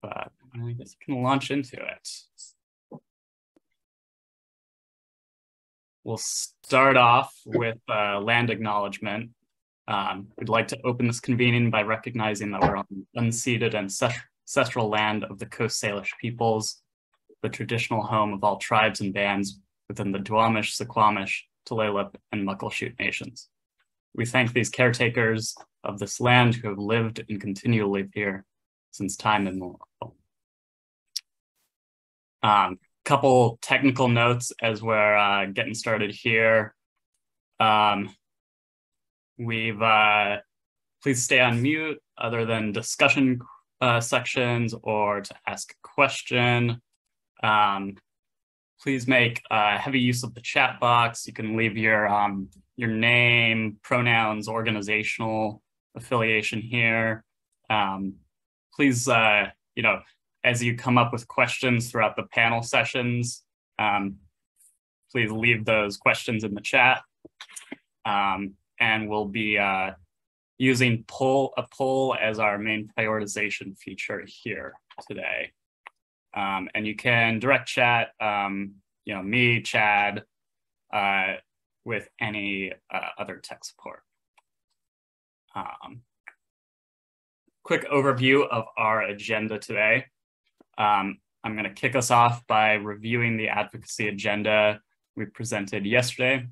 but I guess we can launch into it. We'll start off with land acknowledgement. We'd like to open this convening by recognizing that we're on the unceded ancestral land of the Coast Salish peoples, the traditional home of all tribes and bands within the Duwamish, Suquamish, Tulalip, and Muckleshoot nations. We thank these caretakers of this land who have lived and continue to live here since time immemorial. Couple technical notes as we're getting started here. Please stay on mute other than discussion sections or to ask a question. Please make heavy use of the chat box. You can leave your name, pronouns, organizational affiliation here. Please, as you come up with questions throughout the panel sessions, please leave those questions in the chat. And we'll be using a poll as our main prioritization feature here today. And you can direct chat, me, Chad, with any other tech support. Quick overview of our agenda today. I'm going to kick us off by reviewing the advocacy agenda we presented yesterday,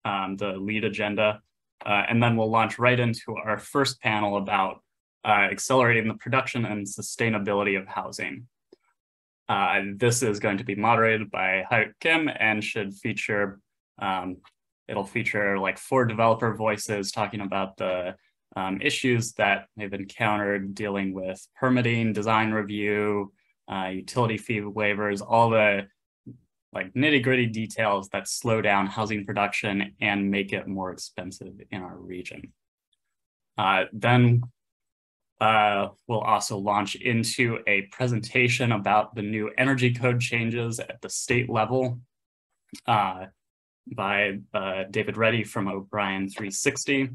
the lead agenda, and then we'll launch right into our first panel about accelerating the production and sustainability of housing. This is going to be moderated by Hayuk Kim and should feature, it'll feature like 4 developer voices talking about the issues that they've encountered dealing with permitting, design review, utility fee waivers, all the like nitty-gritty details that slow down housing production and make it more expensive in our region. Then we'll also launch into a presentation about the new energy code changes at the state level by David Reddy from O'Brien 360.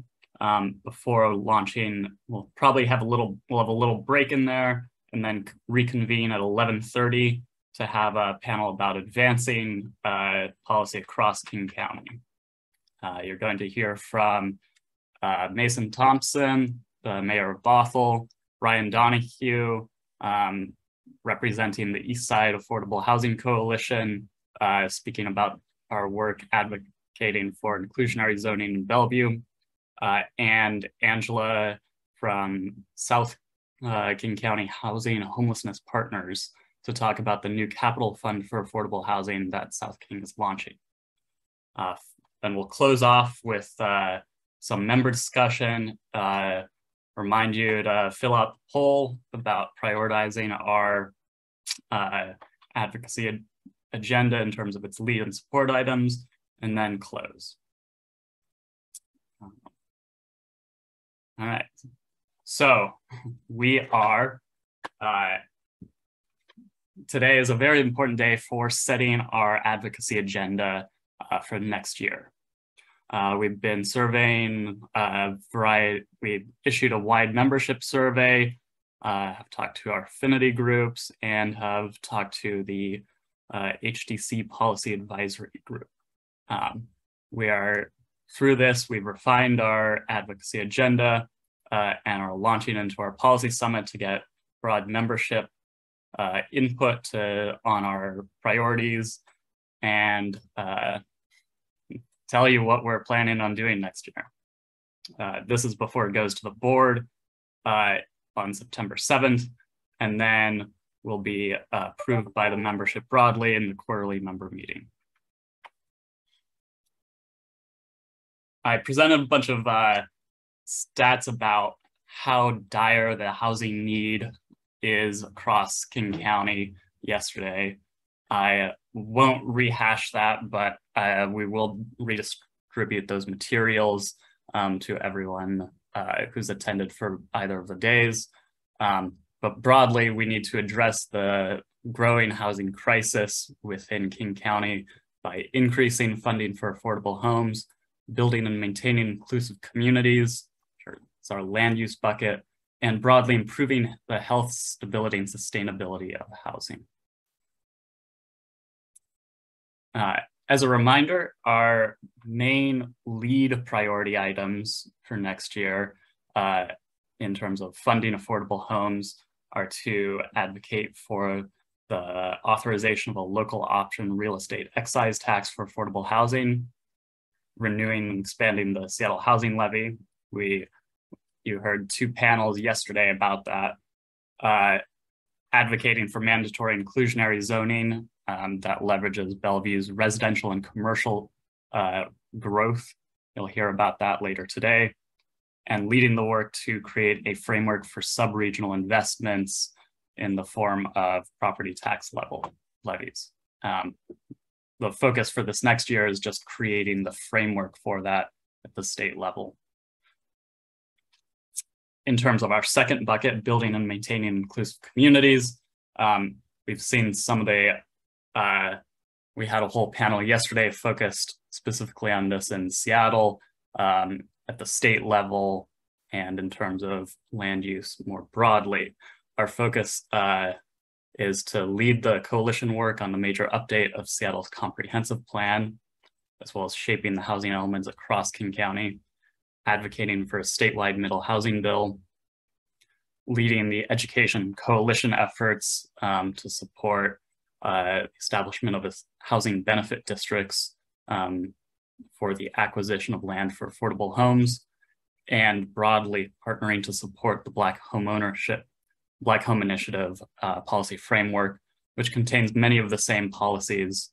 Before launching, we'll have a little break in there and then reconvene at 11:30 to have a panel about advancing policy across King County. You're going to hear from Mason Thompson, the mayor of Bothell, Ryan Donahue, representing the East Side Affordable Housing Coalition, speaking about our work advocating for inclusionary zoning in Bellevue, and Angela from South King County Housing and Homelessness Partners to talk about the new capital fund for affordable housing that South King is launching. Then we'll close off with some member discussion. Remind you to fill out the poll about prioritizing our advocacy agenda in terms of its lead and support items, and then close. All right, so we are, today is a very important day for setting our advocacy agenda for next year. We've been surveying we issued a wide membership survey, have talked to our affinity groups, and have talked to the HDC policy advisory group. Through this, we've refined our advocacy agenda and are launching into our policy summit to get broad membership input on our priorities and tell you what we're planning on doing next year. This is before it goes to the board on September 7th, and then will be approved by the membership broadly in the quarterly member meeting. I presented a bunch of stats about how dire the housing need is across King County yesterday. I won't rehash that, but we will redistribute those materials to everyone who's attended for either of the days. But broadly, we need to address the growing housing crisis within King County by increasing funding for affordable homes, building and maintaining inclusive communities. It's our land use bucket, and broadly improving the health, stability, and sustainability of housing. As a reminder, our main lead priority items for next year in terms of funding affordable homes are to advocate for the authorization of a local option real estate excise tax for affordable housing, renewing and expanding the Seattle Housing Levy. You heard 2 panels yesterday about that, advocating for mandatory inclusionary zoning that leverages Bellevue's residential and commercial growth. You'll hear about that later today. And leading the work to create a framework for sub-regional investments in the form of property tax levies. The focus for this next year is just creating the framework for that at the state level. In terms of our second bucket, building and maintaining inclusive communities, we've seen some of the, we had a whole panel yesterday focused specifically on this in Seattle, at the state level, and in terms of land use more broadly. Our focus is to lead the coalition work on the major update of Seattle's comprehensive plan, as well as shaping the housing elements across King County, advocating for a statewide middle housing bill, leading the education coalition efforts to support establishment of housing benefit districts for the acquisition of land for affordable homes, and broadly partnering to support the Black Home Initiative policy framework, which contains many of the same policies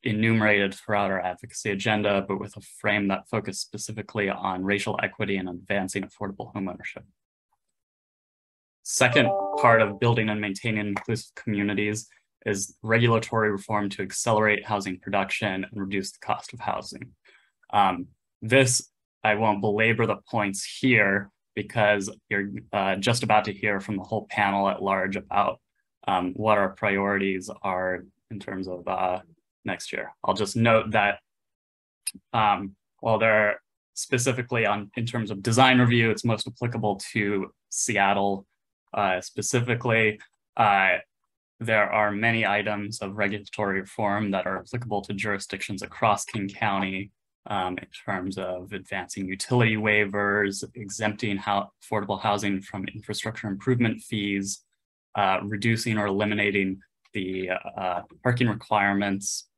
enumerated throughout our advocacy agenda, but with a frame that focused specifically on racial equity and advancing affordable homeownership. Second part of building and maintaining inclusive communities is regulatory reform to accelerate housing production and reduce the cost of housing. This, I won't belabor the points here because you're just about to hear from the whole panel at large about what our priorities are in terms of next year. I'll just note that while they're specifically in terms of design review, it's most applicable to Seattle specifically. There are many items of regulatory reform that are applicable to jurisdictions across King County in terms of advancing utility waivers, exempting affordable housing from infrastructure improvement fees, reducing or eliminating the parking requirements,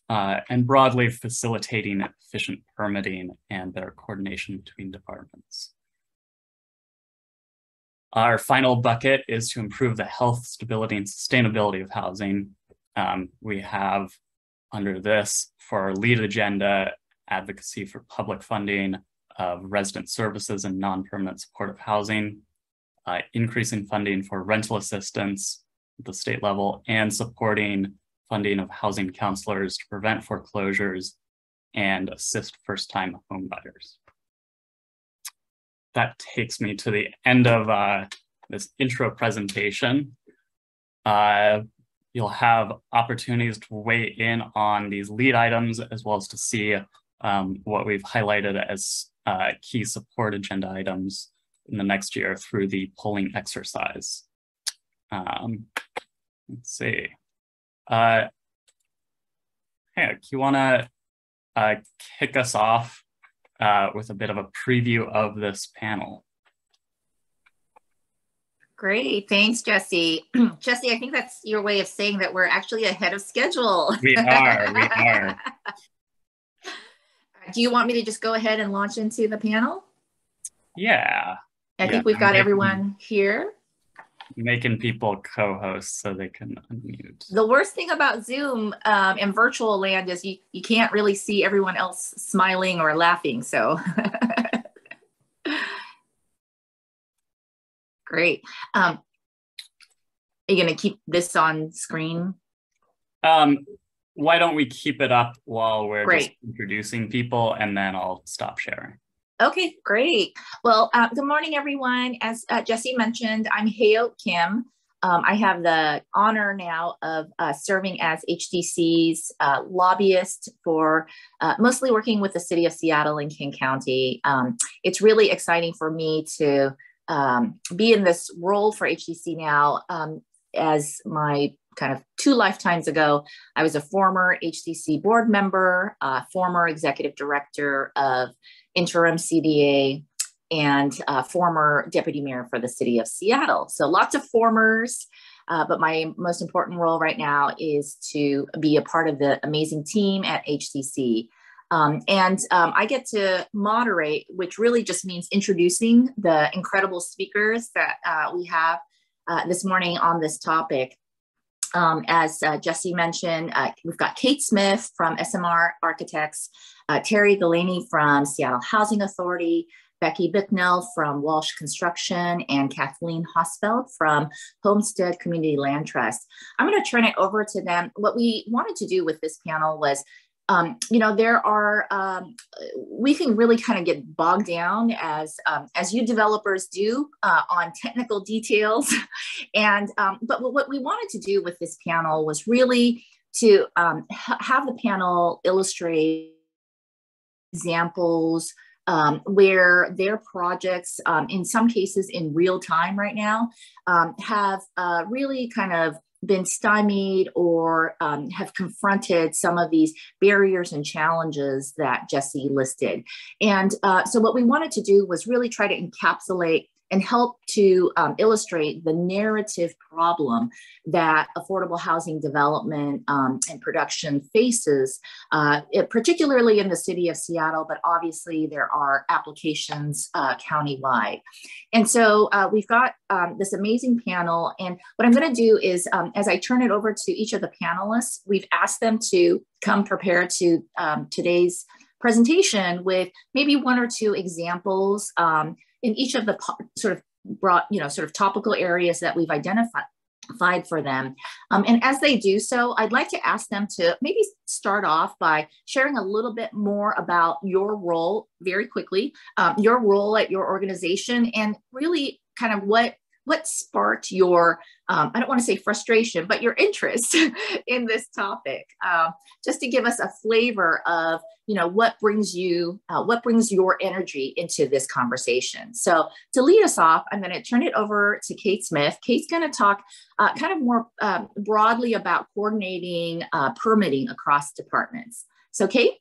and broadly facilitating efficient permitting and better coordination between departments. Our final bucket is to improve the health, stability, and sustainability of housing. We have under this, for our lead agenda, advocacy for public funding of resident services and non-permanent supportive housing, increasing funding for rental assistance at the state level, and supporting funding of housing counselors to prevent foreclosures and assist first-time home buyers. That takes me to the end of this intro presentation. You'll have opportunities to weigh in on these lead items, as well as to see what we've highlighted as key support agenda items in the next year through the polling exercise. Let's see. Hank, you wanna kick us off with a bit of a preview of this panel? Great, thanks, Jesse. Jesse, I think that's your way of saying that we're actually ahead of schedule. We are. Do you want me to just go ahead and launch into the panel? Yeah. I think we've got everyone here. Making people co-hosts so they can unmute. The worst thing about Zoom and virtual land is you can't really see everyone else smiling or laughing, so. Great. Are you gonna keep this on screen? Why don't we keep it up while we're Great. Just introducing people, and then I'll stop sharing. Okay, great. Well, good morning, everyone. As Jesse mentioned, I'm Hayo Kim. I have the honor now of serving as HDC's lobbyist for mostly working with the city of Seattle and King County. It's really exciting for me to be in this role for HDC now. As my kind of 2 lifetimes ago, I was a former HDC board member, former executive director of interim CDA, and former deputy mayor for the city of Seattle. So lots of formers, but my most important role right now is to be a part of the amazing team at HDC. I get to moderate, which really just means introducing the incredible speakers that we have this morning on this topic. As Jesse mentioned, we've got Kate Smith from SMR Architects, Terry Delaney from Seattle Housing Authority, Becky Bicknell from Walsh Construction, and Kathleen Hosfeld from Homestead Community Land Trust. I'm going to turn it over to them. What we wanted to do with this panel was, there are, we can really kind of get bogged down as you developers do on technical details. But what we wanted to do with this panel was really to have the panel illustrate examples where their projects, in some cases in real time right now, have really kind of been stymied or have confronted some of these barriers and challenges that Jesse listed. And so what we wanted to do was really try to encapsulate and help to illustrate the narrative problem that affordable housing development and production faces, particularly in the city of Seattle, but obviously there are applications countywide. And so we've got this amazing panel, and what I'm gonna do is, as I turn it over to each of the panelists, we've asked them to come prepared to today's presentation with maybe 1 or 2 examples in each of the sort of broad, sort of topical areas that we've identified for them. And as they do so, I'd like to ask them to maybe start off by sharing a little bit more about your role very quickly, your role at your organization, and really kind of what sparked your, I don't want to say frustration, but your interest in this topic, just to give us a flavor of, what brings your energy into this conversation. So to lead us off, I'm going to turn it over to Kate Smith. Kate's going to talk kind of more broadly about coordinating permitting across departments. So Kate?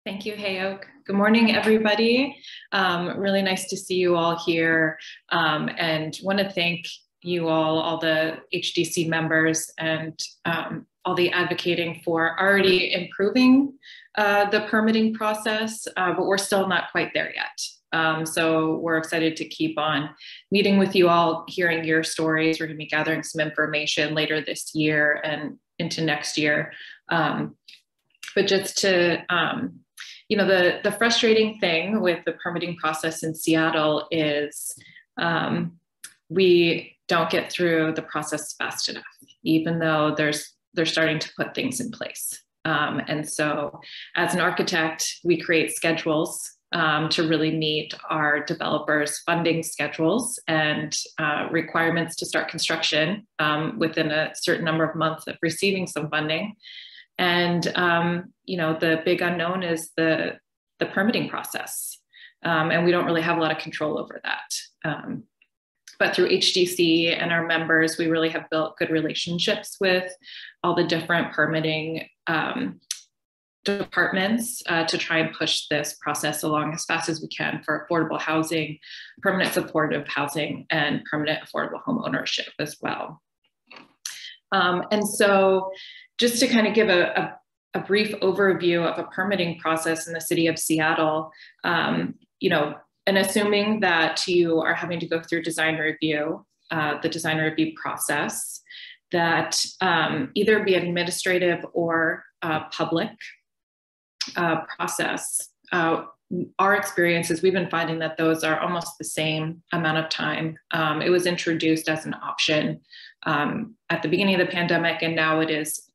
Thank you, Hayok. Good morning, everybody. Really nice to see you all here, and want to thank you all the HDC members, and all the advocating for already improving the permitting process, but we're still not quite there yet. So we're excited to keep on meeting with you all, hearing your stories. We're going to be gathering some information later this year and into next year. But just to the frustrating thing with the permitting process in Seattle is we don't get through the process fast enough, even though they're starting to put things in place. And so as an architect, we create schedules to really meet our developers' funding schedules and requirements to start construction within a certain number of months of receiving some funding. And the big unknown is the permitting process, and we don't really have a lot of control over that. But through HDC and our members, we really have built good relationships with all the different permitting departments to try and push this process along as fast as we can for affordable housing, permanent supportive housing, and permanent affordable home ownership as well. And so just to kind of give a brief overview of a permitting process in the city of Seattle, and assuming that you are having to go through design review, the design review process, that either be administrative or public process. Our experience is we've been finding that those are almost the same amount of time. It was introduced as an option at the beginning of the pandemic, and now it is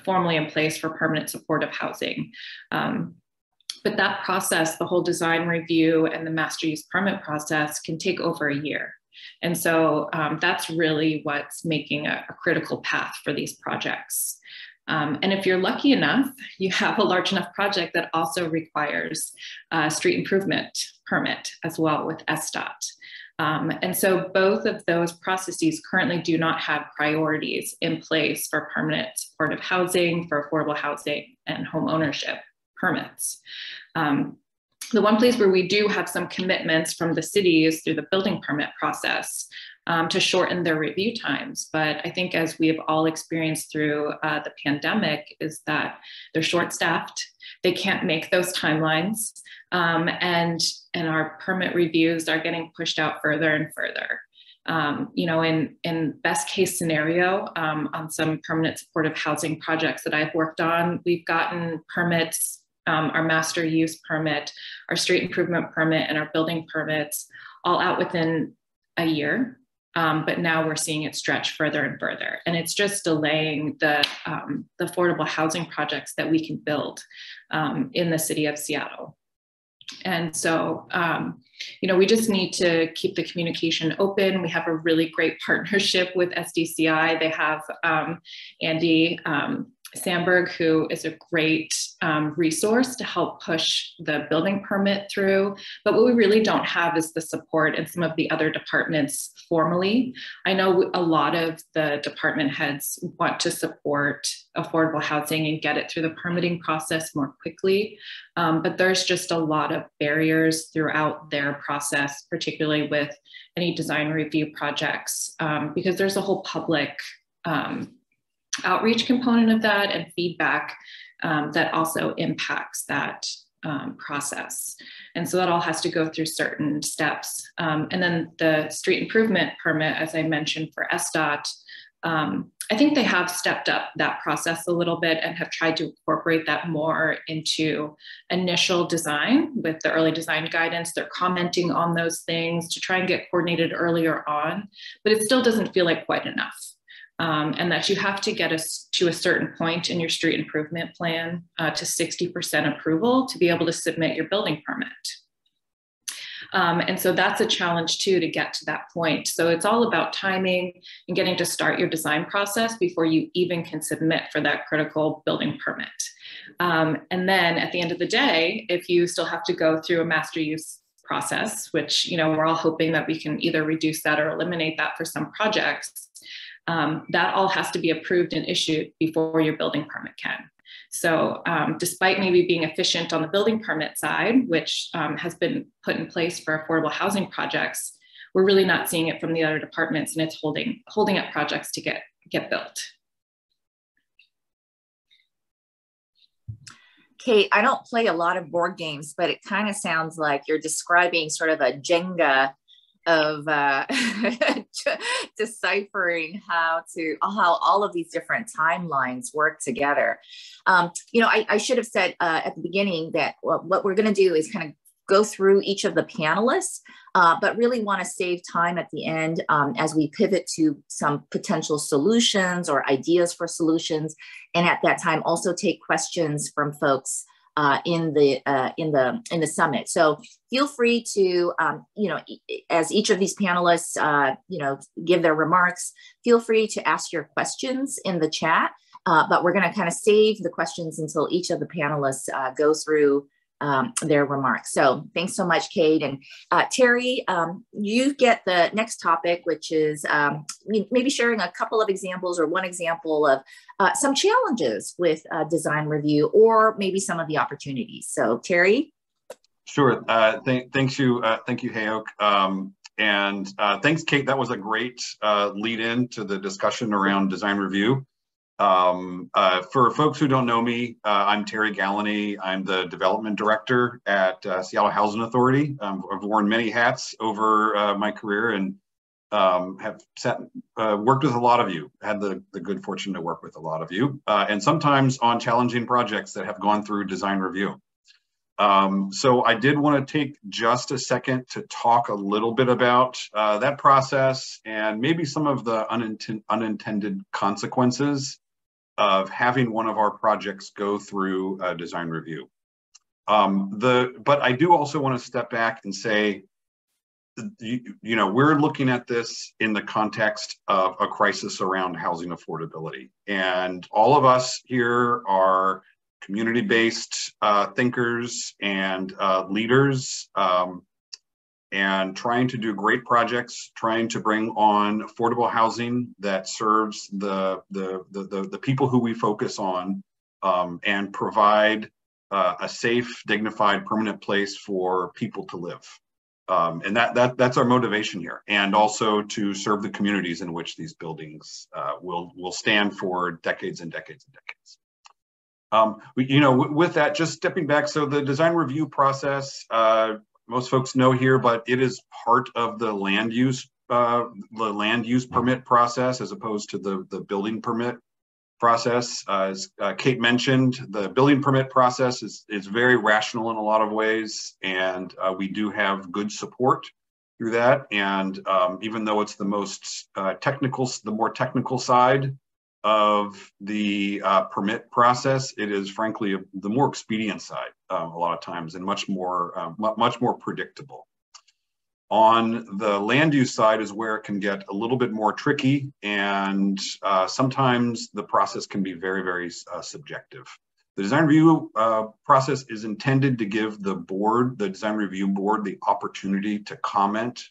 formally in place for permanent supportive housing. But that process, the whole design review and the master use permit process, can take over a year. And so that's really what's making a critical path for these projects. And if you're lucky enough, you have a large enough project that also requires a street improvement permit as well with SDOT. And so both of those processes currently do not have priorities in place for permanent supportive housing, for affordable housing, and home ownership permits. The one place where we do have some commitments from the city is through the building permit process to shorten their review times. But I think as we have all experienced through the pandemic is that they're short-staffed, they can't make those timelines, and our permit reviews are getting pushed out further and further. You know, in best case scenario, on some permanent supportive housing projects that I've worked on, we've gotten permits, our master use permit, our street improvement permit, and our building permits all out within a year. But now we're seeing it stretch further and further. And it's just delaying the affordable housing projects that we can build in the city of Seattle. And so, you know, we just need to keep the communication open. We have a really great partnership with SDCI. They have Andy Sandberg, who is a great resource to help push the building permit through. But what we really don't have is the support in some of the other departments formally. I know a lot of the department heads want to support affordable housing and get it through the permitting process more quickly. But there's just a lot of barriers throughout their process, particularly with any design review projects, because there's a whole public outreach component of that and feedback that also impacts that process. And so that all has to go through certain steps. And then the street improvement permit, as I mentioned for SDOT, I think they have stepped up that process a little bit and have tried to incorporate that more into initial design with the early design guidance. They're commenting on those things to try and get coordinated earlier on, but it still doesn't feel like quite enough. And that you have to get us to a certain point in your street improvement plan to 60% approval to be able to submit your building permit. And so that's a challenge too, to get to that point. So it's all about timing and getting to start your design process before you even can submit for that critical building permit. And then at the end of the day, if you still have to go through a master use process, which, you know, we're all hoping that we can either reduce that or eliminate that for some projects, that all has to be approved and issued before your building permit can. So despite maybe being efficient on the building permit side, which has been put in place for affordable housing projects, we're really not seeing it from the other departments, and it's holding up projects to get built. Kate, I don't play a lot of board games, but it kind of sounds like you're describing sort of a Jenga of deciphering how all of these different timelines work together. You know, I should have said at the beginning that what we're going to do is kind of go through each of the panelists, but really want to save time at the end as we pivot to some potential solutions or ideas for solutions, and at that time also take questions from folks in the summit. So feel free to, you know, as each of these panelists, you know, give their remarks, feel free to ask your questions in the chat, but we're going to kind of save the questions until each of the panelists go through their remarks. So thanks so much, Kate. And Terry, you get the next topic, which is maybe sharing a couple of examples or one example of some challenges with design review, or maybe some of the opportunities. So Terry? Sure. Thank you, Hayok. And thanks, Kate. That was a great lead in to the discussion around design review. For folks who don't know me, I'm Terry Gallany. I'm the development director at Seattle Housing Authority. I've worn many hats over my career and have worked with a lot of you, had the good fortune to work with a lot of you, and sometimes on challenging projects that have gone through design review. So I did want to take just a second to talk a little bit about that process and maybe some of the unintended consequences of having one of our projects go through a design review. But I do also want to step back and say we're looking at this in the context of a crisis around housing affordability. And all of us here are community-based thinkers and leaders, and trying to do great projects, trying to bring on affordable housing that serves the people who we focus on, and provide a safe, dignified, permanent place for people to live. And that's our motivation here, and also to serve the communities in which these buildings will stand for decades and decades and decades. With that, just stepping back, so the design review process, most folks know here, but it is part of the land use permit process as opposed to the building permit process. As Kate mentioned, the building permit process is very rational in a lot of ways, and we do have good support through that. And even though it's the most the more technical side of the permit process, it is frankly the more expedient side a lot of times, and much more predictable. On the land use side is where it can get a little bit more tricky, and sometimes the process can be very, very subjective. The design review process is intended to give the design review board, the opportunity to comment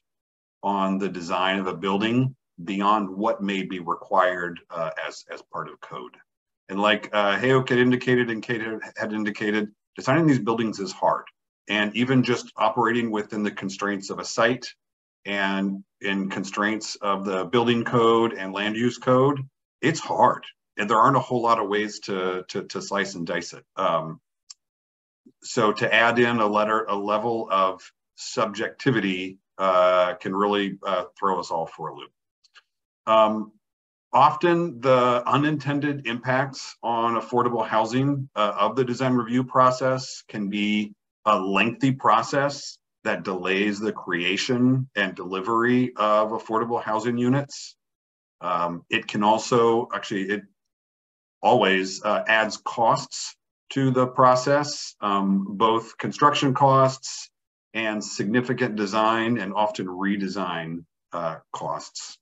on the design of a building beyond what may be required as part of code. And like Hayok had indicated and Kate had indicated, designing these buildings is hard. And even just operating within the constraints of a site and in constraints of the building code and land use code, it's hard. And there aren't a whole lot of ways to slice and dice it. So to add in a level of subjectivity can really throw us all for a loop. Often the unintended impacts on affordable housing of the design review process can be a lengthy process that delays the creation and delivery of affordable housing units. It can also, it always adds costs to the process, both construction costs and significant design and often redesign costs.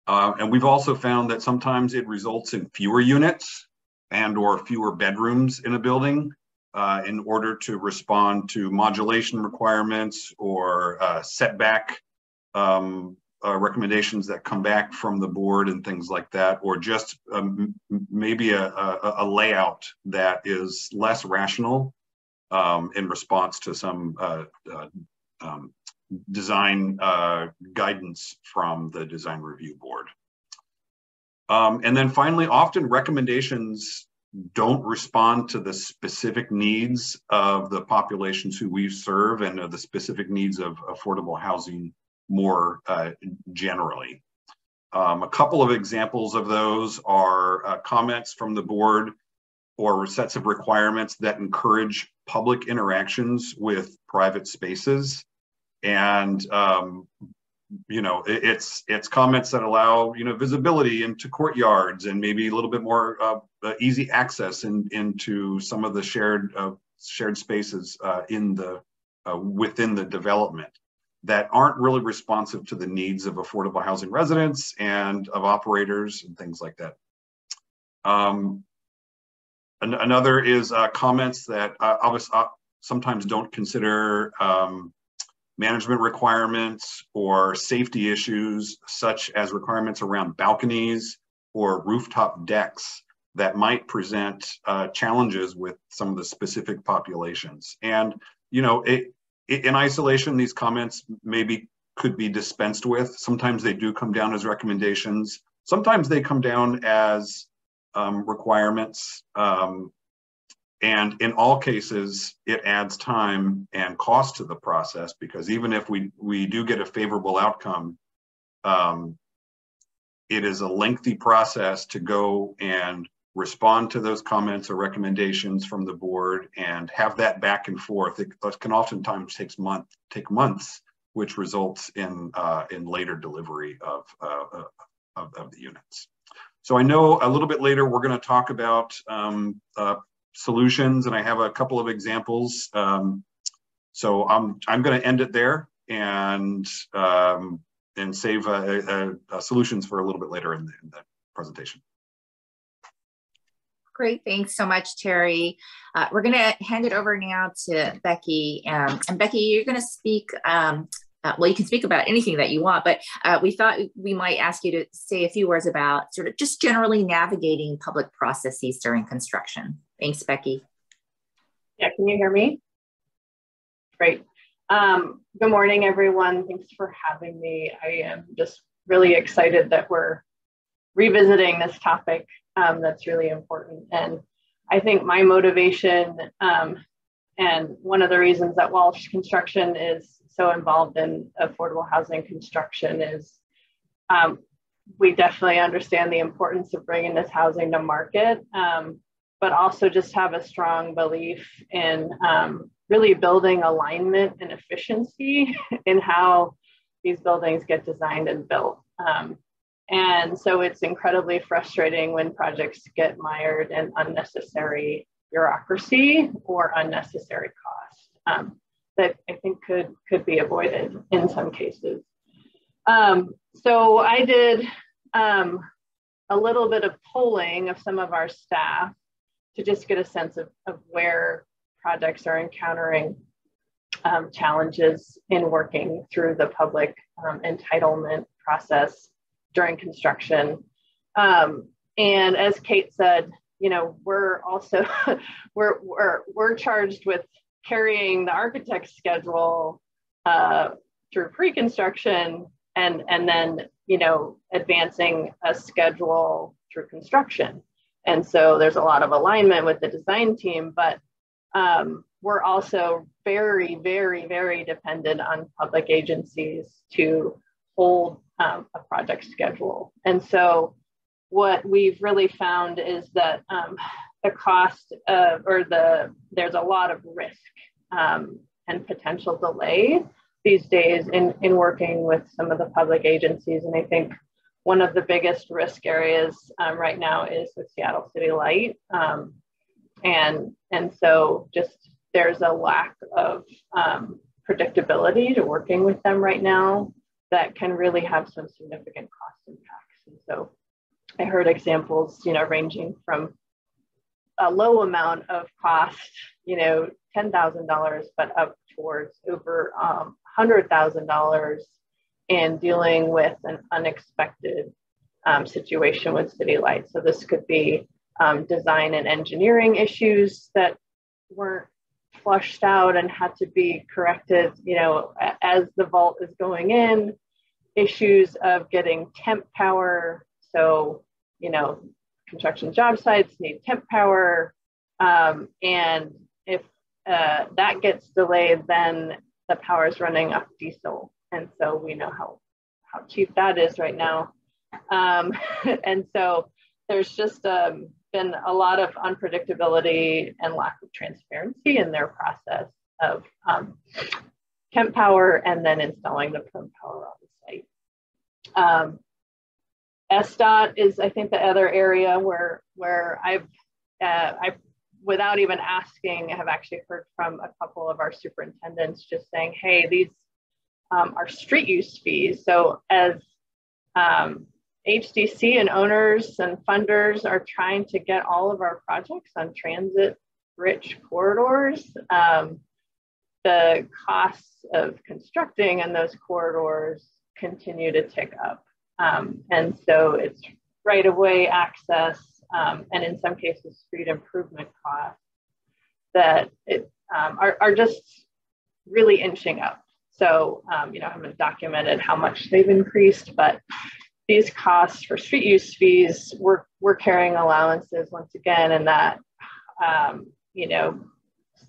And we've also found that sometimes it results in fewer units and or fewer bedrooms in a building in order to respond to modulation requirements or setback recommendations that come back from the board and things like that, or just maybe a layout that is less rational in response to some design guidance from the design review board. And then finally, often recommendations don't respond to the specific needs of the populations who we serve and the specific needs of affordable housing more generally. A couple of examples of those are comments from the board or sets of requirements that encourage public interactions with private spaces. And it's comments that allow visibility into courtyards and maybe a little bit more easy access into some of the shared spaces within the development that aren't really responsive to the needs of affordable housing residents and of operators and things like that. Another is comments that obviously sometimes don't consider management requirements or safety issues, such as requirements around balconies or rooftop decks that might present challenges with some of the specific populations. And, in isolation, these comments maybe could be dispensed with. Sometimes they do come down as recommendations. Sometimes they come down as requirements. And in all cases, it adds time and cost to the process, because even if we do get a favorable outcome, it is a lengthy process to go and respond to those comments or recommendations from the board and have that back and forth. It can oftentimes take months, which results in later delivery of the units. So I know a little bit later we're going to talk about solutions, and I have a couple of examples. So I'm going to end it there. and save solutions for a little bit later in the presentation. Great, thanks so much, Terry. We're going to hand it over now to Becky. And Becky, you're going to speak, well, you can speak about anything that you want, but we thought we might ask you to say a few words about sort of just generally navigating public processes during construction. Thanks, Becky. Yeah, can you hear me? Great. Good morning, everyone. Thanks for having me. I am just really excited that we're revisiting this topic that's really important. And I think my motivation and one of the reasons that Walsh Construction is so involved in affordable housing construction is we definitely understand the importance of bringing this housing to market, but also just have a strong belief in really building alignment and efficiency in how these buildings get designed and built. And so it's incredibly frustrating when projects get mired in unnecessary bureaucracy or unnecessary cost that I think could be avoided in some cases. So I did a little bit of polling of some of our staff to just get a sense of where projects are encountering challenges in working through the public entitlement process during construction. And as Kate said, you know, we're also, we're charged with carrying the architect's schedule through pre-construction and then, you know, advancing a schedule through construction. And so there's a lot of alignment with the design team, but we're also very, very, very dependent on public agencies to hold a project schedule. And so what we've really found is that the cost of, there's a lot of risk and potential delay these days in working with some of the public agencies. And I think one of the biggest risk areas right now is with Seattle City Light. And so just there's a lack of predictability to working with them right now that can really have some significant cost impacts. And so I heard examples, you know, ranging from a low amount of cost, you know, $10,000, but up towards over $100,000 in dealing with an unexpected situation with City Light. So this could be design and engineering issues that weren't flushed out and had to be corrected, you know, as the vault is going in, issues of getting temp power. So, you know, construction job sites need temp power. And if that gets delayed, then the power is running off diesel. And so we know how cheap that is right now. And so there's just been a lot of unpredictability and lack of transparency in their process of temp power and then installing the perm power on the site. SDOT is, I think, the other area where I've without even asking, have actually heard from a couple of our superintendents just saying, hey, these are street use fees. So as HDC and owners and funders are trying to get all of our projects on transit-rich corridors, the costs of constructing in those corridors continue to tick up. And so it's right-of-way access, and in some cases, street improvement costs that are just really inching up. So, you know, I haven't documented how much they've increased, but these costs for street use fees, we're carrying allowances once again, and that, you know,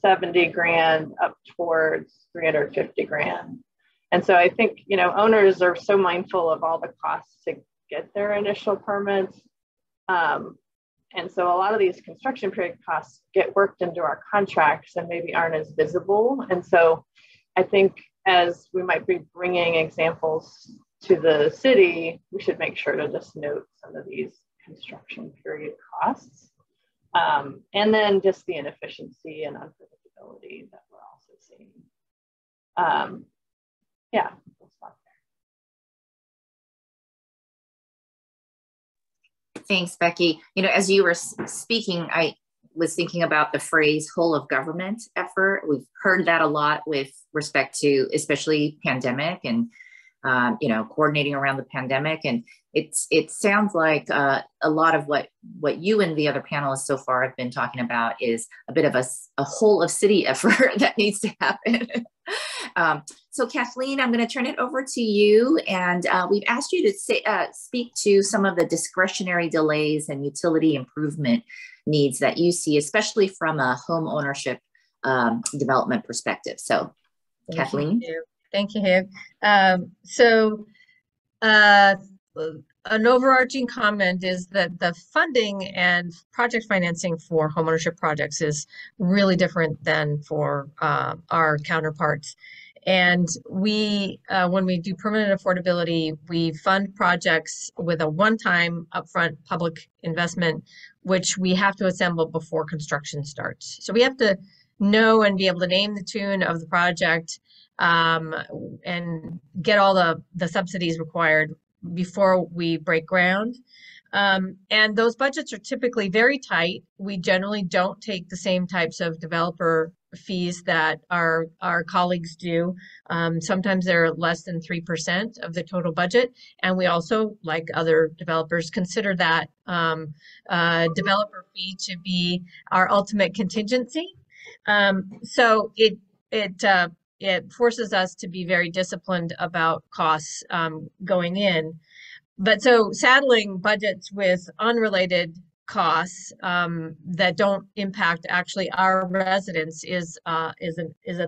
70 grand up towards 350 grand. And so I think, you know, owners are so mindful of all the costs to get their initial permits. And so a lot of these construction period costs get worked into our contracts and maybe aren't as visible. And so I think as we might be bringing examples to the city, we should make sure to just note some of these construction period costs. And then just the inefficiency and unpredictability that we're also seeing. yeah, we'll stop there. Thanks, Becky. You know, as you were speaking, I was thinking about the phrase whole of government effort. We've heard that a lot with respect to especially pandemic and you know, coordinating around the pandemic. And it sounds like a lot of what you and the other panelists so far have been talking about is a bit of a whole of city effort that needs to happen. So Kathleen, I'm going to turn it over to you. And we've asked you to speak to some of the discretionary delays and utility improvement needs that you see, especially from a home ownership development perspective. So Kathleen. Thank you, Hib. An overarching comment is that the funding and project financing for homeownership projects is really different than for our counterparts. And we, when we do permanent affordability, we fund projects with a one-time upfront public investment, which we have to assemble before construction starts. So we have to know and be able to name the tune of the project and get all the subsidies required before we break ground. And those budgets are typically very tight. We generally don't take the same types of developer fees that our colleagues do. Sometimes they're less than 3% of the total budget. And we also, like other developers, consider that developer fee to be our ultimate contingency. So it forces us to be very disciplined about costs going in. But so saddling budgets with unrelated costs that don't impact actually our residents is a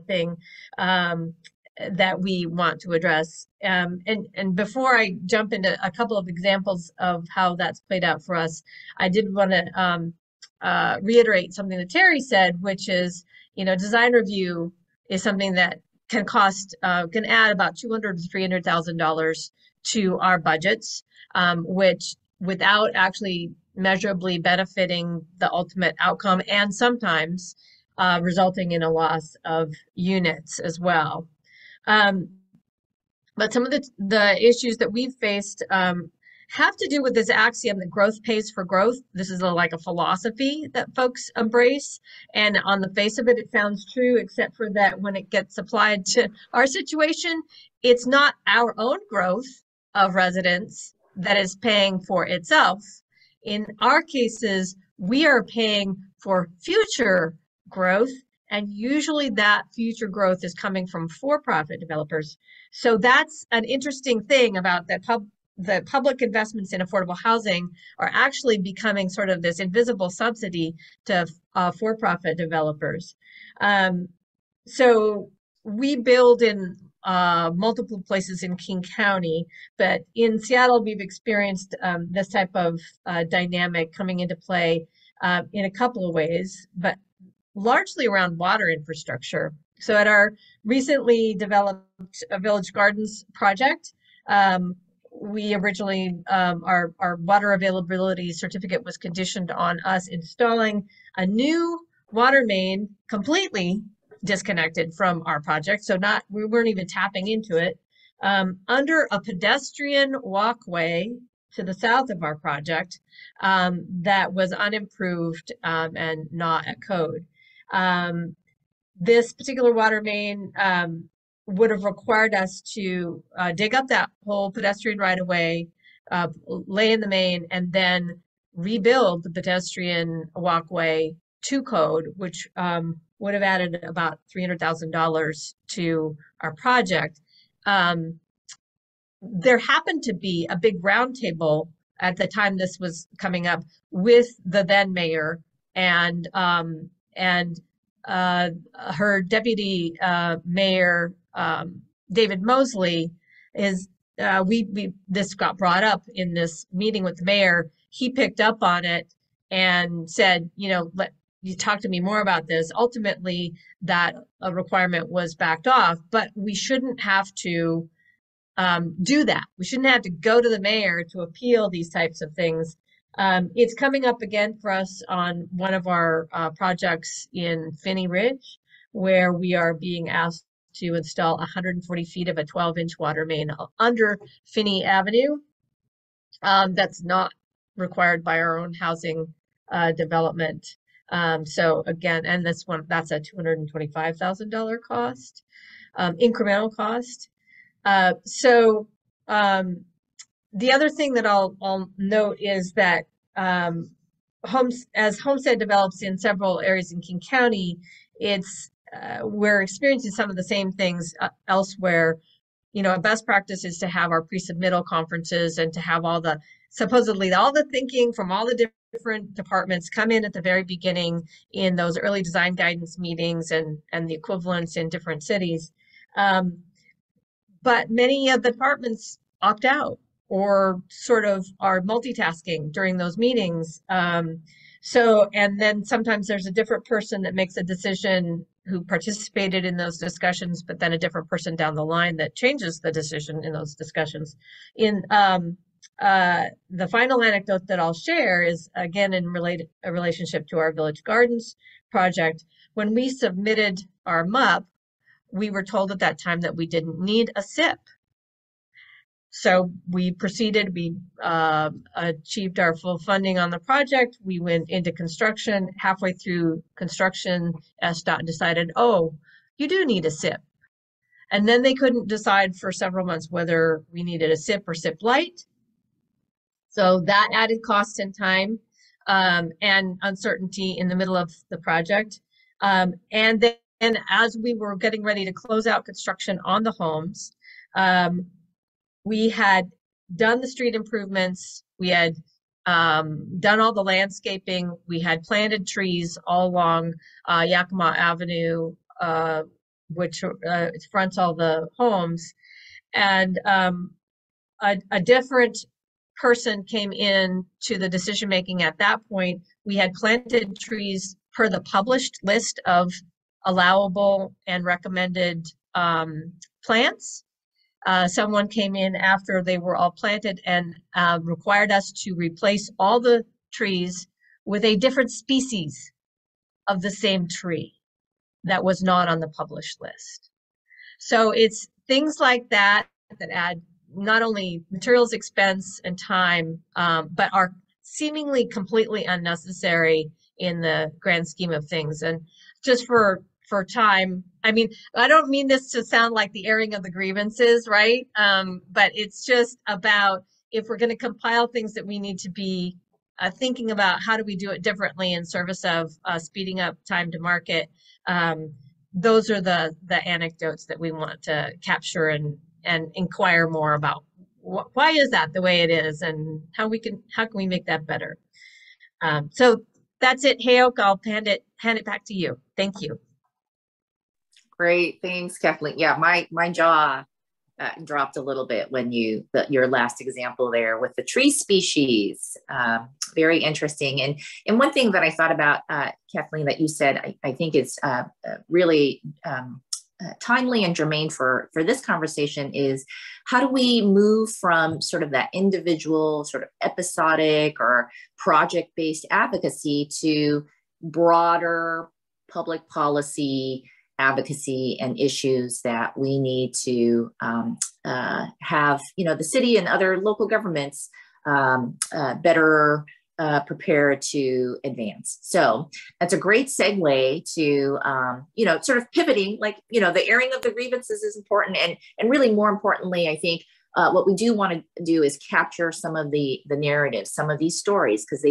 thing that we want to address. And before I jump into a couple of examples of how that's played out for us, I did want to reiterate something that Terry said, which is, you know, design review is something that can add about $200,000 to $300,000 to our budgets, which without actually measurably benefiting the ultimate outcome, and sometimes resulting in a loss of units as well. But some of the issues that we've faced have to do with this axiom that growth pays for growth. This is like a philosophy that folks embrace. And on the face of it, it sounds true, except for that when it gets applied to our situation, it's not our own growth of residents that is paying for itself. In our cases, we are paying for future growth, and usually that future growth is coming from for-profit developers. So that's an interesting thing about the public investments in affordable housing are actually becoming sort of this invisible subsidy to for-profit developers. So we build in multiple places in King County, but in Seattle, we've experienced this type of dynamic coming into play in a couple of ways, but largely around water infrastructure. So at our recently developed Village Gardens project, we originally, our water availability certificate was conditioned on us installing a new water main completely disconnected from our project. So we weren't even tapping into it, under a pedestrian walkway to the south of our project that was unimproved and not at code. This particular water main would have required us to dig up that whole pedestrian right of way, lay in the main, and then rebuild the pedestrian walkway to code, which would have added about $300,000 to our project. There happened to be a big roundtable at the time this was coming up with the then mayor and her deputy mayor, David Mosley. This got brought up in this meeting with the mayor. He picked up on it and said, you know, you talk to me more about this. Ultimately, that requirement was backed off, but we shouldn't have to do that. We shouldn't have to go to the mayor to appeal these types of things. It's coming up again for us on one of our projects in Finney Ridge, where we are being asked to install 140 feet of a 12-inch water main under Finney Avenue. That's not required by our own housing development. So again, and this one, that's a $225,000 cost, incremental cost. The other thing that I'll note is that as Homestead develops in several areas in King County, we're experiencing some of the same things elsewhere. You know, a best practice is to have our pre-submittal conferences and to have supposedly all the thinking from all the different departments come in at the very beginning in those early design guidance meetings and the equivalents in different cities. But many of the departments opt out or sort of are multitasking during those meetings. And then sometimes there's a different person that makes a decision who participated in those discussions, but then a different person down the line that changes the decision in those discussions. The final anecdote that I'll share is, again, in a relationship to our Village Gardens project. When we submitted our MUP, we were told at that time that we didn't need a SIP. So we proceeded, we achieved our full funding on the project. We went into construction. Halfway through construction, SDOT decided, oh, you do need a SIP. And then they couldn't decide for several months whether we needed a SIP or SIP light. So that added cost and time and uncertainty in the middle of the project. And then as we were getting ready to close out construction on the homes, we had done the street improvements. We had done all the landscaping. We had planted trees all along Yakima Avenue, which fronts all the homes. And a different person came in to the decision making at that point. We had planted trees per the published list of allowable and recommended plants. Someone came in after they were all planted and required us to replace all the trees with a different species of the same tree that was not on the published list. So it's things like that that add not only materials expense and time, but are seemingly completely unnecessary in the grand scheme of things. And just for time, I mean, I don't mean this to sound like the airing of the grievances, right? But it's just about, if we're going to compile things that we need to be thinking about, how do we do it differently in service of speeding up time to market? Those are the anecdotes that we want to capture and inquire more about. Why is that the way it is, and how can we make that better? So that's it. Hayok, I'll hand it back to you. Thank you. Great, thanks, Kathleen. Yeah, my jaw dropped a little bit when your last example there with the tree species. Very interesting. And one thing that I thought about, Kathleen, that you said, I think is really timely and germane for this conversation is, how do we move from sort of that individual, sort of episodic or project-based advocacy to broader public policy advocacy and issues that we need to have, the city and other local governments better prepared to advance. So that's a great segue to, sort of pivoting, like, the airing of the grievances is important. And really more importantly, I think what we do want to do is capture some of the narratives, some of these stories, because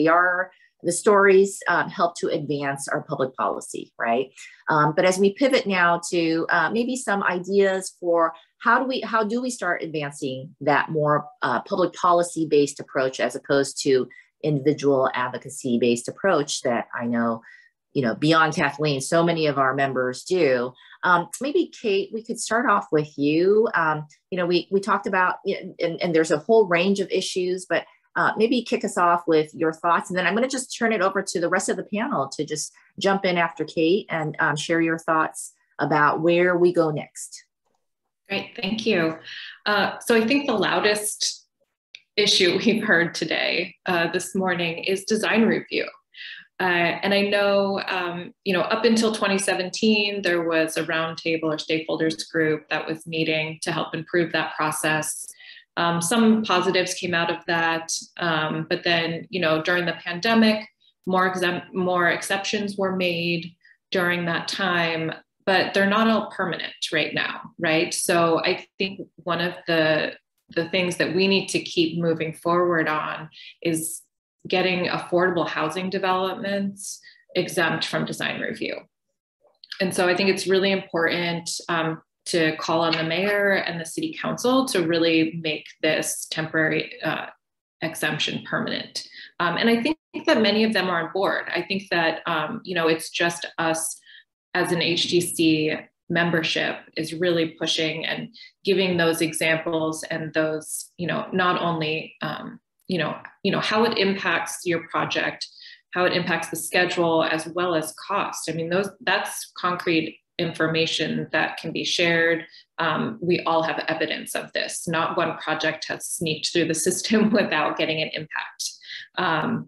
the stories help to advance our public policy, right? But as we pivot now to maybe some ideas for how do we start advancing that more public policy based approach, as opposed to individual advocacy based approach that I know, beyond Kathleen, so many of our members do. Maybe Kate, we could start off with you. We talked about, and there's a whole range of issues, but maybe kick us off with your thoughts, and then I'm going to just turn it over to the rest of the panel to just jump in after Kate and share your thoughts about where we go next. Great, thank you. So I think the loudest issue we've heard today, this morning, is design review. And I know, up until 2017, there was a roundtable or stakeholders group that was meeting to help improve that process. Some positives came out of that, but then, during the pandemic, more exceptions were made during that time, but they're not all permanent right now, right? So I think one of the things that we need to keep moving forward on is getting affordable housing developments exempt from design review. And so I think it's really important to call on the mayor and the city council to really make this temporary exemption permanent. And I think that many of them are on board. I think that, it's just us as an HDC membership is really pushing and giving those examples and those, not only, how it impacts your project, how it impacts the schedule, as well as cost. I mean, that's concrete information that can be shared. We all have evidence of this. Not one project has sneaked through the system without getting an impact.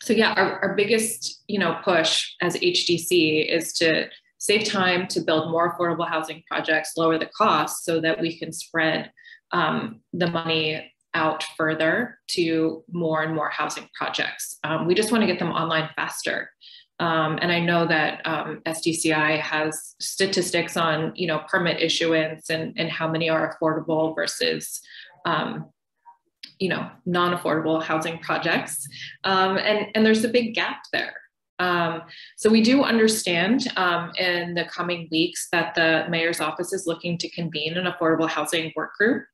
So yeah, our biggest, push as HDC is to save time to build more affordable housing projects, lower the cost so that we can spread the money out further to more and more housing projects. We just want to get them online faster. And I know that SDCI has statistics on, permit issuance and how many are affordable versus, non-affordable housing projects. And there's a big gap there. So we do understand in the coming weeks that the mayor's office is looking to convene an affordable housing work group.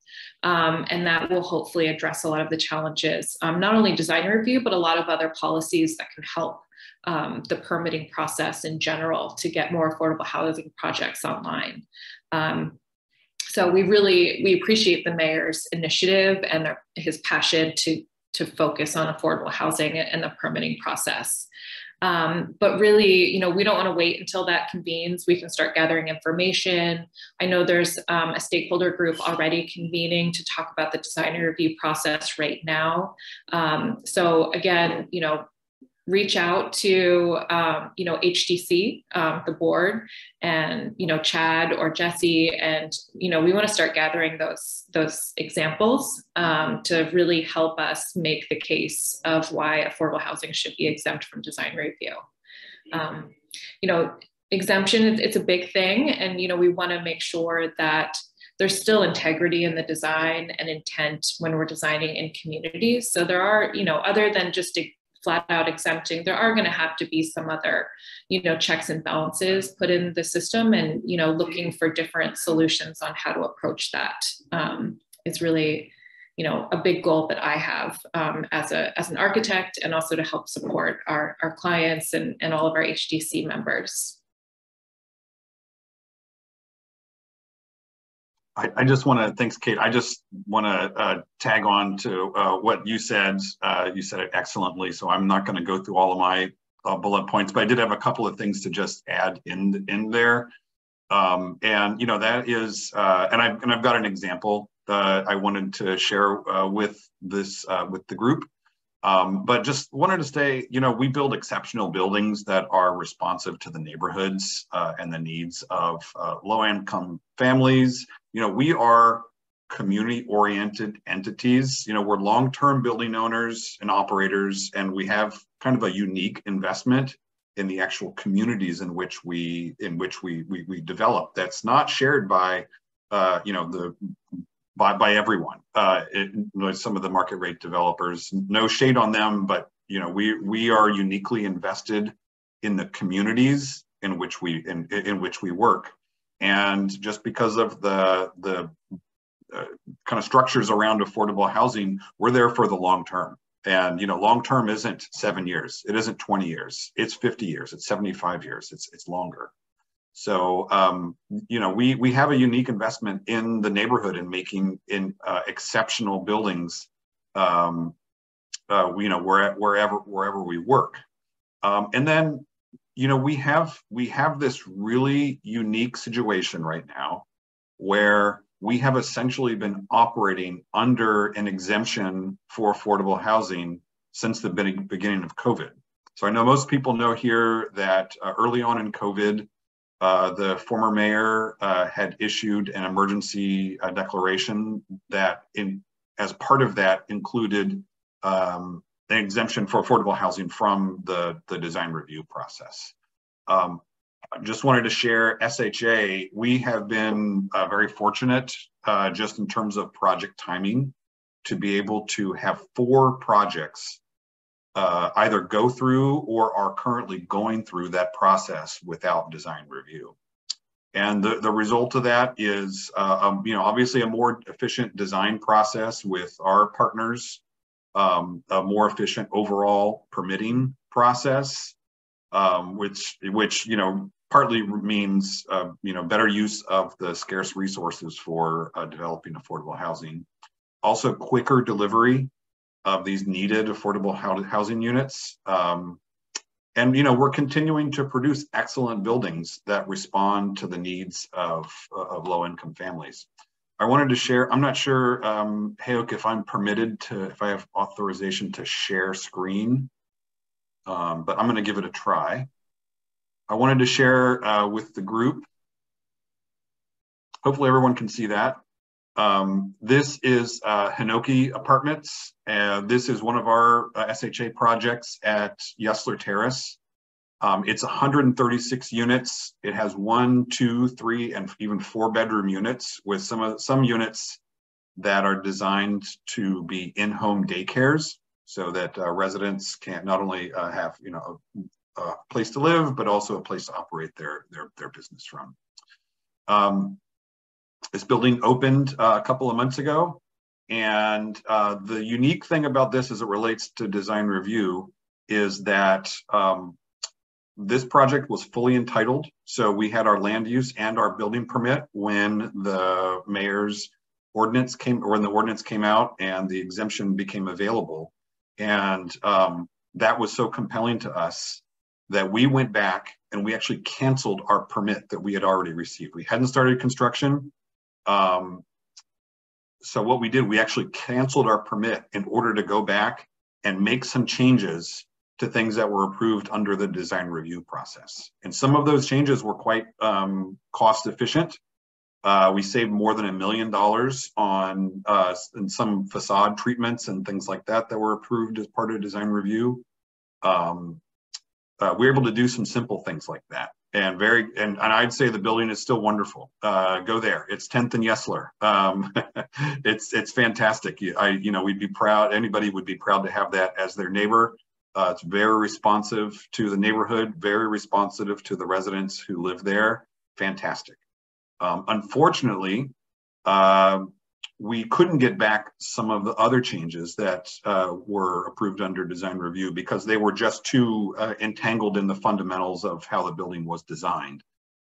And that will hopefully address a lot of the challenges, not only design review, but a lot of other policies that can help the permitting process in general to get more affordable housing projects online. So we appreciate the mayor's initiative and his passion to focus on affordable housing and the permitting process. But really, we don't want to wait until that convenes. We can start gathering information. I know there's a stakeholder group already convening to talk about the design review process right now. So again, reach out to, HDC, the board, and, Chad or Jesse. And, we want to start gathering those examples to really help us make the case of why affordable housing should be exempt from design review. Exemption, it's a big thing. And, we want to make sure that there's still integrity in the design and intent when we're designing in communities. So there are, other than just flat out exempting, there are going to have to be some other, checks and balances put in the system, and, looking for different solutions on how to approach that. It's really, a big goal that I have as an architect, and also to help support our clients and all of our HDC members. I just want to, thanks, Kate. I just want to tag on to what you said. You said it excellently, so I'm not going to go through all of my bullet points, but I did have a couple of things to just add in there. And that is, and I've got an example that I wanted to share with the group. But just wanted to say, we build exceptional buildings that are responsive to the neighborhoods and the needs of low-income families. We are community-oriented entities. We're long-term building owners and operators, and we have kind of a unique investment in the actual communities in which we develop. That's not shared by by everyone. Some of the market rate developers, no shade on them, but we are uniquely invested in the communities in which we work. And just because of the kind of structures around affordable housing, we're there for the long term. And long term isn't 7 years, it isn't 20 years, it's 50 years, it's 75 years, it's longer. So we have a unique investment in the neighborhood and making exceptional buildings, wherever we work. And then we have this really unique situation right now where we have essentially been operating under an exemption for affordable housing since the beginning of COVID. So I know most people know here that early on in COVID, the former mayor had issued an emergency declaration that, as part of that, included an exemption for affordable housing from the design review process. I just wanted to share SHA. We have been very fortunate just in terms of project timing to be able to have 4 projects either go through or are currently going through that process without design review. And the result of that is, obviously a more efficient design process with our partners, a more efficient overall permitting process, which partly means, better use of the scarce resources for developing affordable housing. Also, quicker delivery of these needed affordable housing units. And we're continuing to produce excellent buildings that respond to the needs of low-income families. I wanted to share, I'm not sure, Hayok, if I'm permitted to, if I have authorization to share screen, but I'm gonna give it a try. I wanted to share with the group. Hopefully everyone can see that. This is Hinoki Apartments. This is one of our SHA projects at Yesler Terrace. It's 136 units. It has 1, 2, 3, and even 4 bedroom units, with some units that are designed to be in-home daycares, so that residents can not only have a place to live, but also a place to operate their business from. This building opened a couple of months ago, and the unique thing about this as it relates to design review is that this project was fully entitled. So we had our land use and our building permit when the mayor's ordinance came, or when the ordinance came out and the exemption became available. And that was so compelling to us that we went back and we actually canceled our permit that we had already received. We hadn't started construction. So what we did, we actually canceled our permit in order to go back and make some changes to things that were approved under the design review process. And some of those changes were quite cost efficient. We saved more than $1 million on some facade treatments and things like that that were approved as part of design review. We were able to do some simple things like that. And I'd say the building is still wonderful. Go there. It's 10th and Yesler. It's fantastic. We'd be proud. Anybody would be proud to have that as their neighbor. It's very responsive to the neighborhood, very responsive to the residents who live there. Fantastic. Unfortunately, we couldn't get back some of the other changes that were approved under design review because they were just too entangled in the fundamentals of how the building was designed.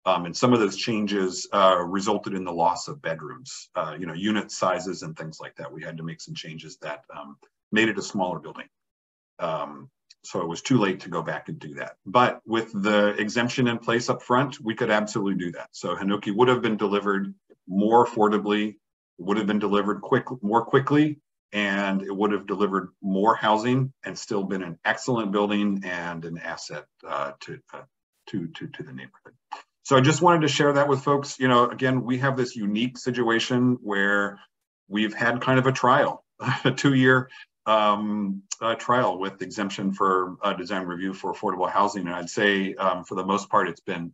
And some of those changes resulted in the loss of bedrooms, unit sizes and things like that. We had to make some changes that made it a smaller building. So it was too late to go back and do that. But with the exemption in place up front, we could absolutely do that. So Hinoki would have been delivered more affordably, would have been delivered more quickly, and it would have delivered more housing and still been an excellent building and an asset to the neighborhood. So I just wanted to share that with folks. Again, we have this unique situation where we've had kind of a trial, a 2-year trial with exemption for design review for affordable housing, and I'd say for the most part it's been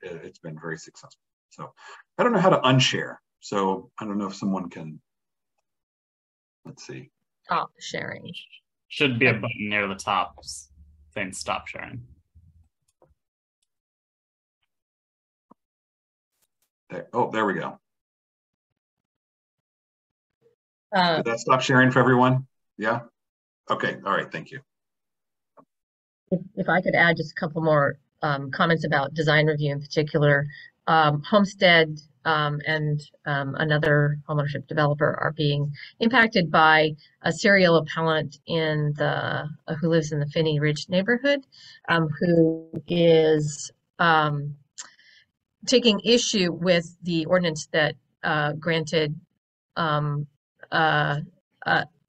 very successful. So I don't know how to unshare. So I don't know if someone can, let's see. Stop sharing. Should be a button near the top saying stop sharing. There we go. Uh, Did that stop sharing for everyone? Yeah? Okay, all right, thank you. if I could add just a couple more comments about design review in particular. Homestead and another homeownership developer are being impacted by a serial appellant who lives in the Finney Ridge neighborhood, who is taking issue with the ordinance that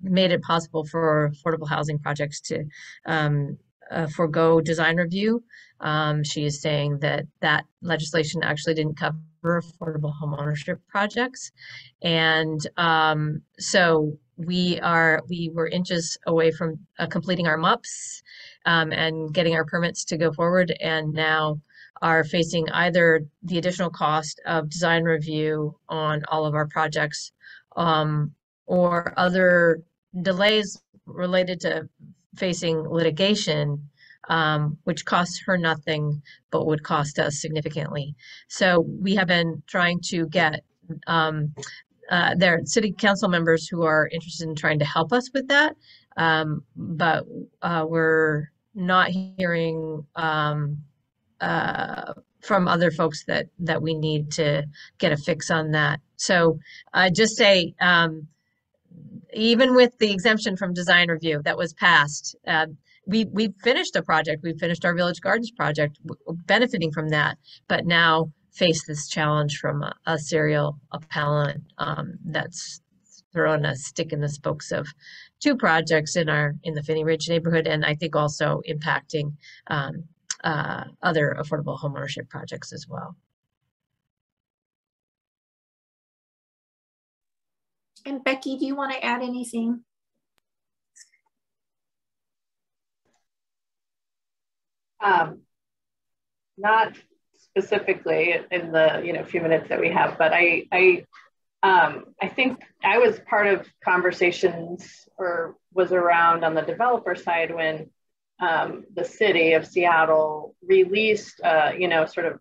made it possible for affordable housing projects to forego design review. She is saying that that legislation actually didn't cover affordable homeownership projects. And so we were inches away from completing our MUPs and getting our permits to go forward, and now are facing either the additional cost of design review on all of our projects or other delays related to facing litigation, which costs her nothing, but would cost us significantly. So we have been trying to get their city council members who are interested in trying to help us with that, but we're not hearing from other folks that we need to get a fix on that. So I just say, even with the exemption from design review that was passed, we finished a project. We finished our Village Gardens project, benefiting from that, but now face this challenge from a serial appellant that's thrown a stick in the spokes of two projects in the Finney Ridge neighborhood, and I think also impacting other affordable homeownership projects as well. And Becky, do you want to add anything? Not specifically in the few minutes that we have, but I think I was part of conversations or was around on the developer side when the city of Seattle released sort of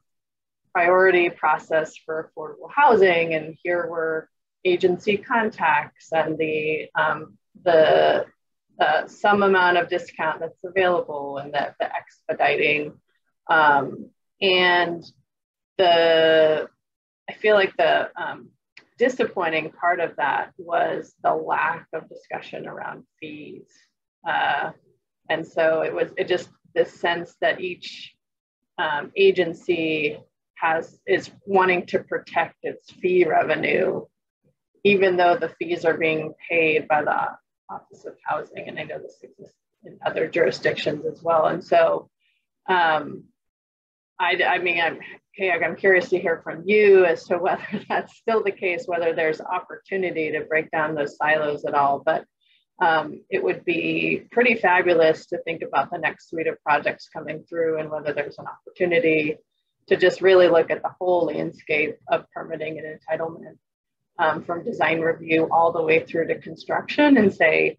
priority process for affordable housing, and here were agency contacts and the some amount of discount that's available and the expediting. And I feel like the disappointing part of that was the lack of discussion around fees. And so it just this sense that each agency is wanting to protect its fee revenue, even though the fees are being paid by the Office of Housing. And I know this exists in other jurisdictions as well. And so I'm curious to hear from you as to whether that's still the case, whether there's opportunity to break down those silos at all. But it would be pretty fabulous to think about the next suite of projects coming through and whether there's an opportunity to just really look at the whole landscape of permitting and entitlement, from design review all the way through to construction, and say,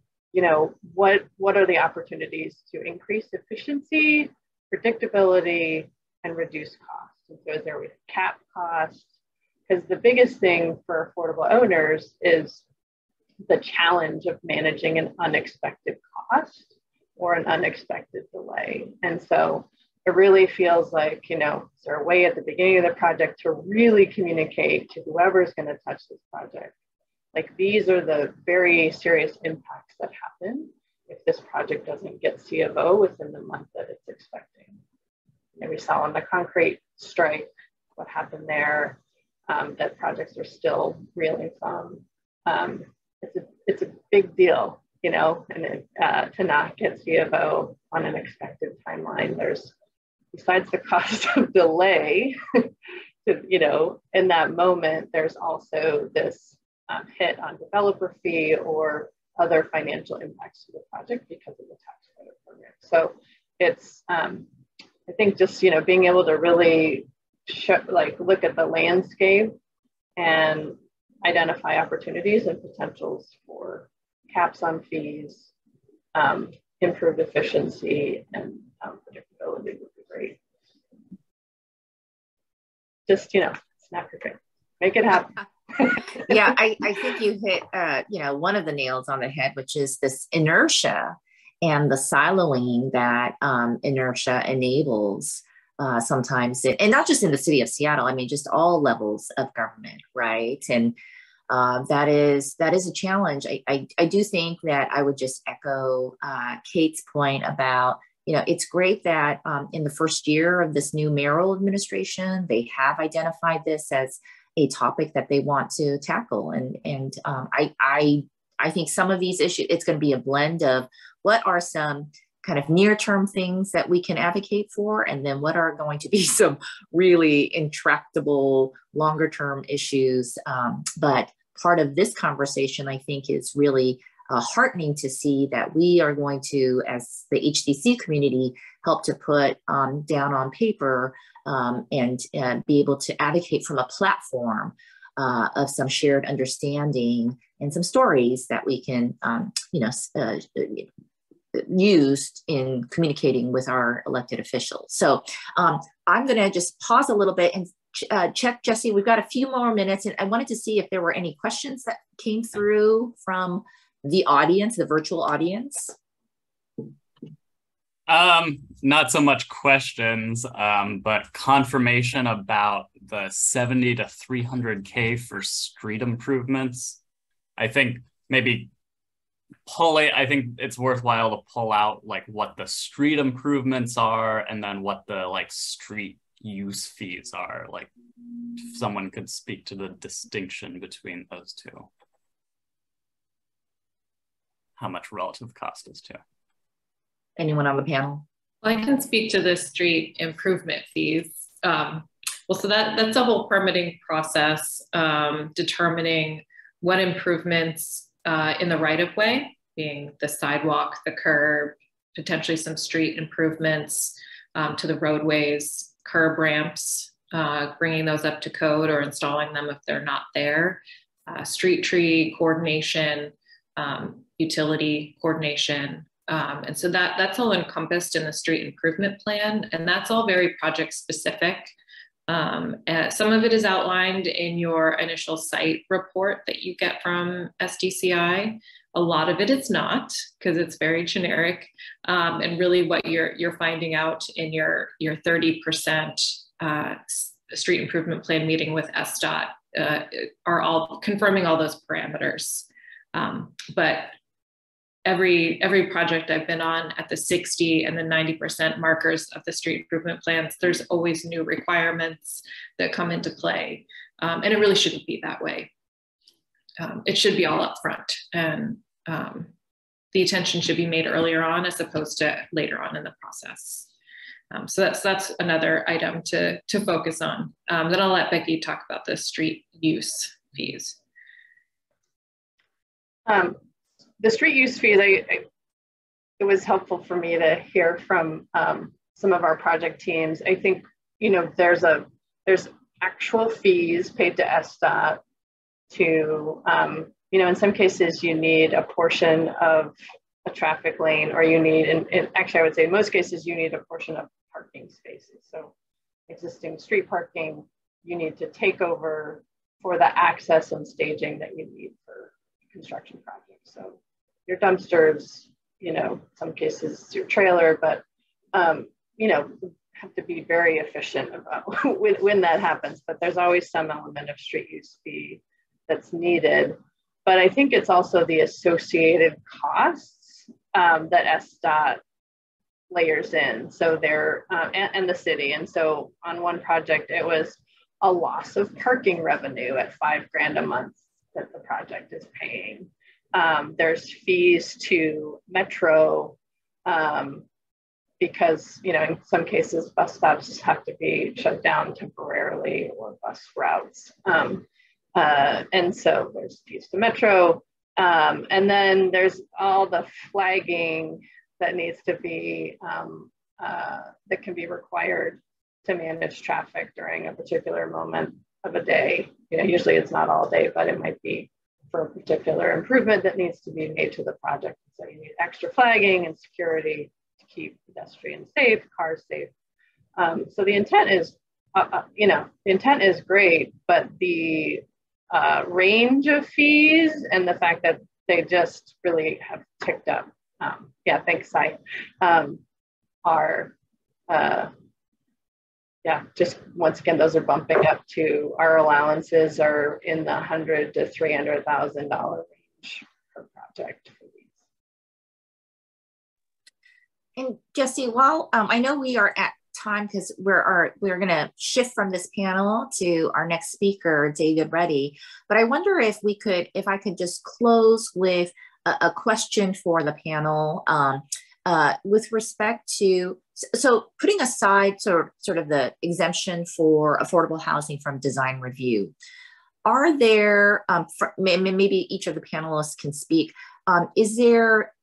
what are the opportunities to increase efficiency, predictability, and reduce costs? And so is there a way to cap costs? Because the biggest thing for affordable owners is the challenge of managing an unexpected cost or an unexpected delay. And so it really feels like, is there a way at the beginning of the project to really communicate to whoever's going to touch this project, like these are the very serious impacts that happen if this project doesn't get C of O within the month that it's expecting. And we saw on the concrete strike what happened there, that projects are still reeling from. It's a big deal, and to not get C of O on an expected timeline. There's, besides the cost of delay, in that moment, there's also this hit on developer fee or other financial impacts to the project because of the tax credit program. So it's, I think just, being able to really look at the landscape and identify opportunities and potentials for caps on fees, improved efficiency, and predictability would be great. Just, snap your fingers, make it happen. Yeah, I think you hit, one of the nails on the head, which is this inertia and the siloing that inertia enables sometimes, and not just in the city of Seattle, I mean, just all levels of government, right? And that is a challenge. I do think that I would just echo Kate's point about, it's great that in the first year of this new mayoral administration, they have identified this as a topic that they want to tackle. And I think some of these issues, it's going to be a blend of what are some kind of near-term things that we can advocate for, and then what are going to be some really intractable longer-term issues. But part of this conversation, I think, is really heartening to see that we are going to, as the HDC community, help to put down on paper and be able to advocate from a platform of some shared understanding and some stories that we can, used in communicating with our elected officials. So I'm going to just pause a little bit and check, Jesse, we've got a few more minutes, and I wanted to see if there were any questions that came through from the audience, the virtual audience. Not so much questions, but confirmation about the 70 to 300K for street improvements. I think maybe I think it's worthwhile to pull out like what the street improvements are and then what the like street use fees are. Like if someone could speak to the distinction between those two. How much relative cost is to. Anyone on the panel? Well, I can speak to the street improvement fees. So that's a whole permitting process, determining what improvements in the right-of-way, being the sidewalk, the curb, potentially some street improvements to the roadways, curb ramps, bringing those up to code or installing them if they're not there, street tree coordination, utility coordination. And so that's all encompassed in the street improvement plan, and that's all very project specific. Some of it is outlined in your initial site report that you get from SDCI. A lot of it is not, because it's very generic. And really what you're finding out in your 30% street improvement plan meeting with SDOT are all confirming all those parameters. But every project I've been on at the 60 and the 90% markers of the street improvement plans, there's always new requirements that come into play. And it really shouldn't be that way. It should be all up front, and the attention should be made earlier on as opposed to later on in the process. So that's another item to focus on. Then I'll let Becky talk about the street use fees. The street use fees, it was helpful for me to hear from some of our project teams. I think, there's actual fees paid to SDOT to, in some cases you need a portion of a traffic lane, or you need, and actually I would say in most cases you need a portion of parking spaces. So existing street parking, you need to take over for the access and staging that you need for construction projects. So your dumpsters, some cases your trailer, but, have to be very efficient about when that happens. But there's always some element of street use fee that's needed. But I think it's also the associated costs that SDOT layers in. So they're, and the city. And so on one project, it was a loss of parking revenue at $5,000 a month that the project is paying. There's fees to Metro because, in some cases, bus stops have to be shut down temporarily, or bus routes. And so there's fees to Metro. And then there's all the flagging that needs to be, that can be required to manage traffic during a particular moment of a day. Usually it's not all day, but it might be for a particular improvement that needs to be made to the project. So you need extra flagging and security to keep pedestrians safe, cars safe. So the intent is, the intent is great, but the range of fees and the fact that they just really have ticked up. Yeah, thanks, Sai. Just once again, those are bumping up to, our allowances are in the $100,000 to $300,000 range per project for these. And Jesse, while I know we are at time because we're going to shift from this panel to our next speaker, David Reddy, but I wonder if I could just close with a question for the panel. with respect to, so putting aside sort of the exemption for affordable housing from design review, are there, maybe each of the panelists can speak, is there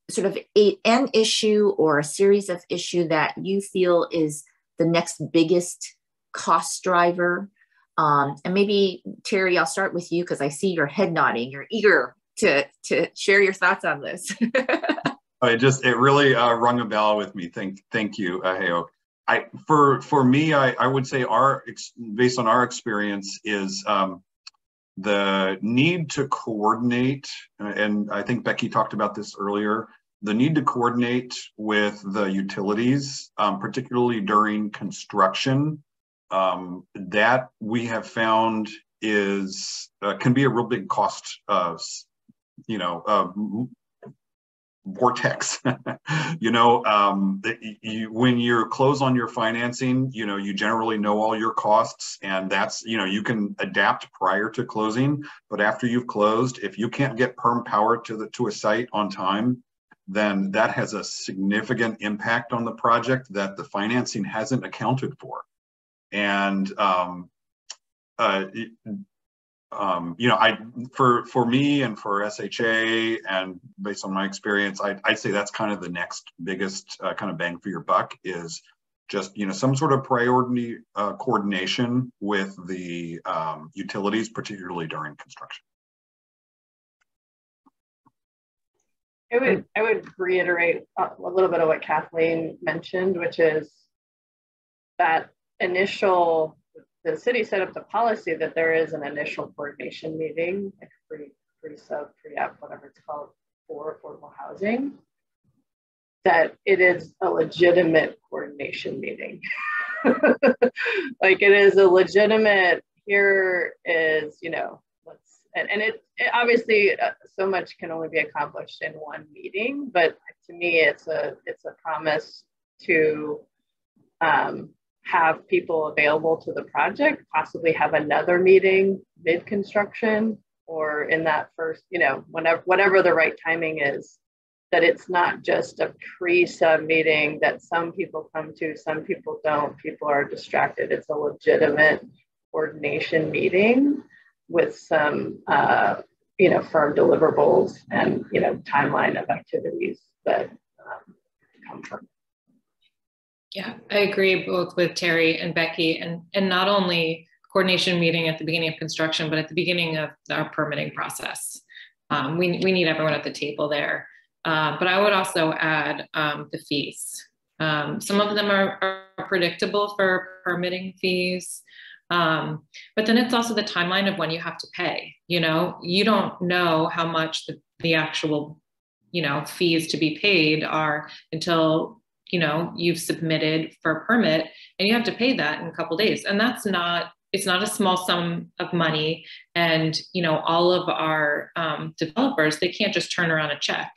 sort of an issue or a series of issue that you feel is the next biggest cost driver? And maybe, Terry, I'll start with you because I see your head nodding. You're eager to share your thoughts on this. It really rung a bell with me. Thank you, Heyoke. For me, I would say based on our experience is the need to coordinate, and I think Becky talked about this earlier, the need to coordinate with the utilities, particularly during construction, that we have found is can be a real big cost, vortex. When you're close on your financing, you generally know all your costs, and that's, you can adapt prior to closing, but after you've closed, if you can't get perm power to a site on time, then that has a significant impact on the project that the financing hasn't accounted for. And for me and for SHA, and based on my experience, I'd say that's kind of the next biggest kind of bang for your buck is just, some sort of priority coordination with the utilities, particularly during construction. I would reiterate a little bit of what Kathleen mentioned, which is that the city set up the policy that there is an initial coordination meeting, like pre-sub, pre-app, whatever it's called, for affordable housing, that it is a legitimate coordination meeting. Like it is a legitimate, here is, it obviously so much can only be accomplished in one meeting, but to me, it's a promise to have people available to the project, possibly have another meeting mid-construction or in that first, whatever the right timing is, that it's not just a pre-sub meeting that some people come to, some people don't, people are distracted. It's a legitimate coordination meeting with some, firm deliverables and, timeline of activities that come from it. Yeah, I agree both with Terry and Becky, and not only coordination meeting at the beginning of construction, but at the beginning of our permitting process. We need everyone at the table there. But I would also add the fees. Some of them are predictable for permitting fees, but then it's also the timeline of when you have to pay. You don't know how much the actual, fees to be paid are until you've submitted for a permit, and you have to pay that in a couple of days. And it's not a small sum of money. And, all of our developers, they can't just turn around a check.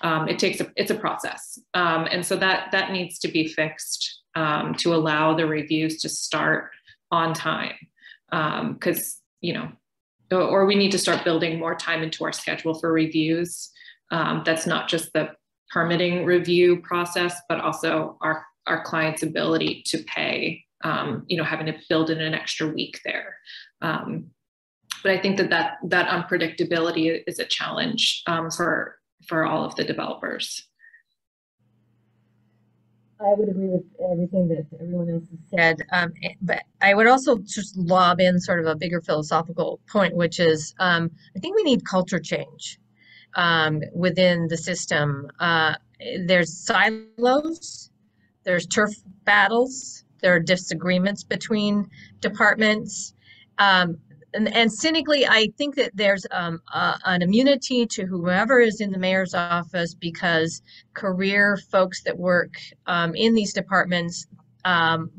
It's a process. And so that needs to be fixed to allow the reviews to start on time. Because, or we need to start building more time into our schedule for reviews. That's not just the permitting review process, but also our client's ability to pay, having to build in an extra week there. But I think that unpredictability is a challenge for all of the developers. I would agree with everything that everyone else has said, but I would also just lob in sort of a bigger philosophical point, which is I think we need culture change within the system. There's silos, there's turf battles, there are disagreements between departments. And cynically, I think that there's an immunity to whoever is in the mayor's office because career folks that work in these departments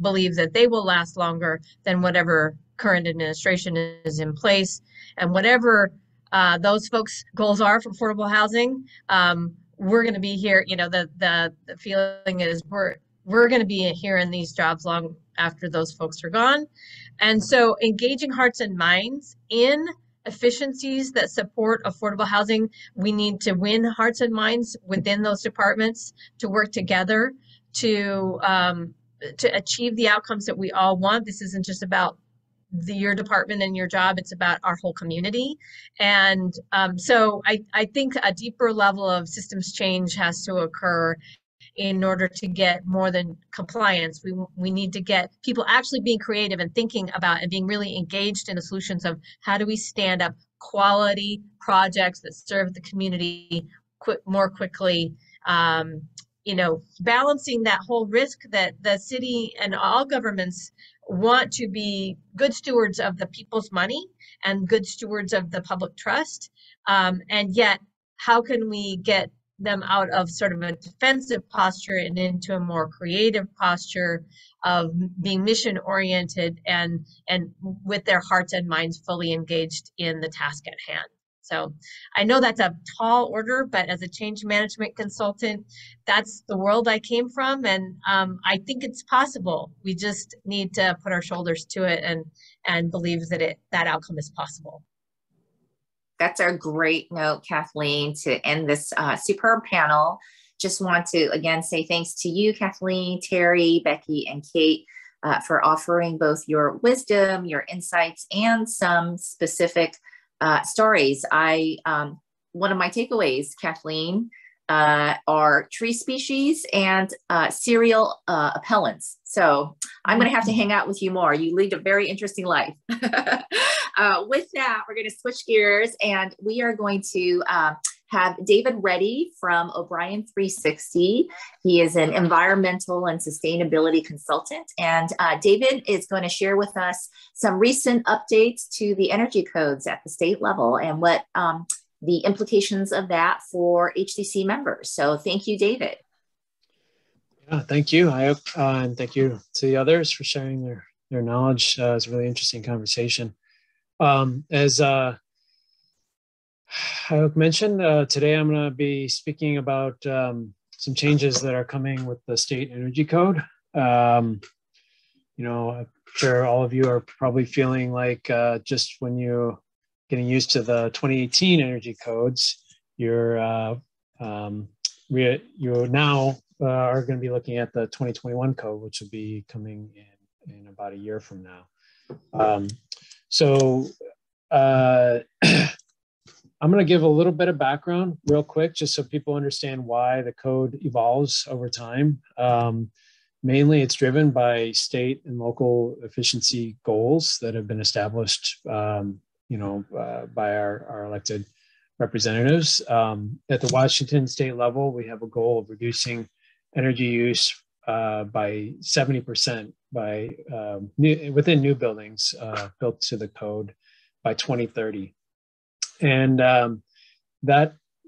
believe that they will last longer than whatever current administration is in place. And whatever those folks' goals are for affordable housing, we're going to be here. The feeling is we're going to be here in these jobs long after those folks are gone. And so engaging hearts and minds in efficiencies that support affordable housing, we need to win hearts and minds within those departments to work together to achieve the outcomes that we all want. This isn't just about your department and your job, it's about our whole community. And so I think a deeper level of systems change has to occur in order to get more than compliance. We need to get people actually being creative and thinking about and being really engaged in the solutions of how do we stand up quality projects that serve the community more quickly. You know, balancing that whole risk that the city and all governments want to be good stewards of the people's money and good stewards of the public trust. And yet, how can we get them out of sort of a defensive posture and into a more creative posture of being mission oriented and with their hearts and minds fully engaged in the task at hand. So I know that's a tall order, but as a change management consultant, that's the world I came from. And I think it's possible. We just need to put our shoulders to it and believe that that outcome is possible. That's a great note, Kathleen, to end this superb panel. Just want to, again, say thanks to you, Kathleen, Terry, Becky, and Kate for offering both your wisdom, your insights, and some specific stories. One of my takeaways, Kathleen, are tree species and cereal appellants. So I'm going to have to hang out with you more. You lead a very interesting life. With that, we're going to switch gears and we are going to have David Reddy from O'Brien 360. He is an environmental and sustainability consultant. And David is going to share with us some recent updates to the energy codes at the state level and what the implications of that for HDC members. So thank you, David. Yeah, thank you, Hayok, and thank you to the others for sharing their knowledge. It's a really interesting conversation. As Hayok mentioned, today I'm going to be speaking about some changes that are coming with the state energy code. You know, I'm sure all of you are probably feeling like just when you're getting used to the 2018 energy codes, you're now are going to be looking at the 2021 code, which will be coming in about a year from now. I'm going to give a little bit of background real quick, just so people understand why the code evolves over time. Mainly, it's driven by state and local efficiency goals that have been established, you know, by our elected representatives. At the Washington state level, we have a goal of reducing energy use by 70% within new buildings built to the code by 2030. And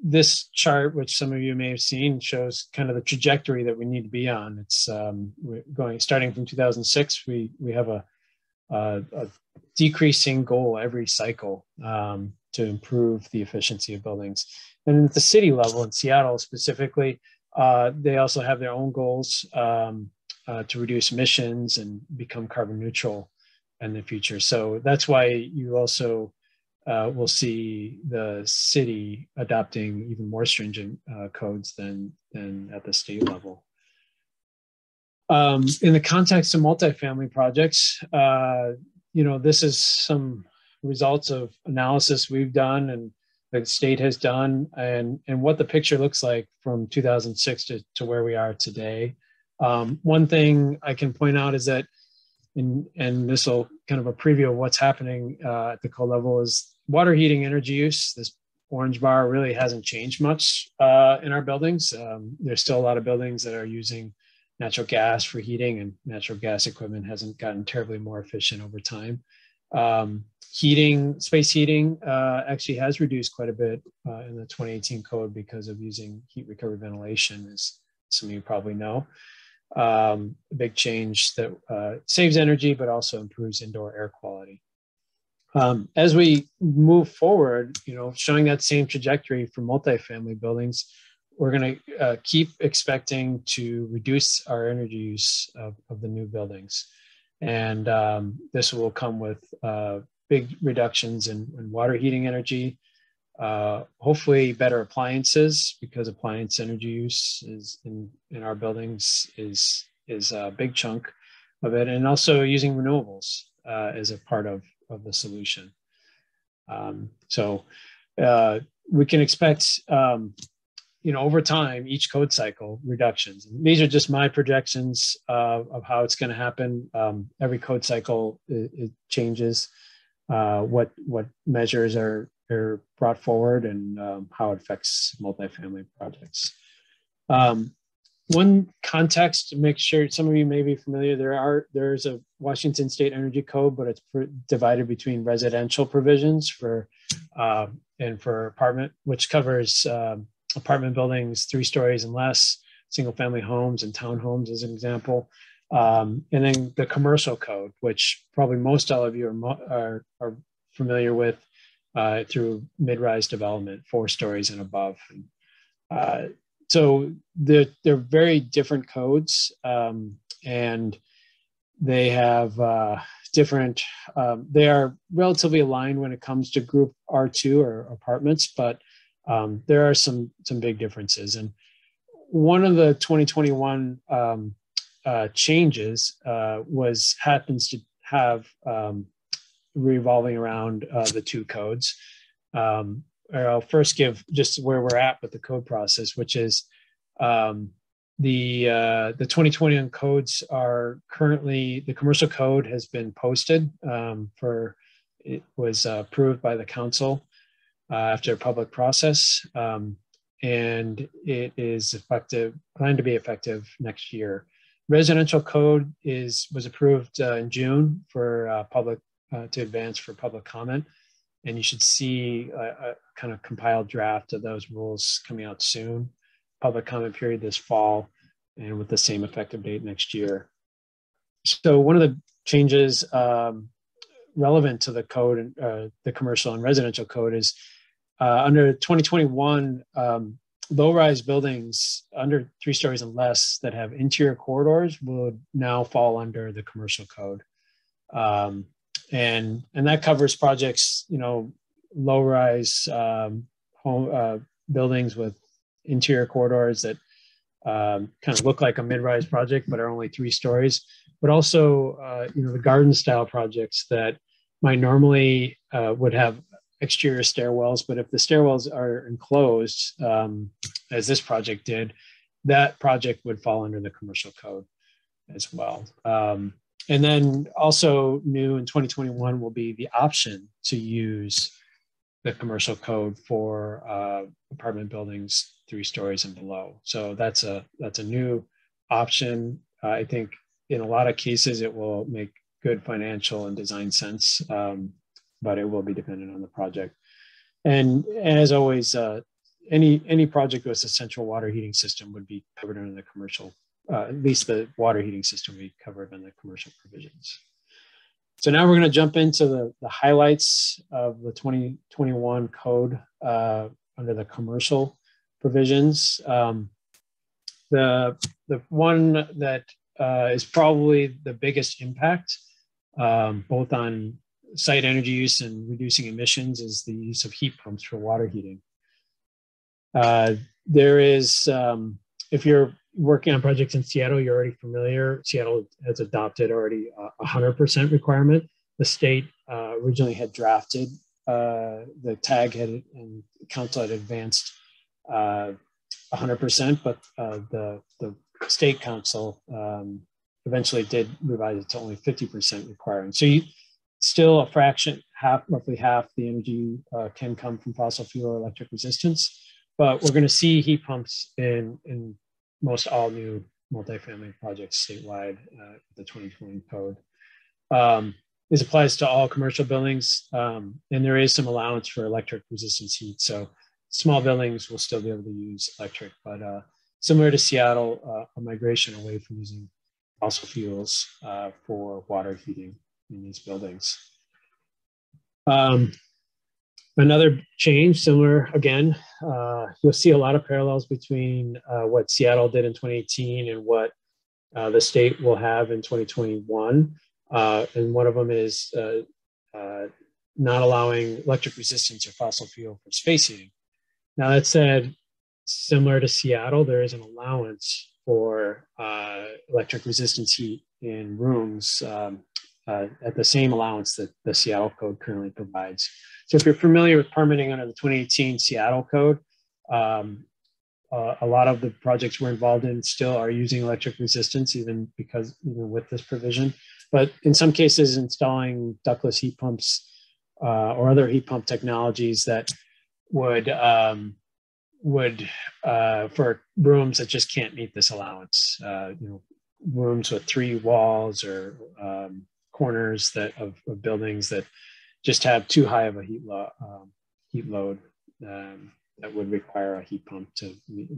this chart, which some of you may have seen, shows kind of the trajectory that we need to be on. It's starting from 2006. We have a decreasing goal every cycle to improve the efficiency of buildings. And at the city level, in Seattle specifically, they also have their own goals to reduce emissions and become carbon neutral in the future. So that's why you also will see the city adopting even more stringent codes than at the state level. In the context of multifamily projects, you know, this is some results of analysis we've done and the state has done, and what the picture looks like from 2006 to where we are today. One thing I can point out is that, and this will kind of a preview of what's happening at the code level, is water heating energy use. This orange bar really hasn't changed much in our buildings. There's still a lot of buildings that are using natural gas for heating, and natural gas equipment hasn't gotten terribly more efficient over time. Space heating actually has reduced quite a bit in the 2018 code because of using heat recovery ventilation, as some of you probably know. A big change that saves energy, but also improves indoor air quality. As we move forward, you know, showing that same trajectory for multifamily buildings, we're going to keep expecting to reduce our energy use of the new buildings. And this will come with big reductions in water heating energy. Hopefully better appliances, because appliance energy use is in our buildings is a big chunk of it, and also using renewables as a part of the solution. So we can expect, over time, each code cycle reductions. And these are just my projections of how it's going to happen. Every code cycle it changes what measures are brought forward and how it affects multifamily projects. One context to make sure some of you may be familiar, there's a Washington State Energy Code, but it's divided between residential provisions and for apartment, which covers apartment buildings 3 stories and less, single family homes and townhomes as an example. And then the commercial code, which probably most all of you are familiar with through mid-rise development, 4 stories and above. So they're very different codes, and they have different, they are relatively aligned when it comes to group R2 or apartments, but there are some big differences. And one of the 2021 changes happens to have revolving around the 2 codes. I'll first give just where we're at with the code process, which is the 2021 codes are currently, the commercial code has been posted it was approved by the council after a public process, and it is planned to be effective next year. Residential code was approved in June for to advance for public comment. And you should see a kind of compiled draft of those rules coming out soon. Public comment period this fall, and with the same effective date next year. So one of the changes relevant to the code, the commercial and residential code, is under 2021, low-rise buildings under 3 stories and less that have interior corridors would now fall under the commercial code. And that covers projects, low-rise home buildings with interior corridors that kind of look like a mid-rise project, but are only 3 stories. But also, the garden-style projects that might normally would have exterior stairwells, but if the stairwells are enclosed, as this project did, that project would fall under the commercial code as well. And then also new in 2021 will be the option to use the commercial code for apartment buildings 3 stories and below. So that's a new option. I think in a lot of cases it will make good financial and design sense, but it will be dependent on the project. And as always, any project with a central water heating system would be covered under the commercial. At least the water heating system will be covered in the commercial provisions. So now we're going to jump into the highlights of the 2021 code under the commercial provisions. The one that is probably the biggest impact, both on site energy use and reducing emissions, is the use of heat pumps for water heating. There is, if you're working on projects in Seattle, you're already familiar. Seattle has adopted already a 100% requirement. The state originally had drafted, the TAG and council had advanced 100%, but the state council eventually did revise it to only 50% requiring. So still a fraction, roughly half the energy can come from fossil fuel or electric resistance, but we're going to see heat pumps in most all new multifamily projects statewide, the 2020 code. This applies to all commercial buildings, and there is some allowance for electric resistance heat. So small buildings will still be able to use electric, but similar to Seattle, a migration away from using fossil fuels for water heating in these buildings. Another change, similar again, you'll see a lot of parallels between what Seattle did in 2018 and what the state will have in 2021. And one of them is not allowing electric resistance or fossil fuel for space heating. Now that said, similar to Seattle, there is an allowance for electric resistance heat in rooms at the same allowance that the Seattle code currently provides. So if you're familiar with permitting under the 2018 Seattle code, a lot of the projects we're involved in still are using electric resistance, even with this provision. But in some cases, installing ductless heat pumps or other heat pump technologies that would for rooms that just can't meet this allowance, rooms with 3 walls or corners of buildings that just have too high of a heat load that would require a heat pump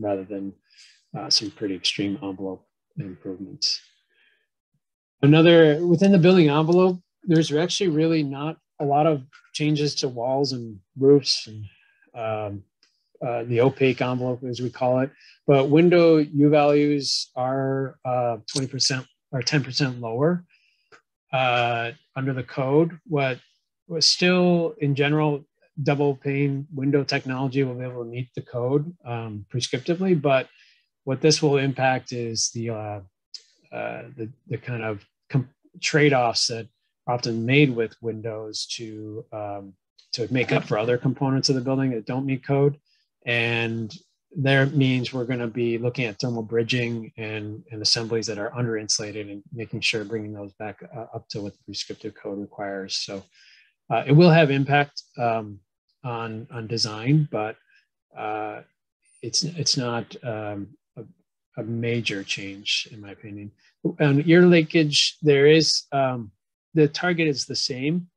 rather than some pretty extreme envelope improvements. Within the building envelope, there's actually really not a lot of changes to walls and roofs and the opaque envelope, as we call it, but window U values are 20% or 10% lower under the code. What was still, in general, double pane window technology will be able to meet the code prescriptively, but what this will impact is the kind of trade-offs that are often made with windows to make up for other components of the building that don't meet code. And there means we're going to be looking at thermal bridging and assemblies that are under insulated and making sure bringing those back up to what the prescriptive code requires. So it will have impact on design, but it's not a major change, in my opinion. On ear leakage, there is the target is the same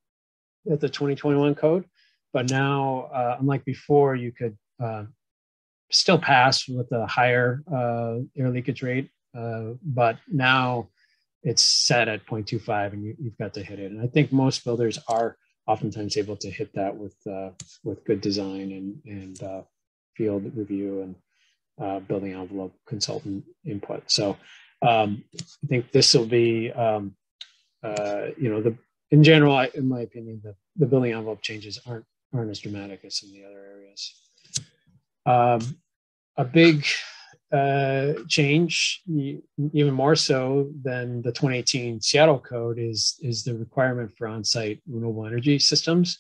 at the 2021 code, but now, unlike before, you could still pass with a higher air leakage rate, but now it's set at 0.25 and you've got to hit it. And I think most builders are oftentimes able to hit that with good design and field review and building envelope consultant input. So I think this will be, in general, in my opinion, the building envelope changes aren't as dramatic as some of the other areas. A big change, even more so than the 2018 Seattle code, is the requirement for on-site renewable energy systems.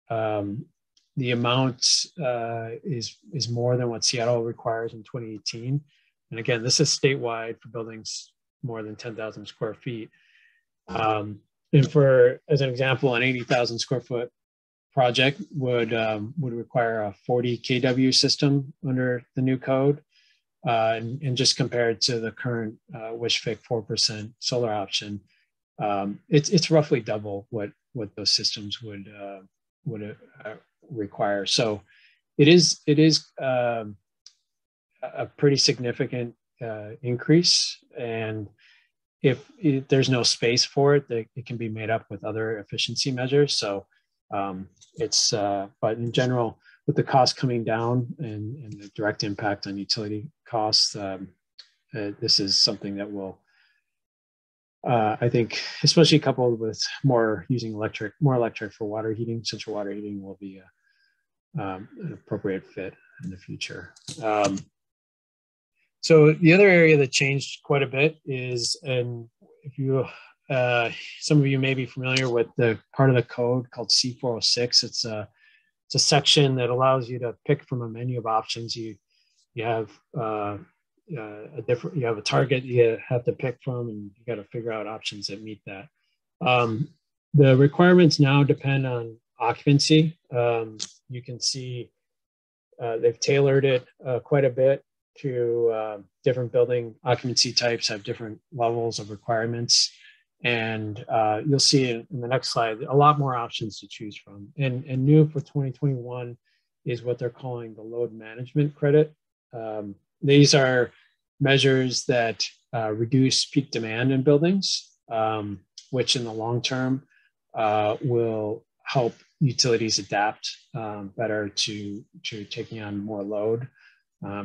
The amount is more than what Seattle requires in 2018. And again, this is statewide for buildings more than 10,000 square feet. And for, as an example, an 80,000 square foot project would require a 40 kW system under the new code, and just compared to the current WISH-FIC 4% solar option, it's roughly double what those systems would require. So it is a pretty significant increase, and if there's no space for it, it can be made up with other efficiency measures. So but in general, with the cost coming down and the direct impact on utility costs, this is something that will, I think, especially coupled with using more electric for water heating, central water heating will be an appropriate fit in the future. So the other area that changed quite a bit is, and if you some of you may be familiar with the part of the code called C406. It's a section that allows you to pick from a menu of options. You have you have a target you have to pick from, and you got to figure out options that meet that. The requirements now depend on occupancy. You can see they've tailored it quite a bit to different building occupancy types have different levels of requirements. And you'll see in the next slide a lot more options to choose from. And new for 2021 is what they're calling the load management credit. These are measures that reduce peak demand in buildings, which in the long term will help utilities adapt better to taking on more load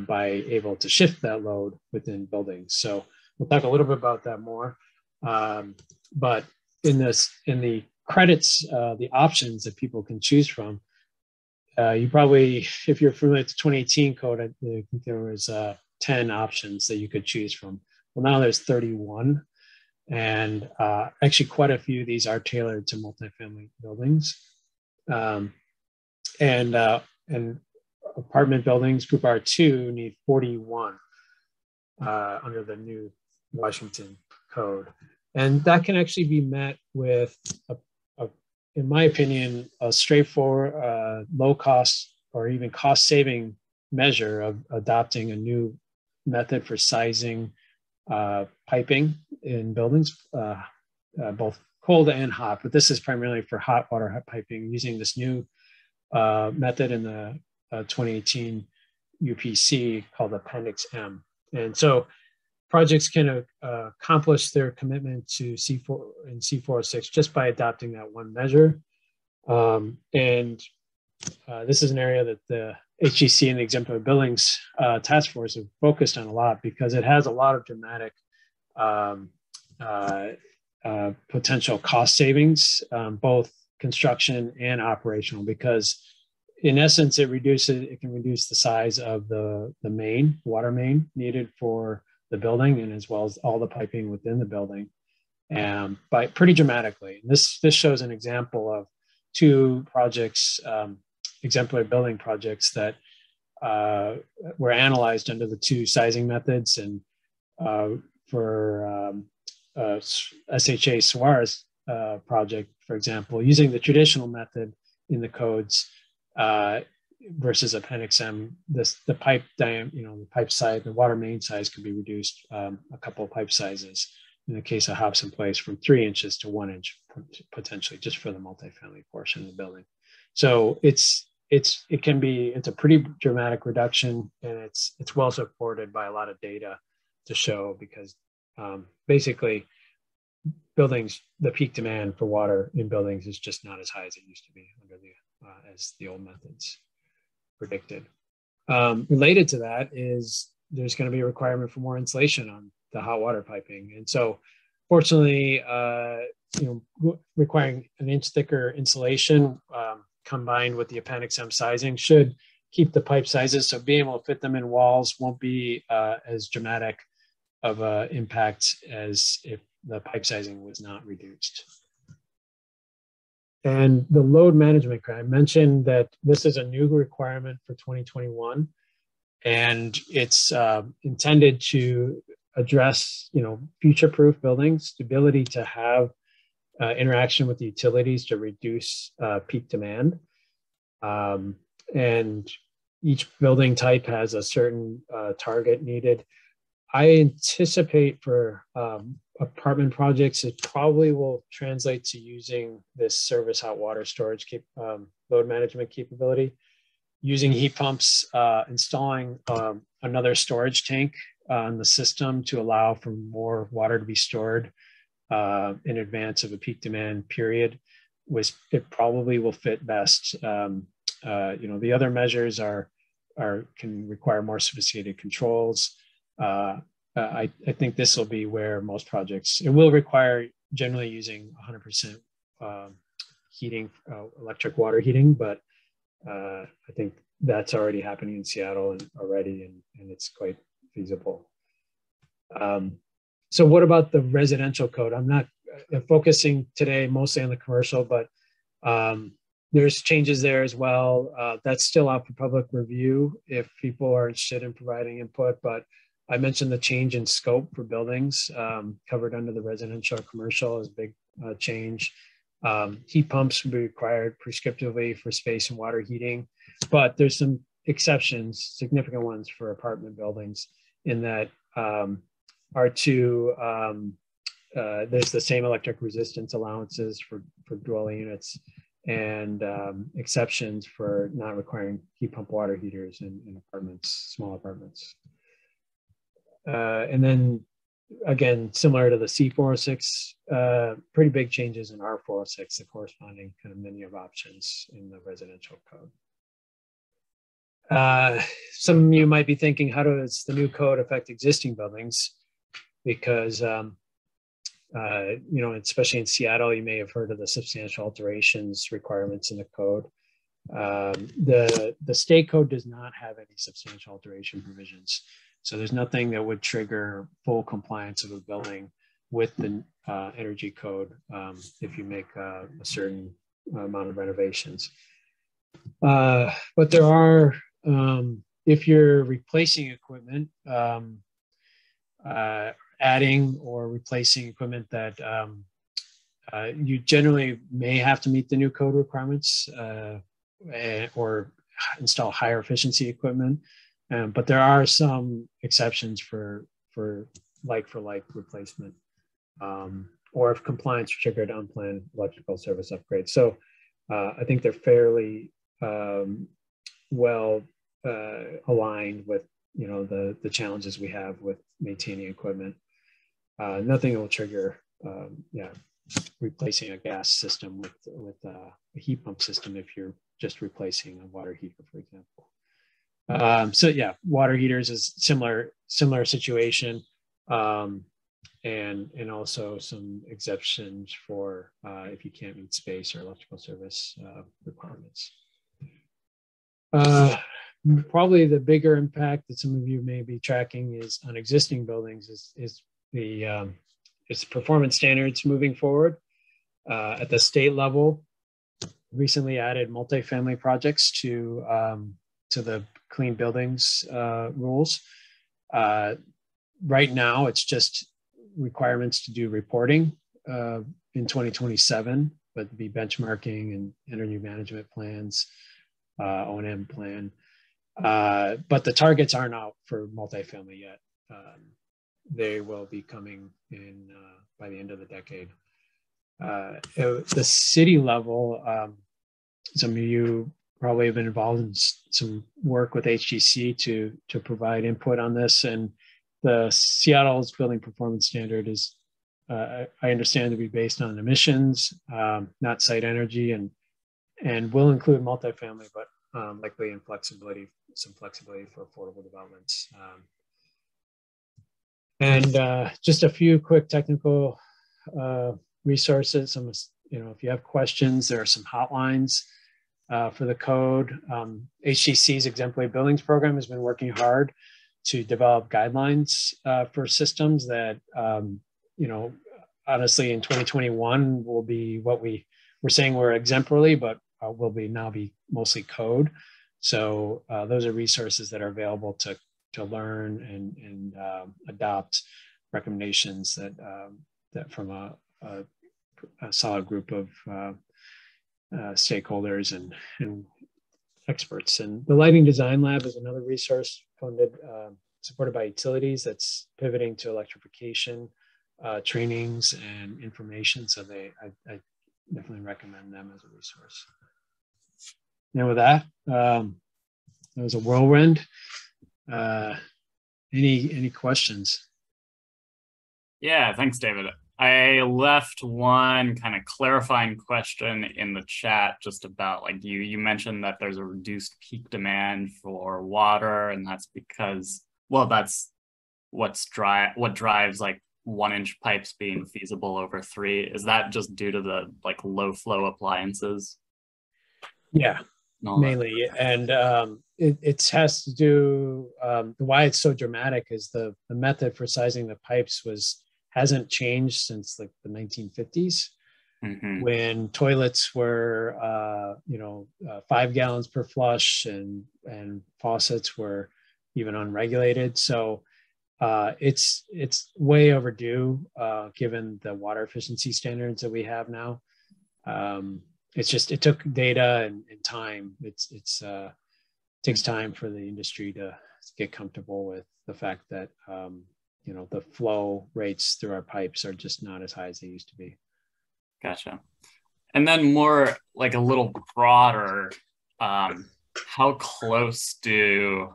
by able to shift that load within buildings. So we'll talk a little bit about that more. But in the credits, the options that people can choose from. You probably, if you're familiar with the 2018 code, I think there was 10 options that you could choose from. Well, now there's 31. And actually quite a few of these are tailored to multifamily buildings. And apartment buildings, group R2, need 41 under the new Washington code. And that can actually be met with, in my opinion, a straightforward, low cost or even cost saving measure of adopting a new method for sizing piping in buildings, both cold and hot. But this is primarily for hot water piping using this new method in the 2018 UPC called Appendix M. And so projects can accomplish their commitment to C4 and C406 just by adopting that one measure. This is an area that the HDC and the Exemplary Buildings Task Force have focused on a lot because it has a lot of dramatic potential cost savings, both construction and operational, because in essence, it can reduce the size of the water main needed for the building, and as well as all the piping within the building, by pretty dramatically. And this shows an example of two projects, exemplary building projects that were analyzed under the two sizing methods. And for SHA Suarez project, for example, using the traditional method in the codes versus Appendix M, the pipe the pipe size, the water main size could be reduced a couple of pipe sizes in the case of Hobson Place from 3 inches to 1 inch potentially, just for the multifamily portion of the building. So it's a pretty dramatic reduction, and it's well supported by a lot of data to show, because basically buildings, the peak demand for water in buildings is just not as high as it used to be under as the old methods predicted. Related to that is there's going to be a requirement for more insulation on the hot water piping. And so fortunately, requiring an inch thicker insulation combined with the Appendix M sizing should keep the pipe sizes. So being able to fit them in walls won't be as dramatic of an impact as if the pipe sizing was not reduced. And the load management, I mentioned that this is a new requirement for 2021, and it's intended to address, future-proof buildings, the ability to have interaction with the utilities to reduce peak demand. And each building type has a certain target needed. I anticipate for apartment projects, it probably will translate to using this service hot water storage load management capability, using heat pumps, installing another storage tank on the system to allow for more water to be stored in advance of a peak demand period. It probably will fit best. The other measures can require more sophisticated controls. I think this will be where most projects, it will require generally using 100% heating, electric water heating, but I think that's already happening in Seattle already, and it's quite feasible. So what about the residential code? I'm not focusing today mostly on the commercial, but there's changes there as well. That's still out for public review if people are interested in providing input, but I mentioned the change in scope for buildings covered under the residential or commercial is a big change. Heat pumps will be required prescriptively for space and water heating, but there's some exceptions, significant ones for apartment buildings, in that R2, there's the same electric resistance allowances for dwelling units, and exceptions for not requiring heat pump water heaters in apartments, small apartments. And then again, similar to the C406, pretty big changes in R406, the corresponding kind of menu of options in the residential code. Some of you might be thinking, how does the new code affect existing buildings? Because you know, especially in Seattle, you may have heard of the substantial alterations requirements in the code. The state code does not have any substantial alteration provisions. So there's nothing that would trigger full compliance of a building with the energy code if you make a certain amount of renovations. But there are, if you're replacing equipment, adding or replacing equipment that you generally may have to meet the new code requirements or install higher efficiency equipment. But there are some exceptions for like replacement or if compliance triggered unplanned electrical service upgrades. So I think they're fairly well aligned with, you know, the challenges we have with maintaining equipment. Nothing will trigger replacing a gas system with a heat pump system if you're just replacing a water heater, for example. So yeah, water heaters is similar situation, and also some exceptions for if you can't meet space or electrical service requirements. Probably the bigger impact that some of you may be tracking is on existing buildings is the performance standards moving forward. At the state level, recently added multifamily projects to the clean buildings rules. Right now, it's just requirements to do reporting in 2027, but be benchmarking and energy management plans, O&M plan. But the targets aren't out for multifamily yet. They will be coming in by the end of the decade. At the city level, some of you probably have been involved in some work with HDC to provide input on this. And the Seattle's building performance standard is, I understand, to be based on emissions, not site energy, and will include multifamily, but likely in some flexibility for affordable developments. And just a few quick technical resources. If you have questions, there are some hotlines for the code. HDC's Exemplary Buildings program has been working hard to develop guidelines for systems that, honestly, in 2021 will be what we're saying we're exemplary, but will now be mostly code. So those are resources that are available to learn and adopt recommendations that from a solid group of stakeholders and experts. And the Lighting Design Lab is another resource funded, supported by utilities that's pivoting to electrification trainings and information. So I definitely recommend them as a resource. And with that, that was a whirlwind. Any questions? Yeah, thanks, David. I left one kind of clarifying question in the chat just about, like, you mentioned that there's a reduced peak demand for water, and that's because, well, that's what drives like 1-inch pipes being feasible over 3. Is that just due to the like low flow appliances? Yeah, mainly. And it has to do, why it's so dramatic is the method for sizing the pipes hasn't changed since like the 1950s, when toilets were 5 gallons per flush and faucets were even unregulated. So it's way overdue given the water efficiency standards that we have now. It took data and time. It takes time for the industry to get comfortable with the fact that the flow rates through our pipes are just not as high as they used to be. Gotcha. And then more like a little broader, how close does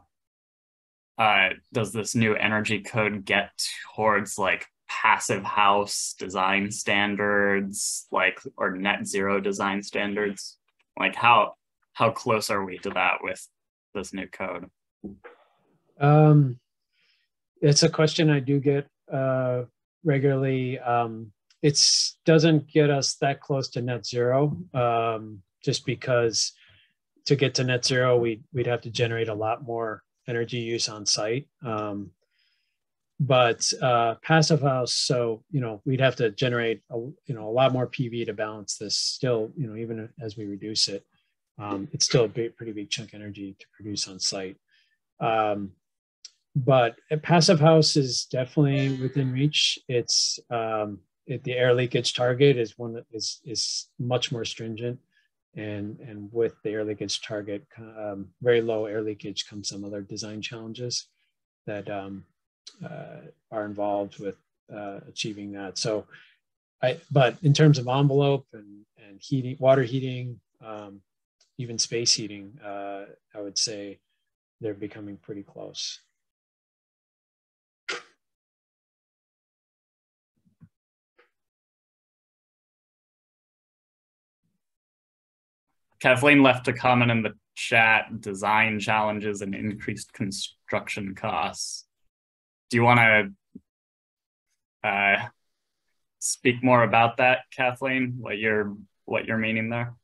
this new energy code get towards like passive house design standards, or net zero design standards? Like how close are we to that with this new code? It's a question I do get regularly. it doesn't get us that close to net zero, just because to get to net zero, we'd have to generate a lot more energy use on site. But passive house, so we'd have to generate a lot more PV to balance this. Still, even as we reduce it, it's still a pretty big chunk of energy to produce on site. But a passive house is definitely within reach. It's the air leakage target is one that is much more stringent, and with the air leakage target, very low air leakage, comes some other design challenges that are involved with achieving that. So, but in terms of envelope and heating, water heating, even space heating, I would say they're becoming pretty close. Kathleen left a comment in the chat: design challenges and increased construction costs. Do you want to speak more about that, Kathleen? What you're meaning there?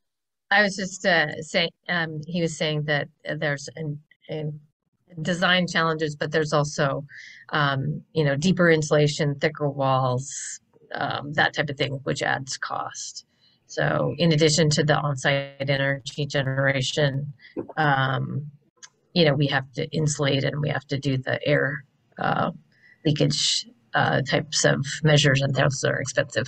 I was just saying, he was saying that there's design challenges, but there's also, deeper insulation, thicker walls, that type of thing, which adds cost. So in addition to the on-site energy generation, we have to insulate and we have to do the air leakage types of measures, and those are expensive.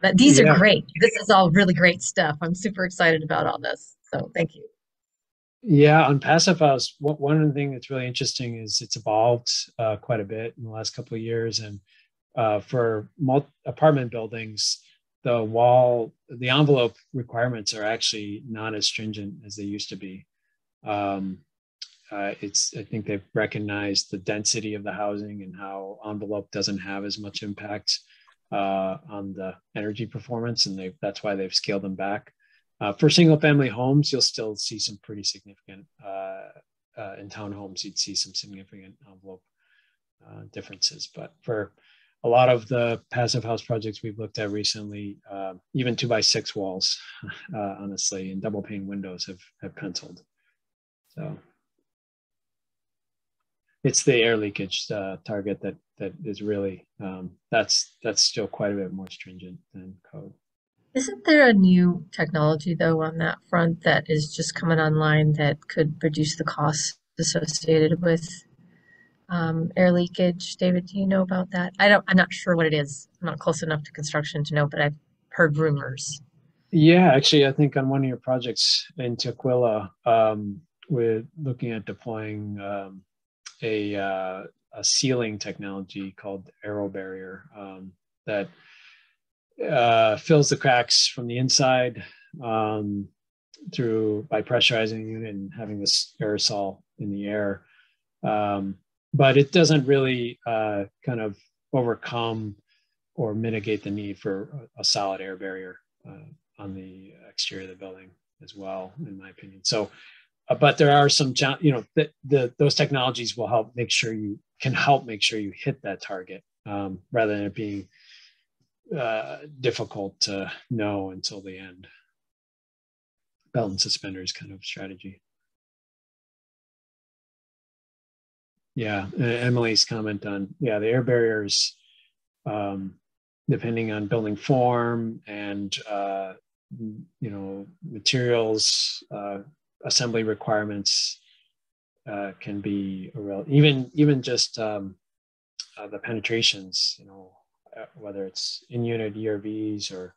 But these are great. This is all really great stuff. I'm super excited about all this. So thank you. Yeah, on passive house, one of the things that's really interesting is it's evolved quite a bit in the last couple of years. And for apartment buildings, the envelope requirements are actually not as stringent as they used to be. I think they've recognized the density of the housing and how envelope doesn't have as much impact on the energy performance, and that's why they've scaled them back. For single family homes, you'll still see some pretty significant, in townhomes, you'd see some significant envelope differences. But for a lot of the passive house projects we've looked at recently, even 2x6 walls, honestly, and double pane windows have penciled. So it's the air leakage target that is really, that's still quite a bit more stringent than code. Isn't there a new technology, though, on that front that is just coming online that could reduce the costs associated with air leakage? David, do you know about that? I'm not sure what it is. I'm not close enough to construction to know, but I've heard rumors. Yeah, actually, I think on one of your projects in Tukwila, we're looking at deploying a sealing technology called aero barrier that fills the cracks from the inside by pressurizing the unit and having this aerosol in the air. But it doesn't really kind of overcome or mitigate the need for a solid air barrier on the exterior of the building as well, in my opinion. So, but there are some, those technologies will help make sure you hit that target rather than it being difficult to know until the end. Belt and suspenders kind of strategy. Yeah, Emily's comment on, the air barriers, depending on building form and, materials, assembly requirements can be even just the penetrations, whether it's in-unit ERVs or,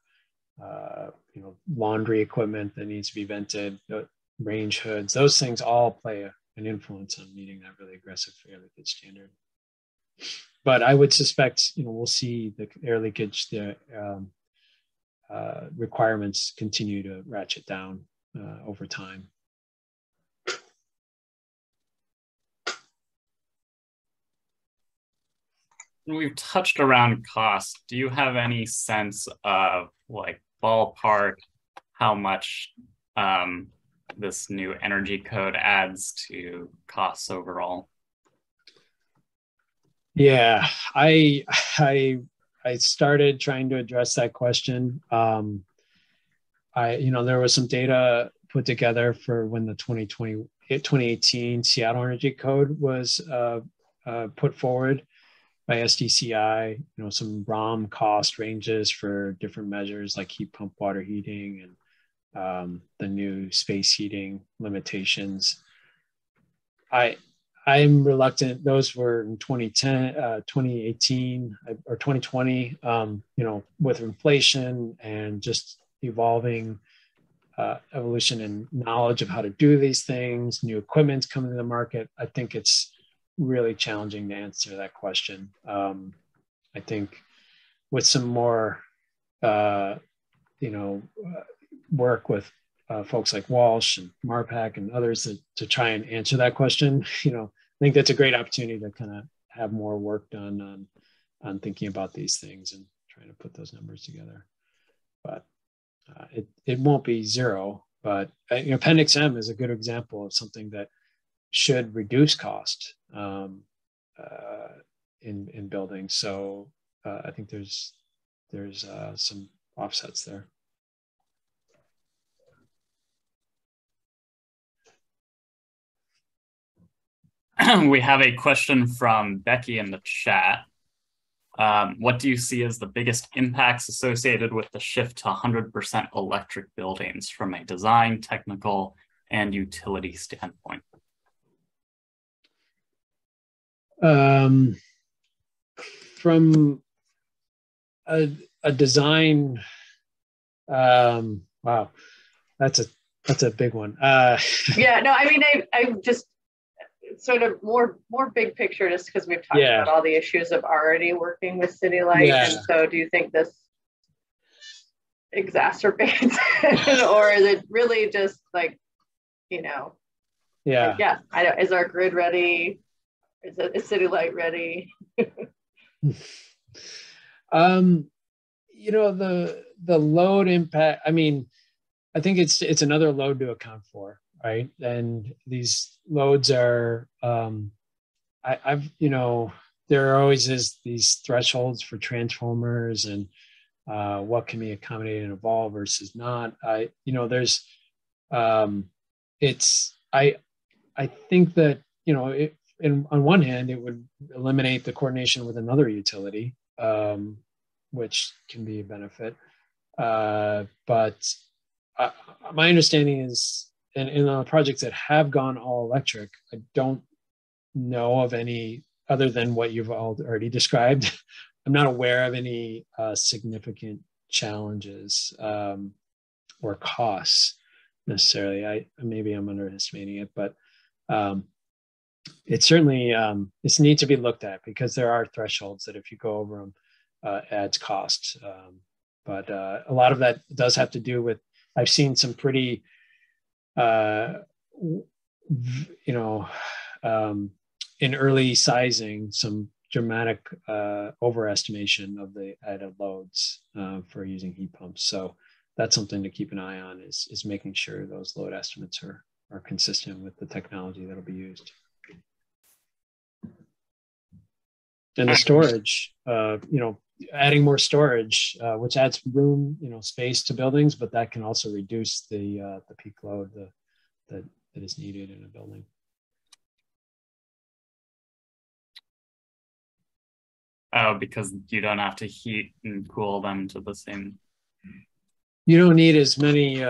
laundry equipment that needs to be vented, range hoods, those things all play an influence on meeting that really aggressive air leakage standard. But I would suspect, we'll see the air leakage, the requirements continue to ratchet down over time. We've touched around cost. Do you have any sense of ballpark how much this new energy code adds to costs overall? Yeah, I I started trying to address that question. There was some data put together for when the 2018 Seattle Energy Code was put forward by SDCI, some ROM cost ranges for different measures like heat pump water heating and the new space heating limitations. I'm reluctant. Those were in 2010, 2018 or 2020, with inflation and just evolving evolution and knowledge of how to do these things, new equipment's coming to the market. I think it's really challenging to answer that question. I think with some more, work with folks like Walsh and Marpac and others to try and answer that question, I think that's a great opportunity to kind of have more work done on thinking about these things and trying to put those numbers together. But it won't be zero, but Appendix M is a good example of something that should reduce cost in buildings. So I think there's some offsets there. We have a question from Becky in the chat. What do you see as the biggest impacts associated with the shift to 100% electric buildings from a design, technical, and utility standpoint? From a design, wow, that's a big one. Yeah, no, I mean, I just sort of more big picture, just because we've talked about all the issues of already working with City Light. And so do you think this exacerbates it, or is it really just like, I don't, is our grid ready? Is City Light ready? The load impact, I mean, I think it's another load to account for, right? And these loads are, there always is these thresholds for transformers and what can be accommodated and evolved versus not. I think that, on one hand, it would eliminate the coordination with another utility, which can be a benefit. But my understanding is, in the projects that have gone all electric, I don't know of any other than what you've all already described. I'm not aware of any significant challenges or costs necessarily. Maybe I'm underestimating it, but it's certainly it's need to be looked at, because there are thresholds that if you go over them, adds cost. But a lot of that does have to do with, I've seen some pretty in early sizing, some dramatic overestimation of the added loads for using heat pumps. So that's something to keep an eye on, is making sure those load estimates are consistent with the technology that'll be used. And the storage, adding more storage, which adds room, space to buildings, but that can also reduce the peak load that is needed in a building. Oh, because you don't have to heat and cool them to the same. You don't need as many.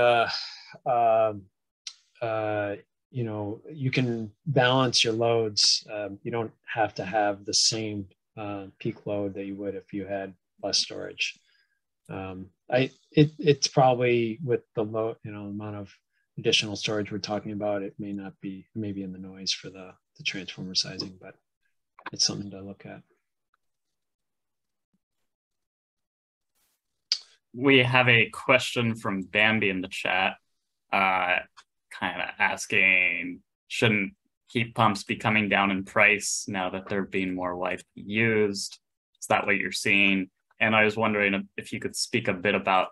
You can balance your loads. You don't have to have the same peak load that you would if you had less storage. It's probably, with the low, amount of additional storage we're talking about, it may not be, maybe in the noise for the transformer sizing, but it's something to look at. We have a question from Bambi in the chat, kind of asking, shouldn't heat pumps be coming down in price now that they're being more widely used? Is that what you're seeing? And I was wondering if you could speak a bit about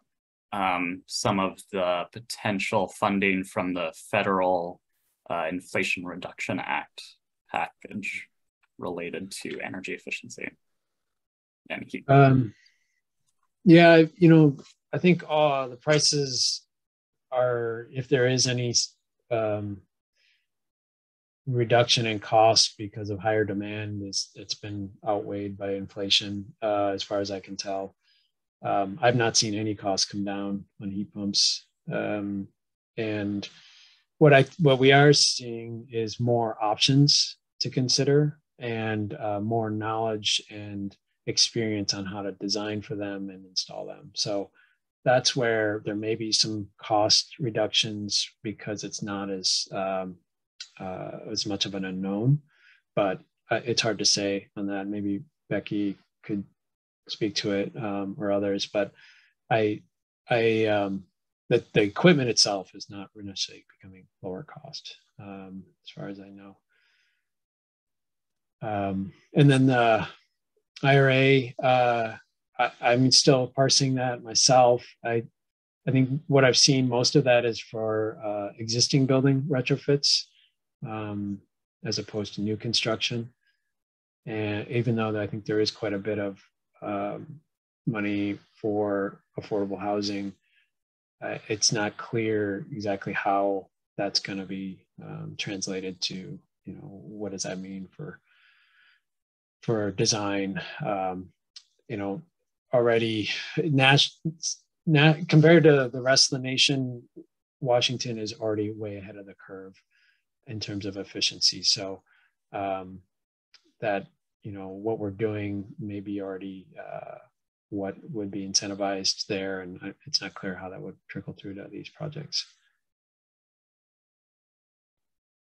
some of the potential funding from the federal Inflation Reduction Act package related to energy efficiency and heat. Yeah, I think the prices are, if there is any reduction in cost because of higher demand, it's been outweighed by inflation, as far as I can tell. I've not seen any costs come down on heat pumps, and what we are seeing is more options to consider, and more knowledge and experience on how to design for them and install them. So that's where there may be some cost reductions because it's not as much of an unknown, but it's hard to say on that. Maybe Becky could speak to it, or others, but the equipment itself is not necessarily becoming lower cost, as far as I know. And then the IRA, I'm still parsing that myself. I think what I've seen, most of that is for existing building retrofits, as opposed to new construction. And even though I think there is quite a bit of money for affordable housing, it's not clear exactly how that's going to be translated to, what does that mean for design? Already compared to the rest of the nation, Washington is already way ahead of the curve in terms of efficiency. So that, what we're doing may be already what would be incentivized there, and it's not clear how that would trickle through to these projects.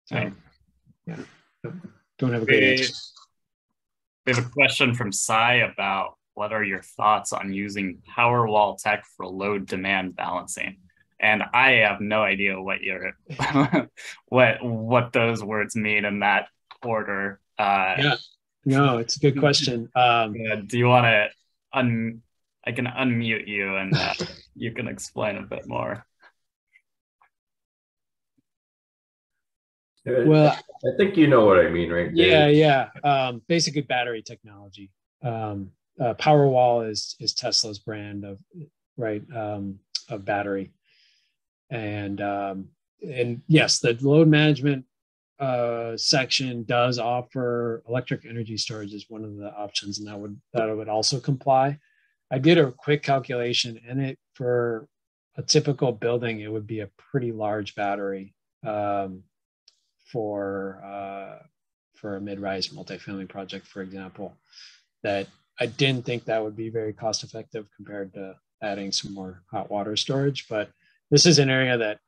So, yeah, don't have a great answer. We have a question from Sai about what are your thoughts on using Powerwall tech for load demand balancing? And I have no idea what your what those words mean in that order. Yeah, no, it's a good question. Do you want to I can unmute you and you can explain a bit more. Well, I think you know what I mean, right, Dave? Yeah. Basically, battery technology. Powerwall is Tesla's brand of battery, and yes, the load management section does offer electric energy storage as one of the options, and that would also comply. I did a quick calculation, and for a typical building, it would be a pretty large battery for a mid-rise multifamily project, for example. That I didn't think that would be very cost effective compared to adding some more hot water storage, but this is an area that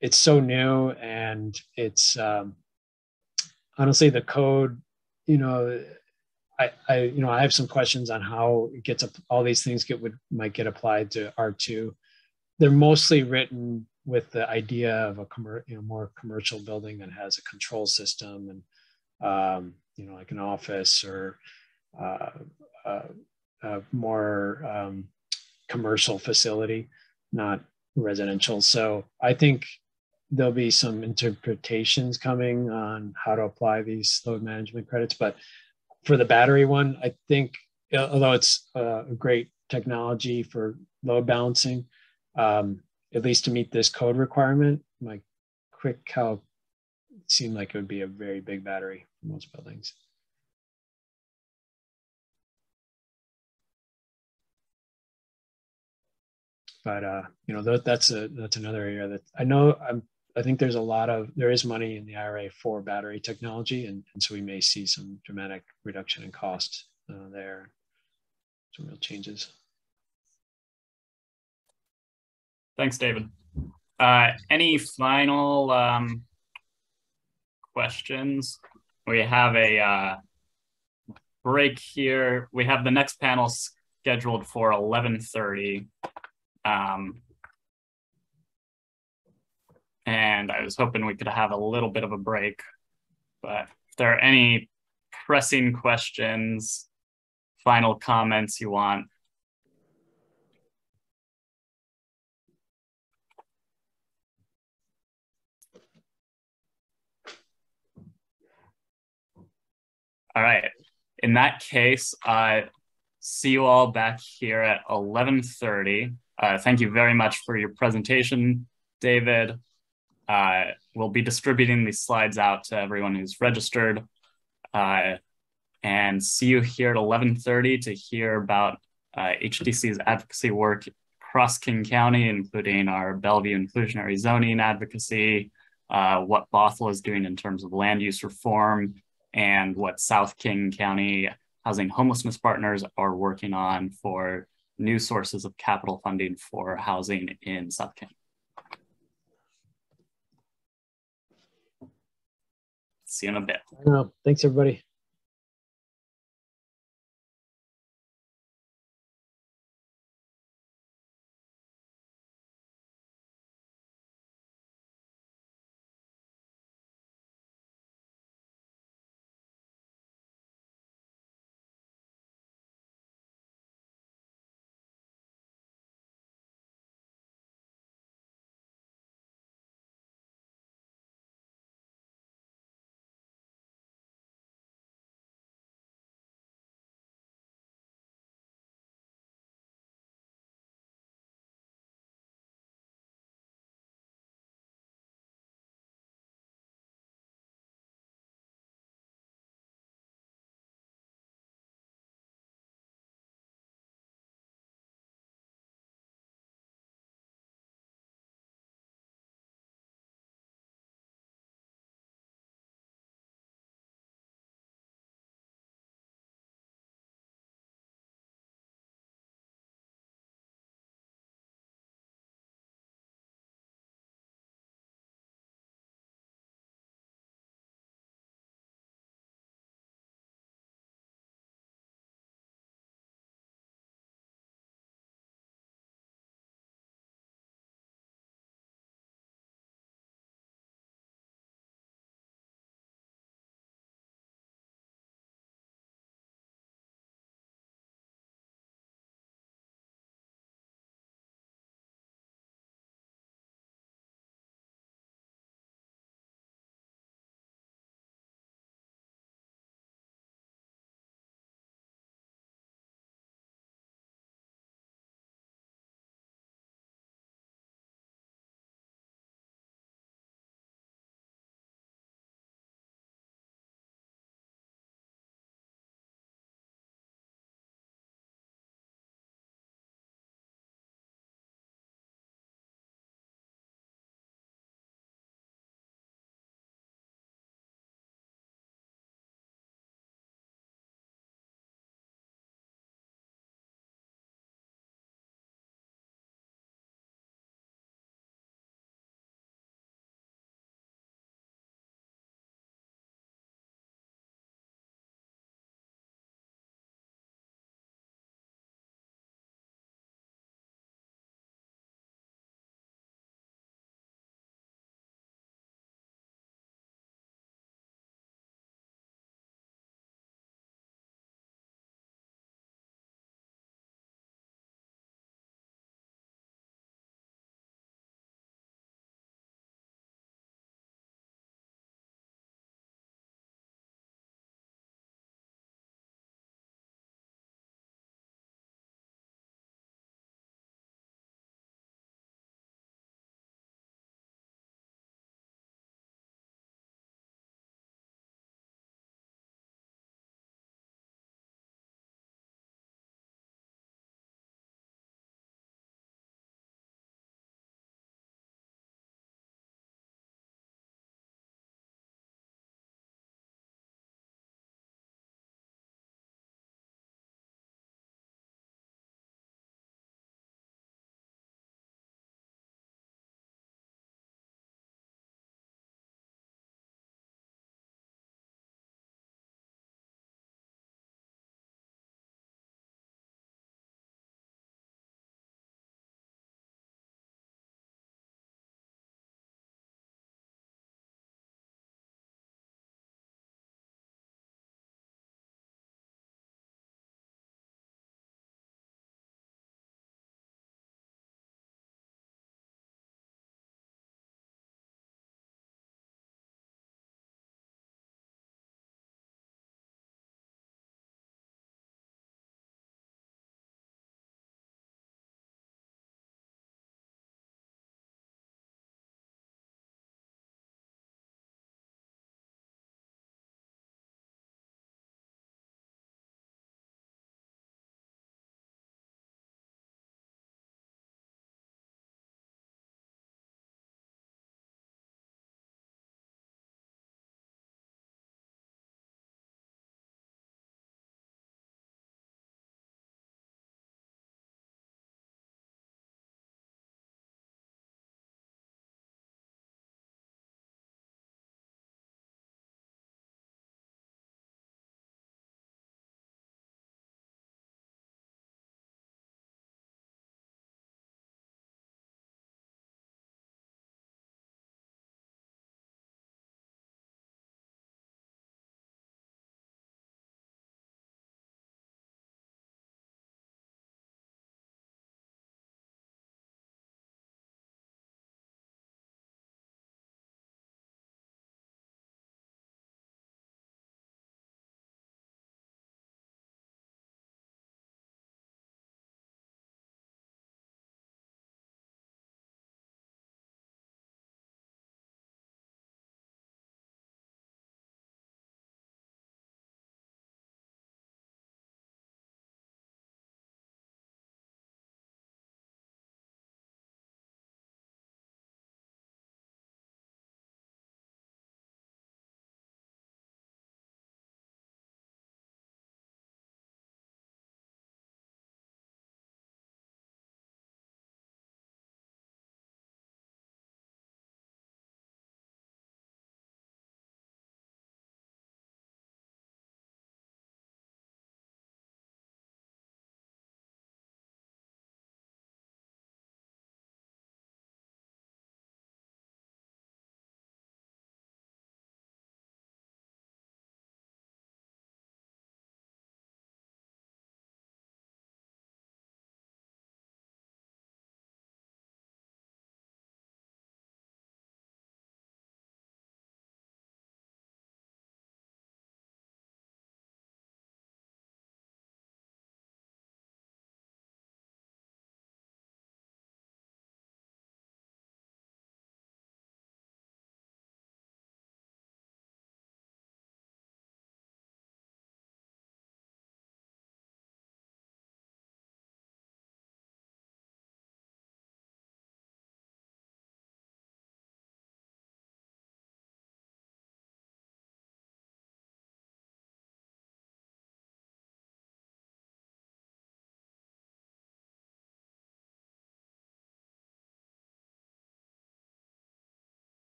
it's so new, and it's honestly the code. I have some questions on how it gets up. All these things might get applied to R2. They're mostly written with the idea of a more commercial building that has a control system and like an office or a more commercial facility, not residential. So I think there'll be some interpretations coming on how to apply these load management credits. But for the battery one, I think, although it's a great technology for load balancing, at least to meet this code requirement, my quick calc seemed like it would be a very big battery for most buildings. But that's another area that I know. I think there is money in the IRA for battery technology, and so we may see some dramatic reduction in cost there, some real changes. Thanks, David. Any final questions? We have a break here. We have the next panel scheduled for 11:30. And I was hoping we could have a little bit of a break, but if there are any pressing questions, final comments you want. All right. In that case, see you all back here at 11:30. Thank you very much for your presentation, David. We'll be distributing these slides out to everyone who's registered. And see you here at 11:30 to hear about HDC's advocacy work across King County, including our Bellevue inclusionary zoning advocacy, what Bothell is doing in terms of land use reform, and what South King County Housing Homelessness Partners are working on for new sources of capital funding for housing in South King. See you in a bit. Thanks, everybody.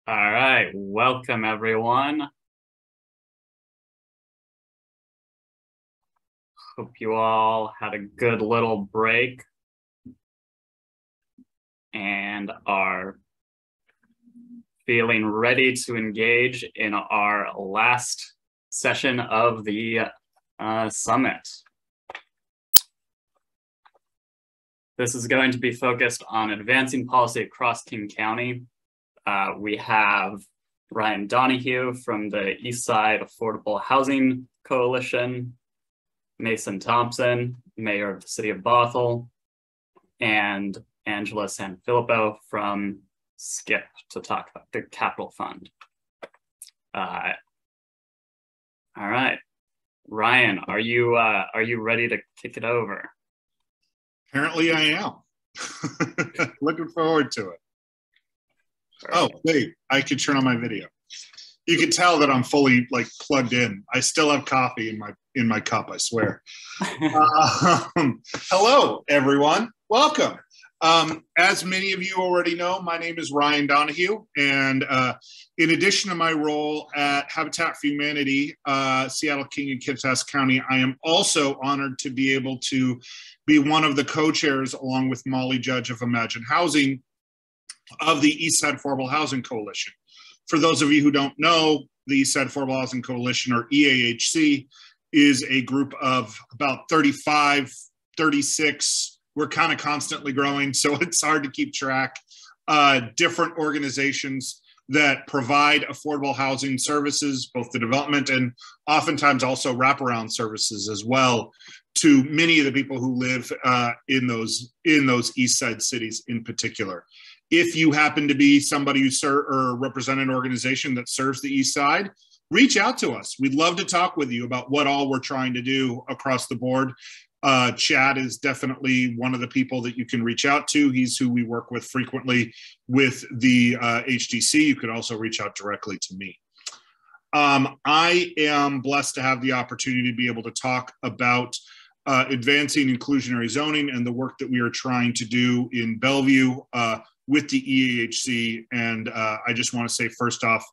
All right, welcome everyone. Hope you all had a good little break and are feeling ready to engage in our last session of the summit. This is going to be focused on advancing policy across King County. We have Ryan Donahue from the East Side Affordable Housing Coalition, Mason Thompson, Mayor of the City of Bothell, and Angela Sanfilippo from SKIP to talk about the Capital Fund. All right, Ryan, are you ready to kick it over? Apparently I am. Looking forward to it. Oh, wait, I can turn on my video. You can tell that I'm fully plugged in. I still have coffee in my cup, I swear. Hello, everyone. Welcome. As many of you already know, my name is Ryan Donahue, and in addition to my role at Habitat for Humanity, Seattle, King, and Kittitas County, I am also honored to be able to be one of the co-chairs, along with Molly Judge of Imagine Housing, of the East Side Affordable Housing Coalition. For those of you who don't know, the East Side Affordable Housing Coalition, or EAHC, is a group of about 35, 36. We're kind of constantly growing, so it's hard to keep track. Different organizations that provide affordable housing services, both the development and oftentimes also wraparound services as well, to many of the people who live in those East Side cities in particular. If you happen to be somebody who or represent an organization that serves the East Side, reach out to us. We'd love to talk with you about what all we're trying to do across the board. Chad is definitely one of the people that you can reach out to. He's who we work with frequently with the HDC. You could also reach out directly to me. I am blessed to have the opportunity to be able to talk about advancing inclusionary zoning and the work that we are trying to do in Bellevue with the EAHC. And I just want to say first off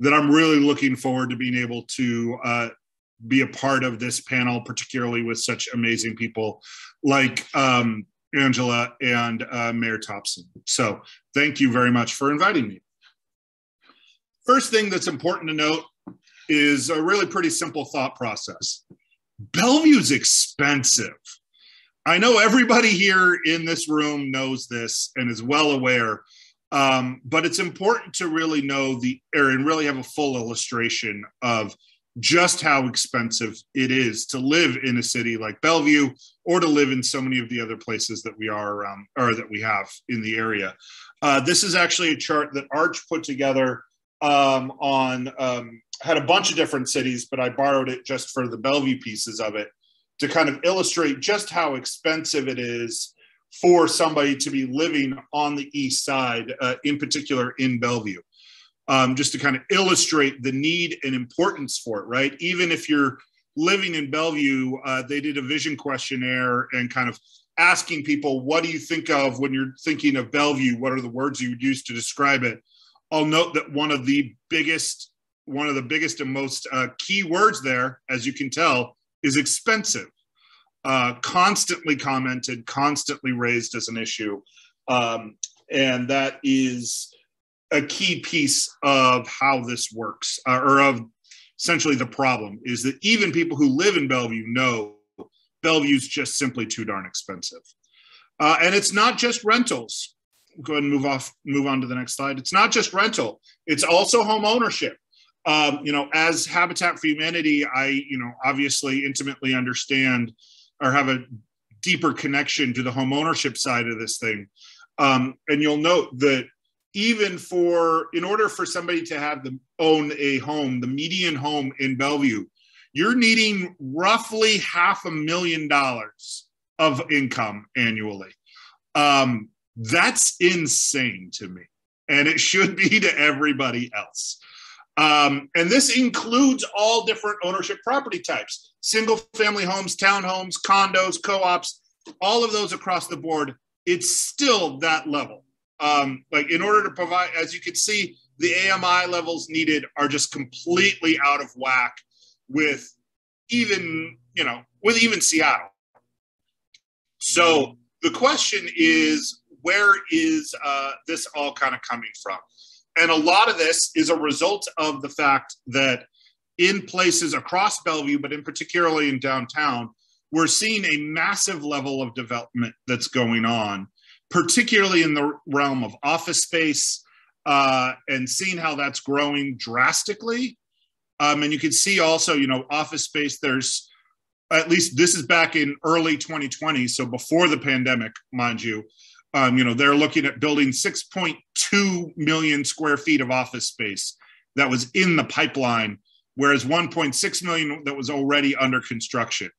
that I'm really looking forward to being able to be a part of this panel, particularly with such amazing people like Angela and Mayor Thompson. So thank you very much for inviting me. First thing that's important to note is a really pretty simple thought process. Bellevue's expensive. I know everybody here in this room knows this and is well aware, but it's important to really know and really have a full illustration of just how expensive it is to live in a city like Bellevue, or to live in so many of the other places that we are around, or that we have in the area. This is actually a chart that Arch put together had a bunch of different cities, but I borrowed it just for the Bellevue pieces of it to kind of illustrate just how expensive it is for somebody to be living on the East Side, in particular in Bellevue. Just to kind of illustrate the need and importance for it, right? Even if you're living in Bellevue, they did a vision questionnaire and kind of asking people, what do you think of when you're thinking of Bellevue? What are the words you would use to describe it? I'll note that one of the biggest and most key words there, as you can tell, is expensive. Constantly commented, constantly raised as an issue. And that is a key piece of how this works, or of essentially the problem, is that even people who live in Bellevue know Bellevue's just simply too darn expensive. And it's not just rentals. Go ahead and move on to the next slide. It's not just rental, it's also home ownership. As Habitat for Humanity, I, obviously intimately understand or have a deeper connection to the home ownership side of this thing. And you'll note that even in order for somebody to own a home, the median home in Bellevue, you're needing roughly $500,000 of income annually. That's insane to me, and it should be to everybody else. And this includes all different ownership property types: single family homes, townhomes, condos, co-ops, all of those across the board. It's still that level. In order to provide, as you can see, the AMI levels needed are just completely out of whack with even, with even Seattle. So the question is, where is this all kind of coming from? And a lot of this is a result of the fact that in places across Bellevue, but in particularly in downtown, we're seeing a massive level of development that's going on, particularly in the realm of office space, and seeing how that's growing drastically. And you can see also, office space, there's, at least this is back in early 2020, so before the pandemic, mind you, they're looking at building 6.2 million square feet of office space that was in the pipeline, whereas 1.6 million that was already under construction.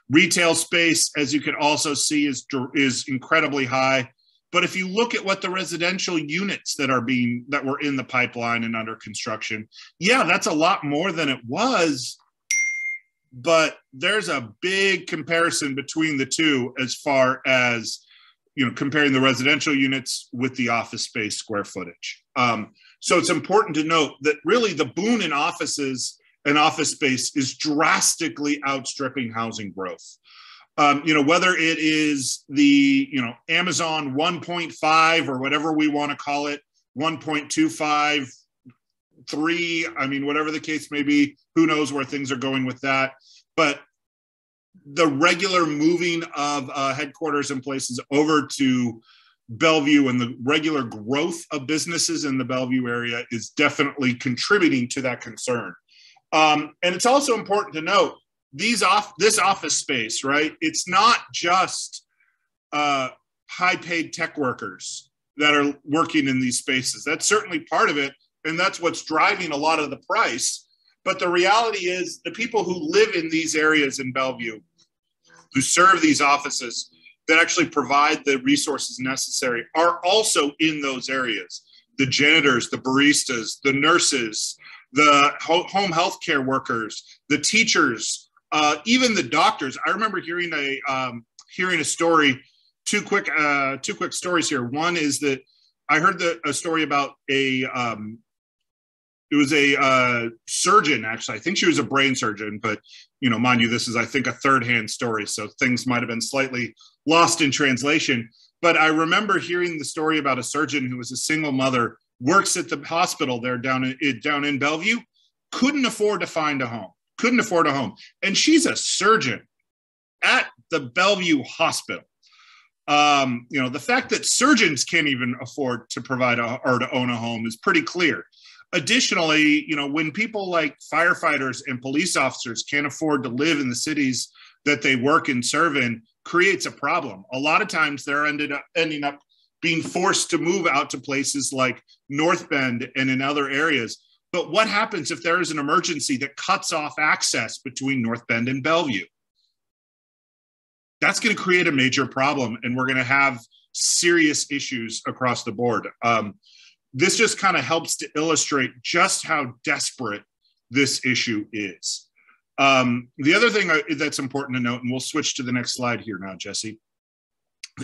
Retail space, as you can also see, is incredibly high. But if you look at what the residential units that were in the pipeline and under construction, yeah, that's a lot more than it was. But there's a big comparison between the two as far as, comparing the residential units with the office space square footage. So it's important to note that really the boom in offices and office space is drastically outstripping housing growth. Whether it is the, Amazon 1.5 or whatever we want to call it, 1.25, 3, whatever the case may be, who knows where things are going with that. But the regular moving of headquarters and places over to Bellevue and the regular growth of businesses in the Bellevue area is definitely contributing to that concern. And it's also important to note this office space, right? It's not just high-paid tech workers that are working in these spaces. That's certainly part of it, and that's what's driving a lot of the price. But the reality is the people who live in these areas in Bellevue, who serve these offices, that actually provide the resources necessary, are also in those areas. The janitors, the baristas, the nurses, the home health care workers, the teachers, even the doctors. I remember hearing a story, two quick stories here. One is that I heard a story about it was a surgeon, actually. I think she was a brain surgeon, but, mind you, this is, I think, a third-hand story, so things might have been slightly lost in translation. But I remember hearing the story about a surgeon who was a single mother, works at the hospital there down in Bellevue, couldn't afford to find a home. And she's a surgeon at the Bellevue Hospital. The fact that surgeons can't even afford to provide or to own a home is pretty clear. Additionally, when people like firefighters and police officers can't afford to live in the cities that they work and serve in, creates a problem. A lot of times they're ending up being forced to move out to places like North Bend and in other areas. But what happens if there is an emergency that cuts off access between North Bend and Bellevue? That's going to create a major problem, and we're going to have serious issues across the board. This just kind of helps to illustrate just how desperate this issue is. The other thing that's important to note, and we'll switch to the next slide here now, Jesse,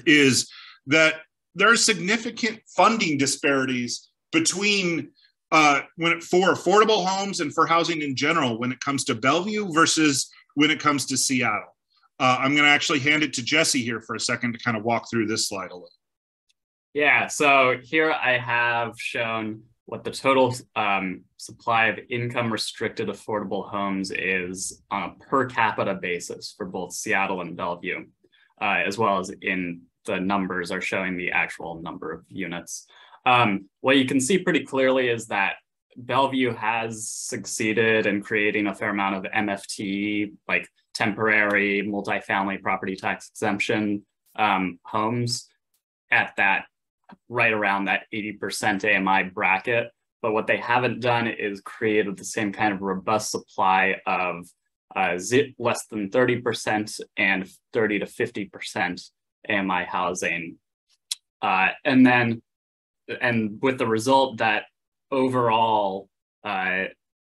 is that there are significant funding disparities between for affordable homes and for housing in general when it comes to Bellevue versus when it comes to Seattle. I'm going to actually hand it to Jesse here for a second to kind of walk through this slide a little. Yeah, so here I have shown what the total supply of income restricted affordable homes is on a per capita basis for both Seattle and Bellevue, as well as in the numbers are showing the actual number of units. What you can see pretty clearly is that Bellevue has succeeded in creating a fair amount of MFT, like temporary multifamily property tax exemption homes at that right around that 80% AMI bracket. But what they haven't done is created the same kind of robust supply of less than 30% and 30 to 50% AMI housing. And with the result that overall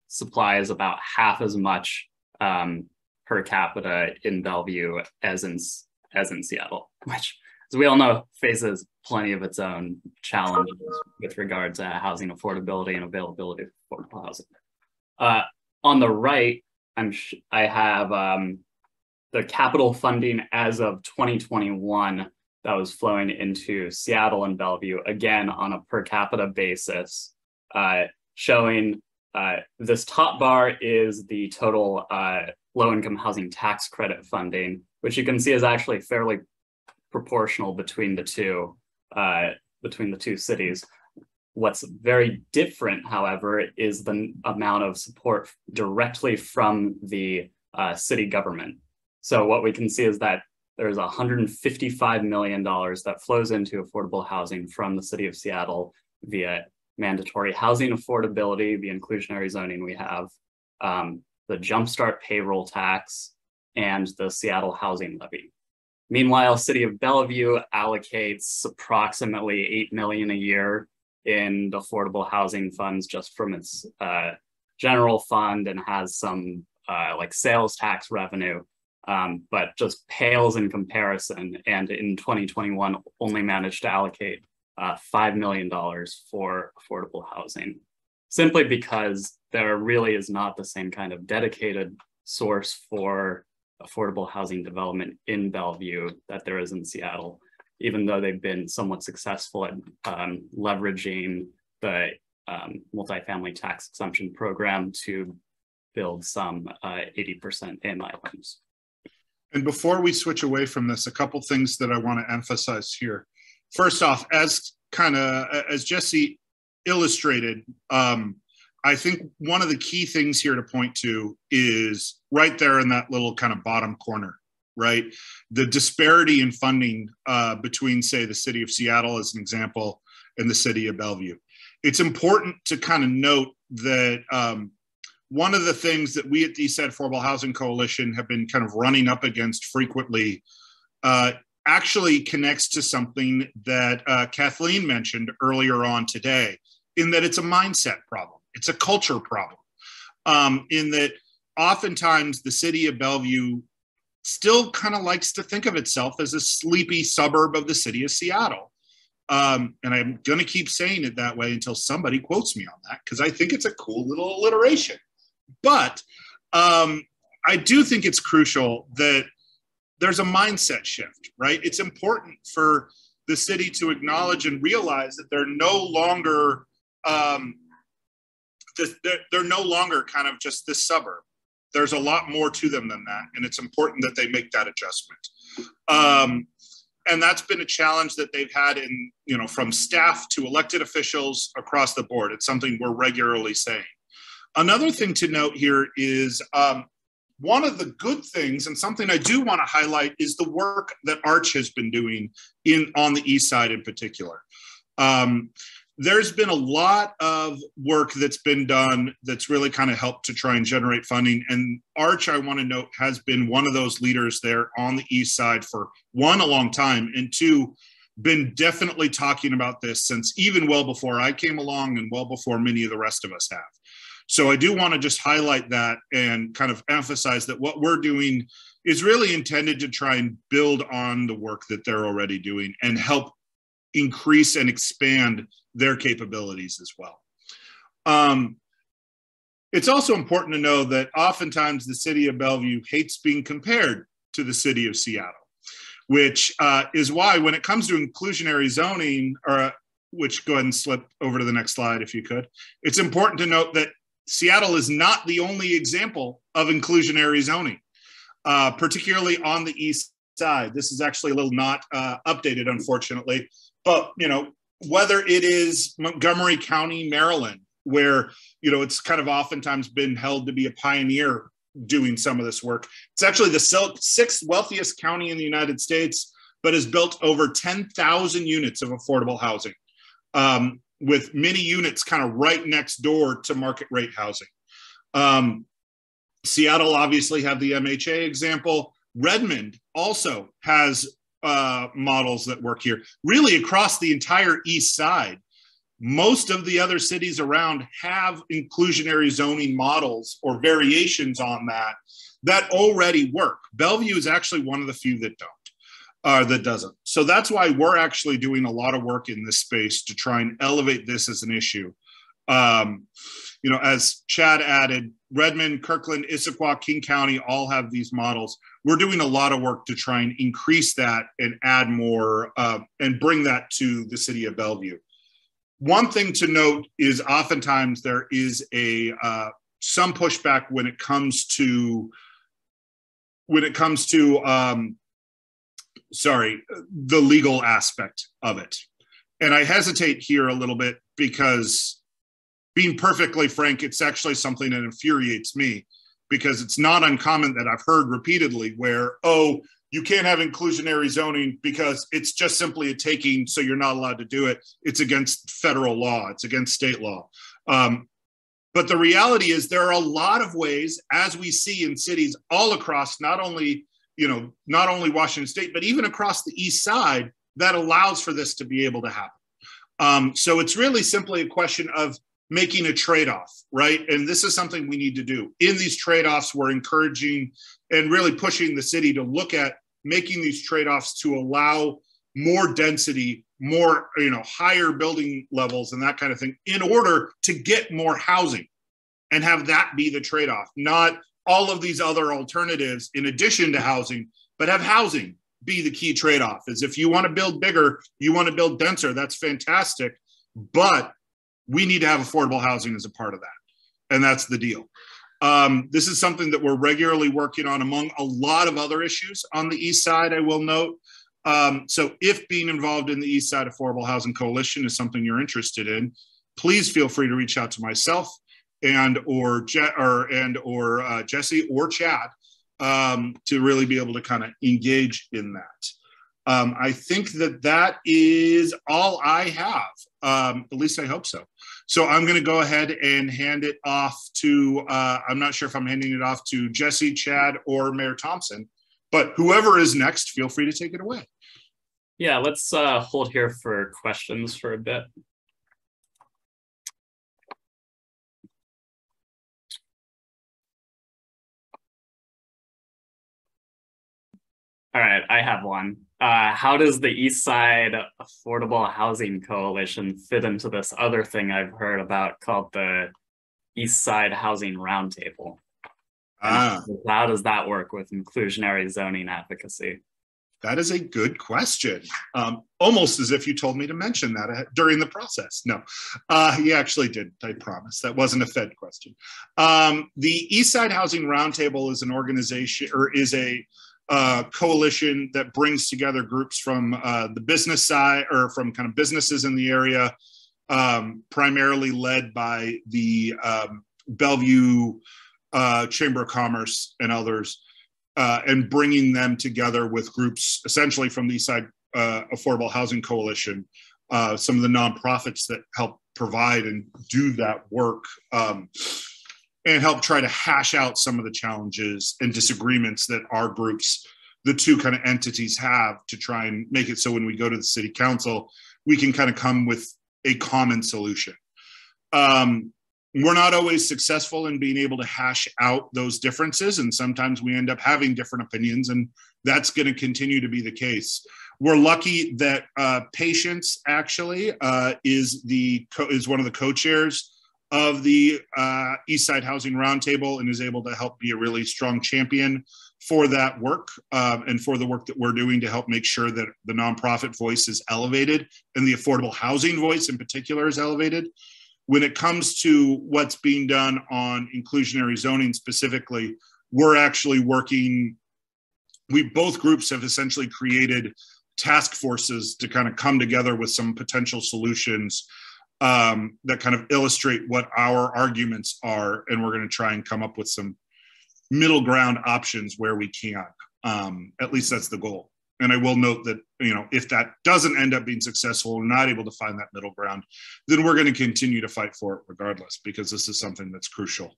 supply is about half as much per capita in Bellevue as in Seattle, which, as we all know, faces plenty of its own challenges with regard to housing affordability and availability of affordable housing. On the right, I have the capital funding as of 2021 that was flowing into Seattle and Bellevue, again on a per capita basis, showing this top bar is the total low-income housing tax credit funding, which you can see is actually fairly proportional between the two cities. What's very different, however, is the amount of support directly from the city government. So what we can see is that there's $155 million that flows into affordable housing from the city of Seattle via mandatory housing affordability, the inclusionary zoning we have, the Jumpstart payroll tax, and the Seattle housing levy. Meanwhile, city of Bellevue allocates approximately $8 million a year in affordable housing funds just from its general fund, and has some like sales tax revenue, but just pales in comparison. And in 2021, only managed to allocate $5 million for affordable housing, simply because there really is not the same kind of dedicated source for affordable housing development in Bellevue that there is in Seattle, even though they've been somewhat successful at leveraging the multifamily tax exemption program to build some 80% AMI homes. And before we switch away from this, a couple things that I want to emphasize here. First off, as Jesse illustrated, I think one of the key things here to point to is right there in that little kind of bottom corner, right? The disparity in funding between, say, the city of Seattle as an example and the city of Bellevue. It's important to kind of note that one of the things that we at the Eastside Affordable Housing Coalition have been kind of running up against frequently actually connects to something that Kathleen mentioned earlier on today, in that it's a mindset problem. It's a culture problem, in that oftentimes the city of Bellevue still kind of likes to think of itself as a sleepy suburb of the city of Seattle. And I'm going to keep saying it that way until somebody quotes me on that, because I think it's a cool little alliteration. But I do think it's crucial that there's a mindset shift, right? It's important for the city to acknowledge and realize that they're no longer they're no longer kind of just this suburb. There's a lot more to them than that, and it's important that they make that adjustment. And that's been a challenge that they've had in, from staff to elected officials across the board. It's something we're regularly saying. Another thing to note here is one of the good things, and something I do want to highlight, is the work that Arch has been doing on the East Side in particular. There's been a lot of work that's been done that's really kind of helped to try and generate funding. And Arch, I want to note, has been one of those leaders there on the East Side for, one, a long time, and two, been definitely talking about this since even well before I came along and well before many of the rest of us have. So I do want to just highlight that and kind of emphasize that what we're doing is really intended to try and build on the work that they're already doing and help increase and expand their capabilities as well. It's also important to know that oftentimes the city of Bellevue hates being compared to the city of Seattle, which is why when it comes to inclusionary zoning, which go ahead and slip over to the next slide if you could, it's important to note that Seattle is not the only example of inclusionary zoning, particularly on the East Side. This is actually a little not updated, unfortunately, but whether it is Montgomery County, Maryland, where it's kind of oftentimes been held to be a pioneer doing some of this work. It's actually the sixth wealthiest county in the United States, but has built over 10,000 units of affordable housing, with many units kind of right next door to market rate housing. Seattle obviously have the MHA example. Redmond also has models that work here. Really across the entire East Side, most of the other cities around have inclusionary zoning models or variations on that already work. Bellevue is actually one of the few that that doesn't. So that's why we're actually doing a lot of work in this space to try and elevate this as an issue. You know, as Chad added, Redmond, Kirkland, Issaquah, King County all have these models. We're doing a lot of work to try and increase that and add more and bring that to the city of Bellevue. One thing to note is oftentimes there is a some pushback when it comes to the legal aspect of it. And I hesitate here a little bit because, being perfectly frank, it's actually something that infuriates me, because it's not uncommon that I've heard repeatedly where, oh, you can't have inclusionary zoning because it's just simply a taking, so you're not allowed to do it. It's against federal law. It's against state law. But the reality is there are a lot of ways, as we see in cities all across, not only Washington State, but even across the East Side, that allows for this to be able to happen. So it's really simply a question of making a trade-off, right? And this is something we need to do. In these trade-offs, we're encouraging and really pushing the city to look at making these trade-offs to allow more density, more, higher building levels and that kind of thing, in order to get more housing and have that be the trade-off, not all of these other alternatives in addition to housing, but have housing be the key trade-off. Is if you want to build bigger, you want to build denser, that's fantastic, but we need to have affordable housing as a part of that. And that's the deal. This is something that we're regularly working on among a lot of other issues on the East Side, I will note. So if being involved in the East Side Affordable Housing Coalition is something you're interested in, please feel free to reach out to myself or Jesse or Chad to really be able to kind of engage in that. I think that is all I have. At least I hope so. So I'm going to go ahead and hand it off to, I'm not sure if I'm handing it off to Jesse, Chad, or Mayor Thompson, but whoever is next, feel free to take it away. Yeah, let's hold here for questions for a bit. All right, I have one. How does the East Side Affordable Housing Coalition fit into this other thing I've heard about called the East Side Housing Roundtable? How does that work with inclusionary zoning advocacy? That is a good question. Almost as if you told me to mention that during the process. No, he actually did, I promise. That wasn't a Fed question. The East Side Housing Roundtable is an organization, or is a coalition that brings together groups from the business side, or from kind of businesses in the area, primarily led by the Bellevue Chamber of Commerce and others, and bringing them together with groups essentially from the East Side Affordable Housing Coalition, some of the nonprofits that help provide and do that work, and help try to hash out some of the challenges and disagreements that our groups, the two kind of entities, have, to try and make it so when we go to the city council, we can kind of come with a common solution. We're not always successful in being able to hash out those differences, and sometimes we end up having different opinions, and that's going to continue to be the case. We're lucky that Patience actually is one of the co-chairs of the East Side Housing Roundtable, and is able to help be a really strong champion for that work, and for the work that we're doing to help make sure that the nonprofit voice is elevated and the affordable housing voice in particular is elevated. When it comes to what's being done on inclusionary zoning specifically, we're actually working, both groups have essentially created task forces to kind of come together with some potential solutions that kind of illustrate what our arguments are, and we're going to try and come up with some middle ground options where we can. At least that's the goal. And I will note that, if that doesn't end up being successful, we're not able to find that middle ground, then we're going to continue to fight for it regardless, because this is something that's crucial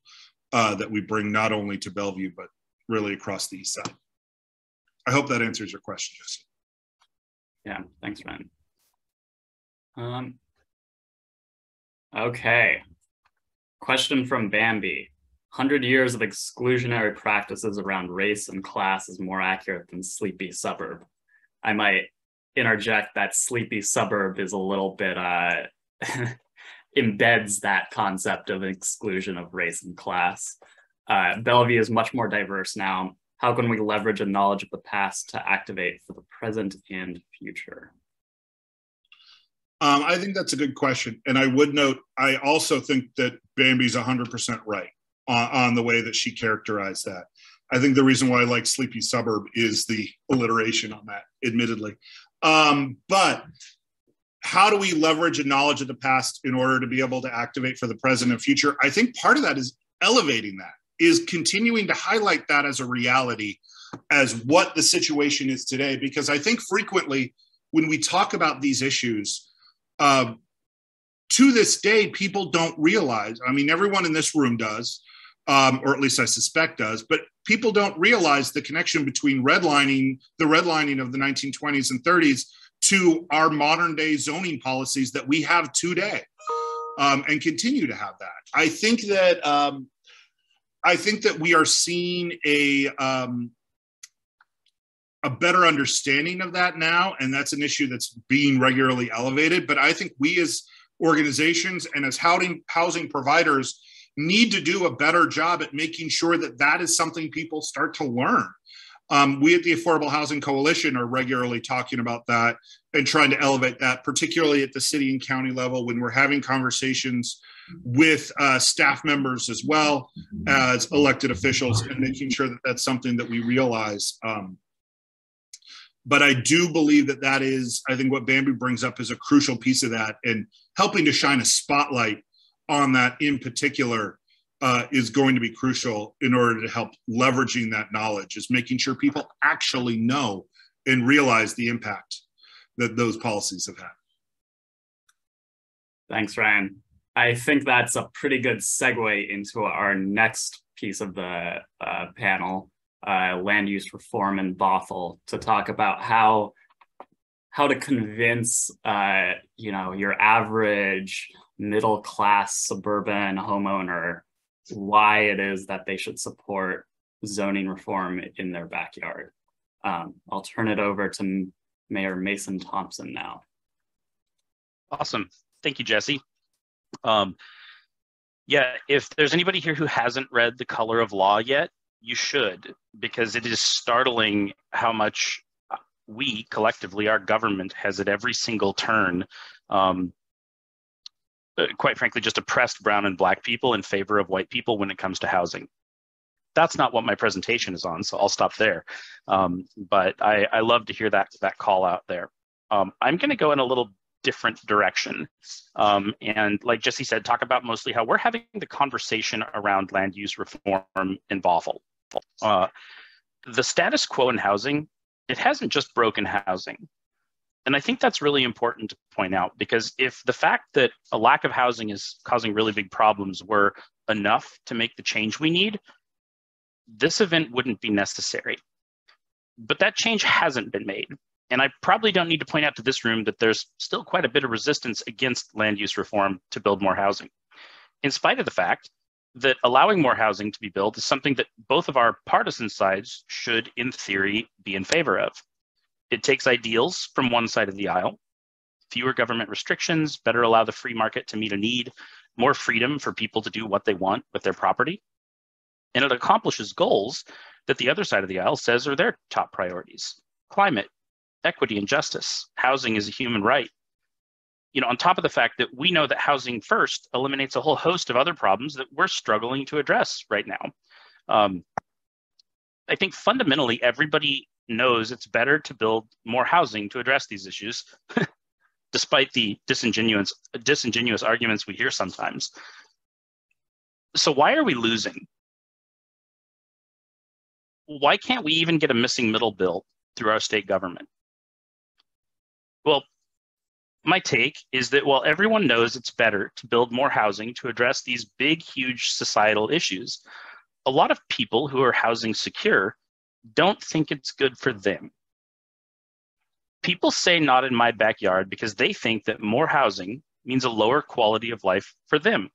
that we bring not only to Bellevue, but really across the East Side. I hope that answers your question, Jesse. Yeah, thanks, Ryan. Okay, question from Bambi. 100 years of exclusionary practices around race and class is more accurate than sleepy suburb. I might interject that sleepy suburb is a little bit embeds that concept of exclusion of race and class. Bellevue is much more diverse now. How can we leverage a knowledge of the past to activate for the present and future? I think that's a good question. And I would note, I also think that Bambi's 100% right on the way that she characterized that. I think the reason why I like Sleepy Suburb is the alliteration on that, admittedly. But how do we leverage a knowledge of the past in order to be able to activate for the present and future? I think part of that is elevating that, is continuing to highlight that as a reality, as what the situation is today. Because I think frequently when we talk about these issues, to this day, people don't realize, I mean, everyone in this room does, or at least I suspect does, but people don't realize the connection between the redlining of the 1920s and 30s to our modern day zoning policies that we have today, and continue to have that. I think that we are seeing a better understanding of that now, and that's an issue that's being regularly elevated. But I think we as organizations and as housing providers need to do a better job at making sure that that is something people start to learn. We at the Affordable Housing Coalition are regularly talking about that and trying to elevate that, particularly at the city and county level when we're having conversations with staff members as well as elected officials, and making sure that that's something that we realize. But I do believe that that is, I think what Bambi brings up is a crucial piece of that, and helping to shine a spotlight on that in particular is going to be crucial in order to help leveraging that knowledge, is making sure people actually know and realize the impact that those policies have had. Thanks, Ryan. I think that's a pretty good segue into our next piece of the panel, land use reform in Bothell, to talk about how to convince your average middle-class suburban homeowner why it is that they should support zoning reform in their backyard. I'll turn it over to Mayor Mason Thompson now. Awesome. Thank you, Jesse. Yeah, if there's anybody here who hasn't read The Color of Law yet, you should, because it is startling how much we collectively, our government, has at every single turn, quite frankly, just oppressed brown and black people in favor of white people when it comes to housing. That's not what my presentation is on, so I'll stop there. But I love to hear that call out there. I'm going to go in a little different direction. And like Jesse said, talk about mostly how we're having the conversation around land use reform in Bothell. The status quo in housing, it hasn't just broken housing. And I think that's really important to point out, because if the fact that a lack of housing is causing really big problems were enough to make the change we need, this event wouldn't be necessary. But that change hasn't been made. And I probably don't need to point out to this room that there's still quite a bit of resistance against land use reform to build more housing, in spite of the fact that allowing more housing to be built is something that both of our partisan sides should, in theory, be in favor of. It takes ideals from one side of the aisle: fewer government restrictions, better allow the free market to meet a need, more freedom for people to do what they want with their property. And it accomplishes goals that the other side of the aisle says are their top priorities: climate, equity, and justice. Housing is a human right. On top of the fact that we know that housing first eliminates a whole host of other problems that we're struggling to address right now. I think fundamentally everybody knows it's better to build more housing to address these issues, despite the disingenuous arguments we hear sometimes. So why are we losing? Why can't we even get a missing middle bill through our state government? Well, my take is that while everyone knows it's better to build more housing to address these big, huge societal issues, a lot of people who are housing secure don't think it's good for them. People say not in my backyard because they think that more housing means a lower quality of life for them,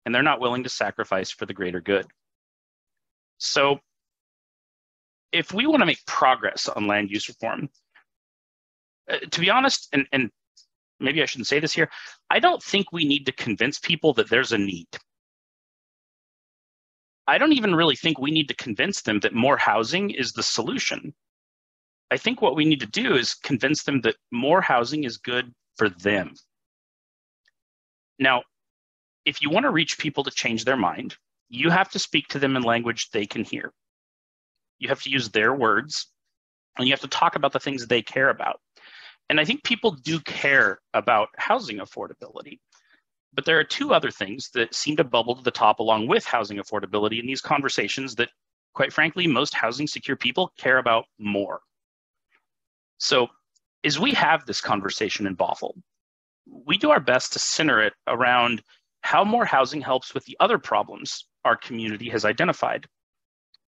and they're not willing to sacrifice for the greater good. So if we want to make progress on land use reform, To be honest, and maybe I shouldn't say this here, I don't think we need to convince people that there's a need. I don't even really think we need to convince them that more housing is the solution. I think what we need to do is convince them that more housing is good for them. Now, if you want to reach people to change their mind, you have to speak to them in language they can hear. You have to use their words, and you have to talk about the things they care about. And I think people do care about housing affordability. But there are two other things that seem to bubble to the top along with housing affordability in these conversations that, quite frankly, most housing secure people care about more. So as we have this conversation in Bothell, we do our best to center it around how more housing helps with the other problems our community has identified.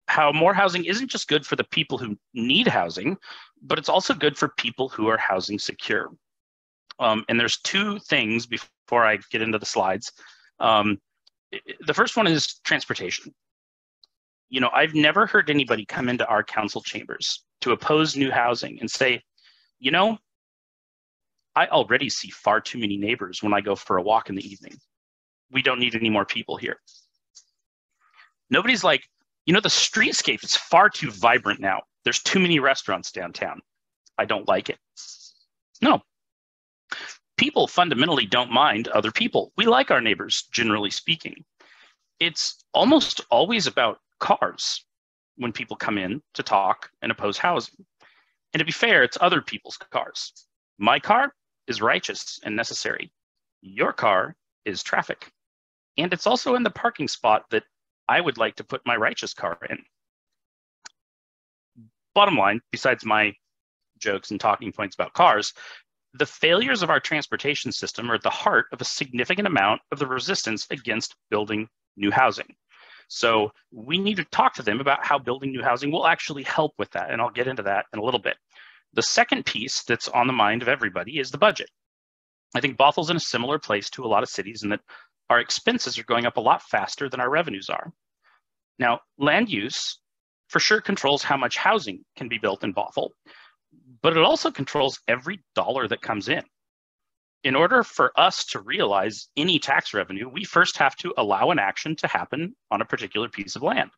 How more housing isn't just good for the people who need housing, but it's also good for people who are housing secure. And there's two things before I get into the slides. The first one is transportation. You know, I've never heard anybody come into our council chambers to oppose new housing and say, you know, I already see far too many neighbors when I go for a walk in the evening. We don't need any more people here. Nobody's like, you know, the streetscape is far too vibrant now. There's too many restaurants downtown. I don't like it. No. People fundamentally don't mind other people. We like our neighbors, generally speaking. It's almost always about cars when people come in to talk and oppose housing. And to be fair, it's other people's cars. My car is righteous and necessary. Your car is traffic. And it's also in the parking spot that I would like to put my righteous car in. Bottom line, besides my jokes and talking points about cars, the failures of our transportation system are at the heart of a significant amount of the resistance against building new housing. So we need to talk to them about how building new housing will actually help with that. And I'll get into that in a little bit. The second piece that's on the mind of everybody is the budget. I think Bothell's in a similar place to a lot of cities in that our expenses are going up a lot faster than our revenues are. Now, land use for sure controls how much housing can be built in Bothell, but it also controls every dollar that comes in. In order for us to realize any tax revenue, we first have to allow an action to happen on a particular piece of land,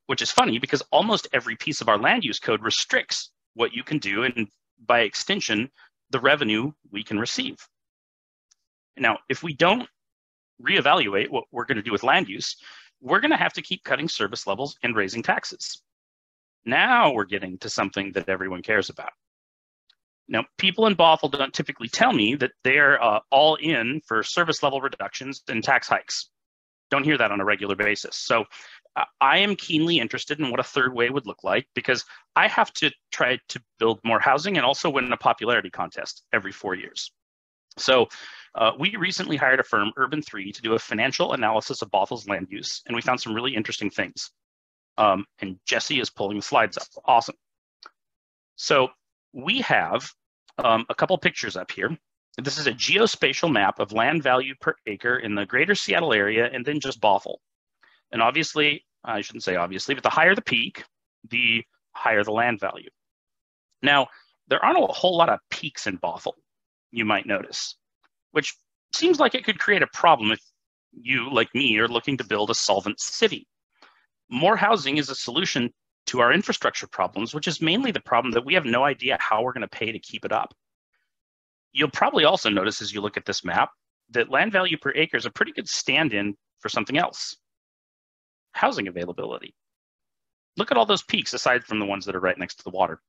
which is funny because almost every piece of our land use code restricts what you can do and, by extension, the revenue we can receive. Now, if we don't reevaluate what we're going to do with land use, we're going to have to keep cutting service levels and raising taxes. Now we're getting to something that everyone cares about. Now, people in Bothell don't typically tell me that they're all in for service level reductions and tax hikes. Don't hear that on a regular basis. So I am keenly interested in what a third way would look like because I have to try to build more housing and also win a popularity contest every 4 years. So we recently hired a firm, Urban3, to do a financial analysis of Bothell's land use, and we found some really interesting things. And Jesse is pulling the slides up. Awesome. So we have a couple pictures up here. This is a geospatial map of land value per acre in the greater Seattle area and then just Bothell. And obviously, I shouldn't say obviously, but the higher the peak, the higher the land value. Now, there aren't a whole lot of peaks in Bothell, you might notice, which seems like it could create a problem if you, like me, are looking to build a solvent city. More housing is a solution to our infrastructure problems, which is mainly the problem that we have no idea how we're going to pay to keep it up. You'll probably also notice as you look at this map that land value per acre is a pretty good stand-in for something else. Housing availability. Look at all those peaks aside from the ones that are right next to the water.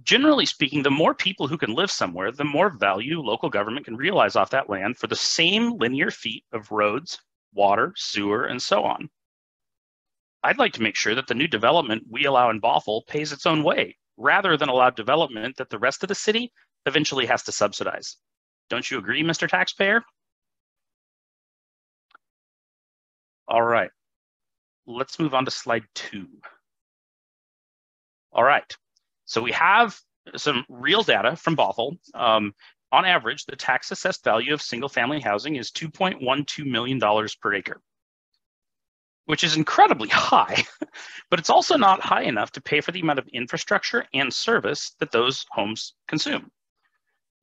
Generally speaking, the more people who can live somewhere, the more value local government can realize off that land for the same linear feet of roads, water, sewer, and so on. I'd like to make sure that the new development we allow in Bothell pays its own way, rather than allow development that the rest of the city eventually has to subsidize. Don't you agree, Mr. Taxpayer? All right, let's move on to slide 2. All right, so we have some real data from Bothell. On average, the tax assessed value of single family housing is $2.12 million per acre. which is incredibly high, but it's also not high enough to pay for the amount of infrastructure and service that those homes consume.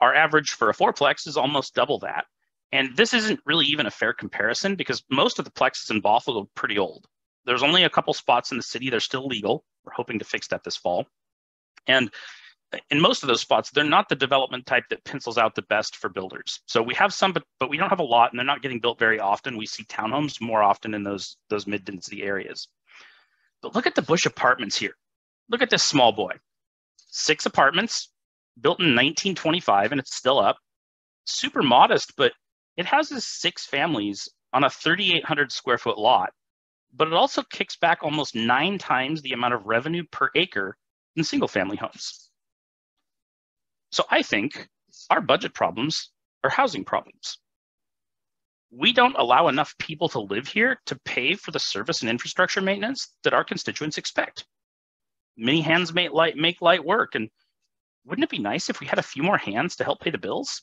Our average for a fourplex is almost double that. And this isn't really even a fair comparison because most of the plexes in Bothell are pretty old. There's only a couple spots in the city. They're still legal. We're hoping to fix that this fall. And in most of those spots, they're not the development type that pencils out the best for builders. So we have some, but we don't have a lot, and they're not getting built very often. We see townhomes more often in those mid-density areas. But look at the Bush Apartments here. Look at this small boy. 6 apartments, built in 1925, and it's still up. Super modest, but it houses 6 families on a 3,800 square foot lot. But it also kicks back almost 9 times the amount of revenue per acre than single family homes. So I think our budget problems are housing problems. We don't allow enough people to live here to pay for the service and infrastructure maintenance that our constituents expect. Many hands make light work, and wouldn't it be nice if we had a few more hands to help pay the bills?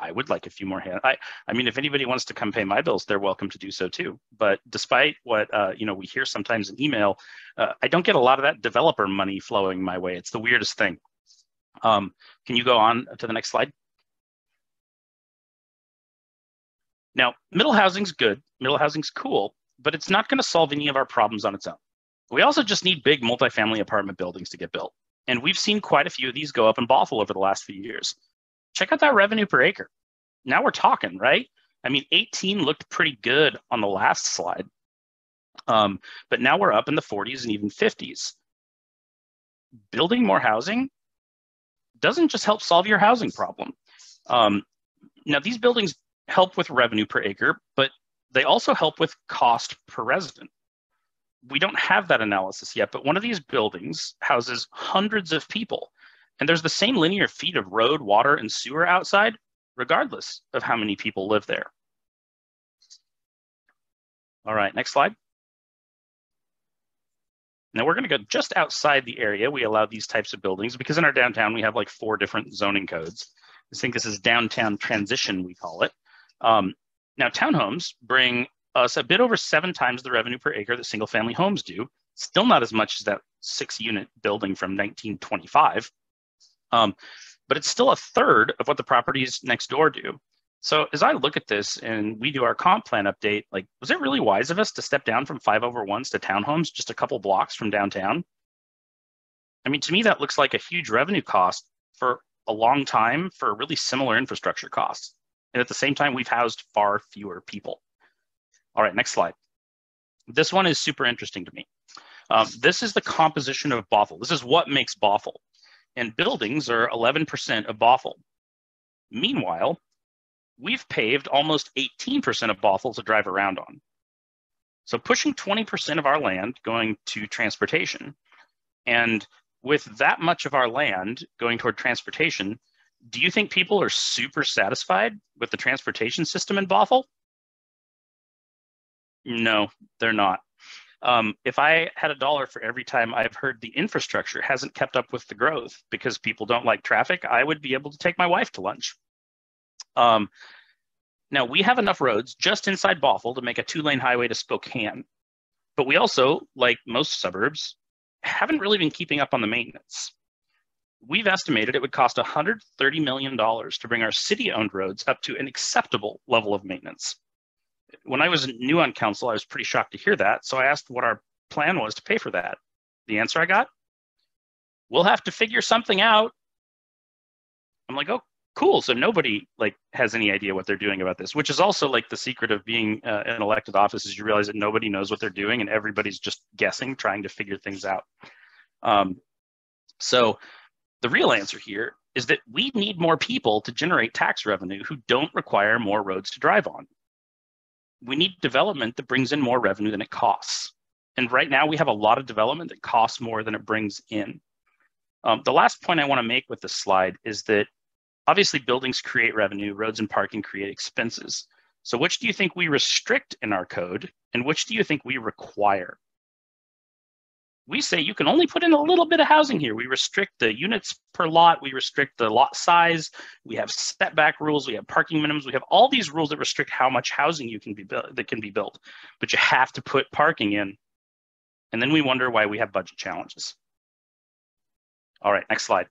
I would like a few more hands. I mean, if anybody wants to come pay my bills, they're welcome to do so too. But despite what we hear sometimes in email, I don't get a lot of that developer money flowing my way. It's the weirdest thing. Can you go on to the next slide? Now, middle housing's good. Middle housing's cool, but it's not going to solve any of our problems on its own. We also just need big multifamily apartment buildings to get built. And we've seen quite a few of these go up in Bothell over the last few years. Check out that revenue per acre. Now we're talking, right? I mean, 18 looked pretty good on the last slide, but now we're up in the 40s and even 50s. Building more housing doesn't just help solve your housing problem. Now, these buildings help with revenue per acre, but they also help with cost per resident. We don't have that analysis yet, but one of these buildings houses hundreds of people. And there's the same linear feet of road, water, and sewer outside, regardless of how many people live there. All right, next slide. Now we're going to go just outside the area we allow these types of buildings because in our downtown, we have like 4 different zoning codes. I think this is downtown transition, we call it. Now townhomes bring us a bit over 7 times the revenue per acre that single family homes do. Still not as much as that 6-unit building from 1925. But it's still a third of what the properties next door do. So as I look at this and we do our comp plan update, like, was it really wise of us to step down from 5/1s to townhomes just a couple blocks from downtown? I mean, to me, that looks like a huge revenue cost for a long time for really similar infrastructure costs. And at the same time, we've housed far fewer people. All right, next slide. This one is super interesting to me. This is the composition of Bothell. This is what makes Bothell. And buildings are 11% of Bothell. Meanwhile, we've paved almost 18% of Bothell to drive around on. So pushing 20% of our land going to transportation. And with that much of our land going toward transportation, do you think people are super satisfied with the transportation system in Bothell? No, they're not. If I had $1 for every time I've heard the infrastructure hasn't kept up with the growth because people don't like traffic, I would be able to take my wife to lunch. Now, we have enough roads just inside Bothell to make a 2-lane highway to Spokane. But we also, like most suburbs, haven't really been keeping up on the maintenance. We've estimated it would cost $130 million to bring our city-owned roads up to an acceptable level of maintenance. When I was new on council, I was pretty shocked to hear that. So I asked what our plan was to pay for that. The answer I got, we'll have to figure something out. I'm like, oh, cool. So nobody has any idea what they're doing about this, which is also like the secret of being an elected office is you realize that nobody knows what they're doing and everybody's just guessing, trying to figure things out. So the real answer here is that we need more people to generate tax revenue who don't require more roads to drive on. We need development that brings in more revenue than it costs. And right now we have a lot of development that costs more than it brings in. The last point I want to make with this slide is that obviously buildings create revenue, roads and parking create expenses. So which do you think we restrict in our code and which do you think we require? we say you can only put in a little bit of housing here. We restrict the units per lot. We restrict the lot size. We have setback rules. We have parking minimums. We have all these rules that restrict how much housing you can be built, that can be built. But you have to put parking in. And then we wonder why we have budget challenges. All right, next slide.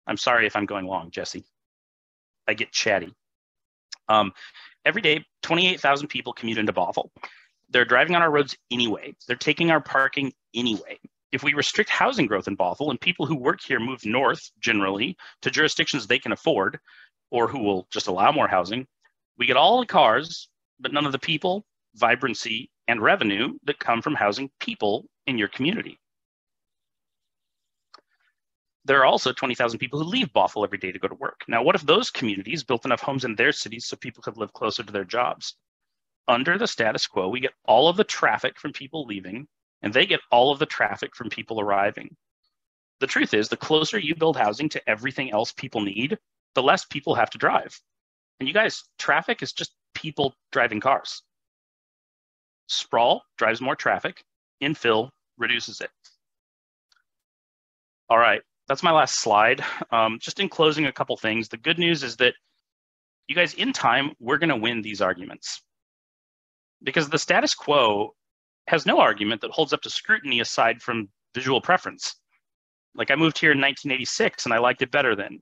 I'm sorry if I'm going long, Jesse. I get chatty. Every day, 28,000 people commute into Bothell. They're driving on our roads anyway. They're taking our parking anyway. If we restrict housing growth in Bothell and people who work here move north, generally, to jurisdictions they can afford, or who will just allow more housing, we get all the cars, but none of the people, vibrancy, and revenue that come from housing people in your community. There are also 20,000 people who leave Bothell every day to go to work. Now, what if those communities built enough homes in their cities so people could live closer to their jobs? Under the status quo, we get all of the traffic from people leaving, and they get all of the traffic from people arriving. The truth is, the closer you build housing to everything else people need, the less people have to drive. And you guys, traffic is just people driving cars. Sprawl drives more traffic. Infill reduces it. All right. That's my last slide. Just in closing, a couple things. The good news is that you guys, in time, we're going to win these arguments because the status quo has no argument that holds up to scrutiny aside from visual preference. Like I moved here in 1986 and I liked it better then.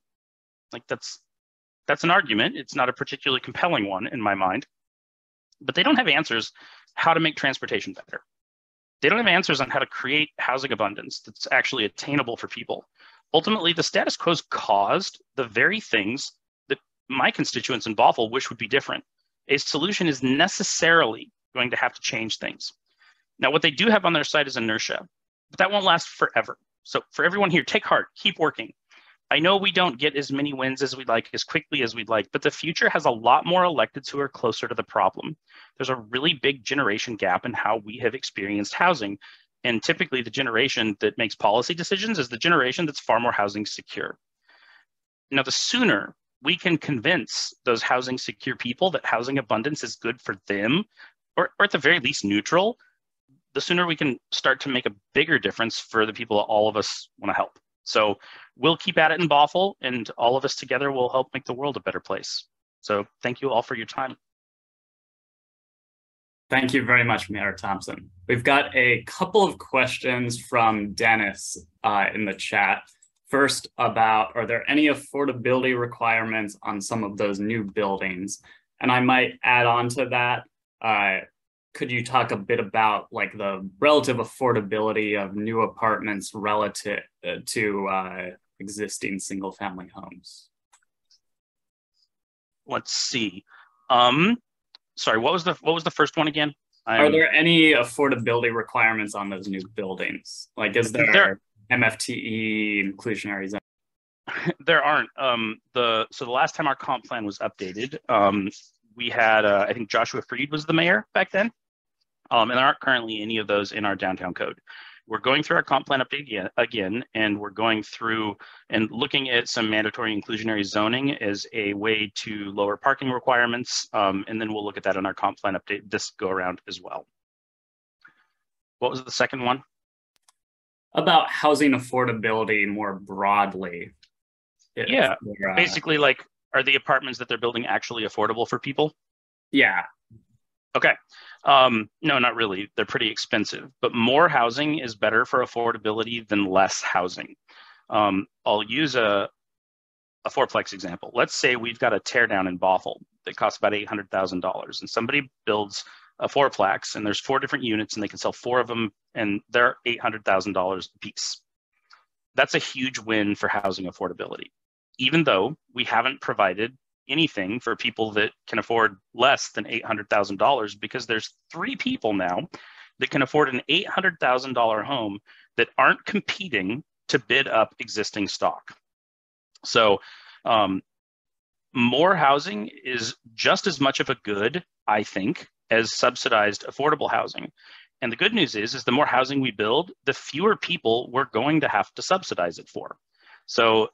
Like that's an argument. It's not a particularly compelling one in my mind, but they don't have answers how to make transportation better. They don't have answers on how to create housing abundance that's actually attainable for people. Ultimately, the status quo's caused the very things that my constituents in Bothell wish would be different. A solution is necessarily going to have to change things. Now, what they do have on their side is inertia, but that won't last forever. So for everyone here, take heart, keep working. I know we don't get as many wins as we'd like, as quickly as we'd like, but the future has a lot more electeds who are closer to the problem. There's a really big generation gap in how we have experienced housing. And typically the generation that makes policy decisions is the generation that's far more housing secure. Now, the sooner we can convince those housing secure people that housing abundance is good for them, or at the very least neutral, the sooner we can start to make a bigger difference for the people that all of us want to help. So we'll keep at it in Bothell, and all of us together will help make the world a better place. So thank you all for your time. Thank you very much, Mayor Thompson. We've got a couple of questions from Dennis in the chat. First, about, are there any affordability requirements on some of those new buildings? And I might add on to that. Could you talk a bit about like the relative affordability of new apartments relative to existing single family homes? Let's see. Sorry, what was the first one again? Are there any affordability requirements on those new buildings? Like, is there MFTE inclusionary zone? There aren't. So the last time our comp plan was updated, we had I think Joshua Freed was the mayor back then, and there aren't currently any of those in our downtown code. We're going through our comp plan update again, and we're going through and looking at some mandatory inclusionary zoning as a way to lower parking requirements, and then we'll look at that in our comp plan update this go around as well. What was the second one? About housing affordability more broadly. Yeah, basically, like, are the apartments that they're building actually affordable for people? Yeah. Okay. No, not really. They're pretty expensive, but more housing is better for affordability than less housing. I'll use a fourplex example. Let's say we've got a tear down in Bothell that costs about $800,000, and somebody builds a fourplex, and there's 4 different units, and they can sell 4 of them, and they're $800,000 a piece. That's a huge win for housing affordability, even though we haven't provided anything for people that can afford less than $800,000, because there's 3 people now that can afford an $800,000 home that aren't competing to bid up existing stock. So more housing is just as much of a good, I think, as subsidized affordable housing. And the good news is the more housing we build, the fewer people we're going to have to subsidize it for. So,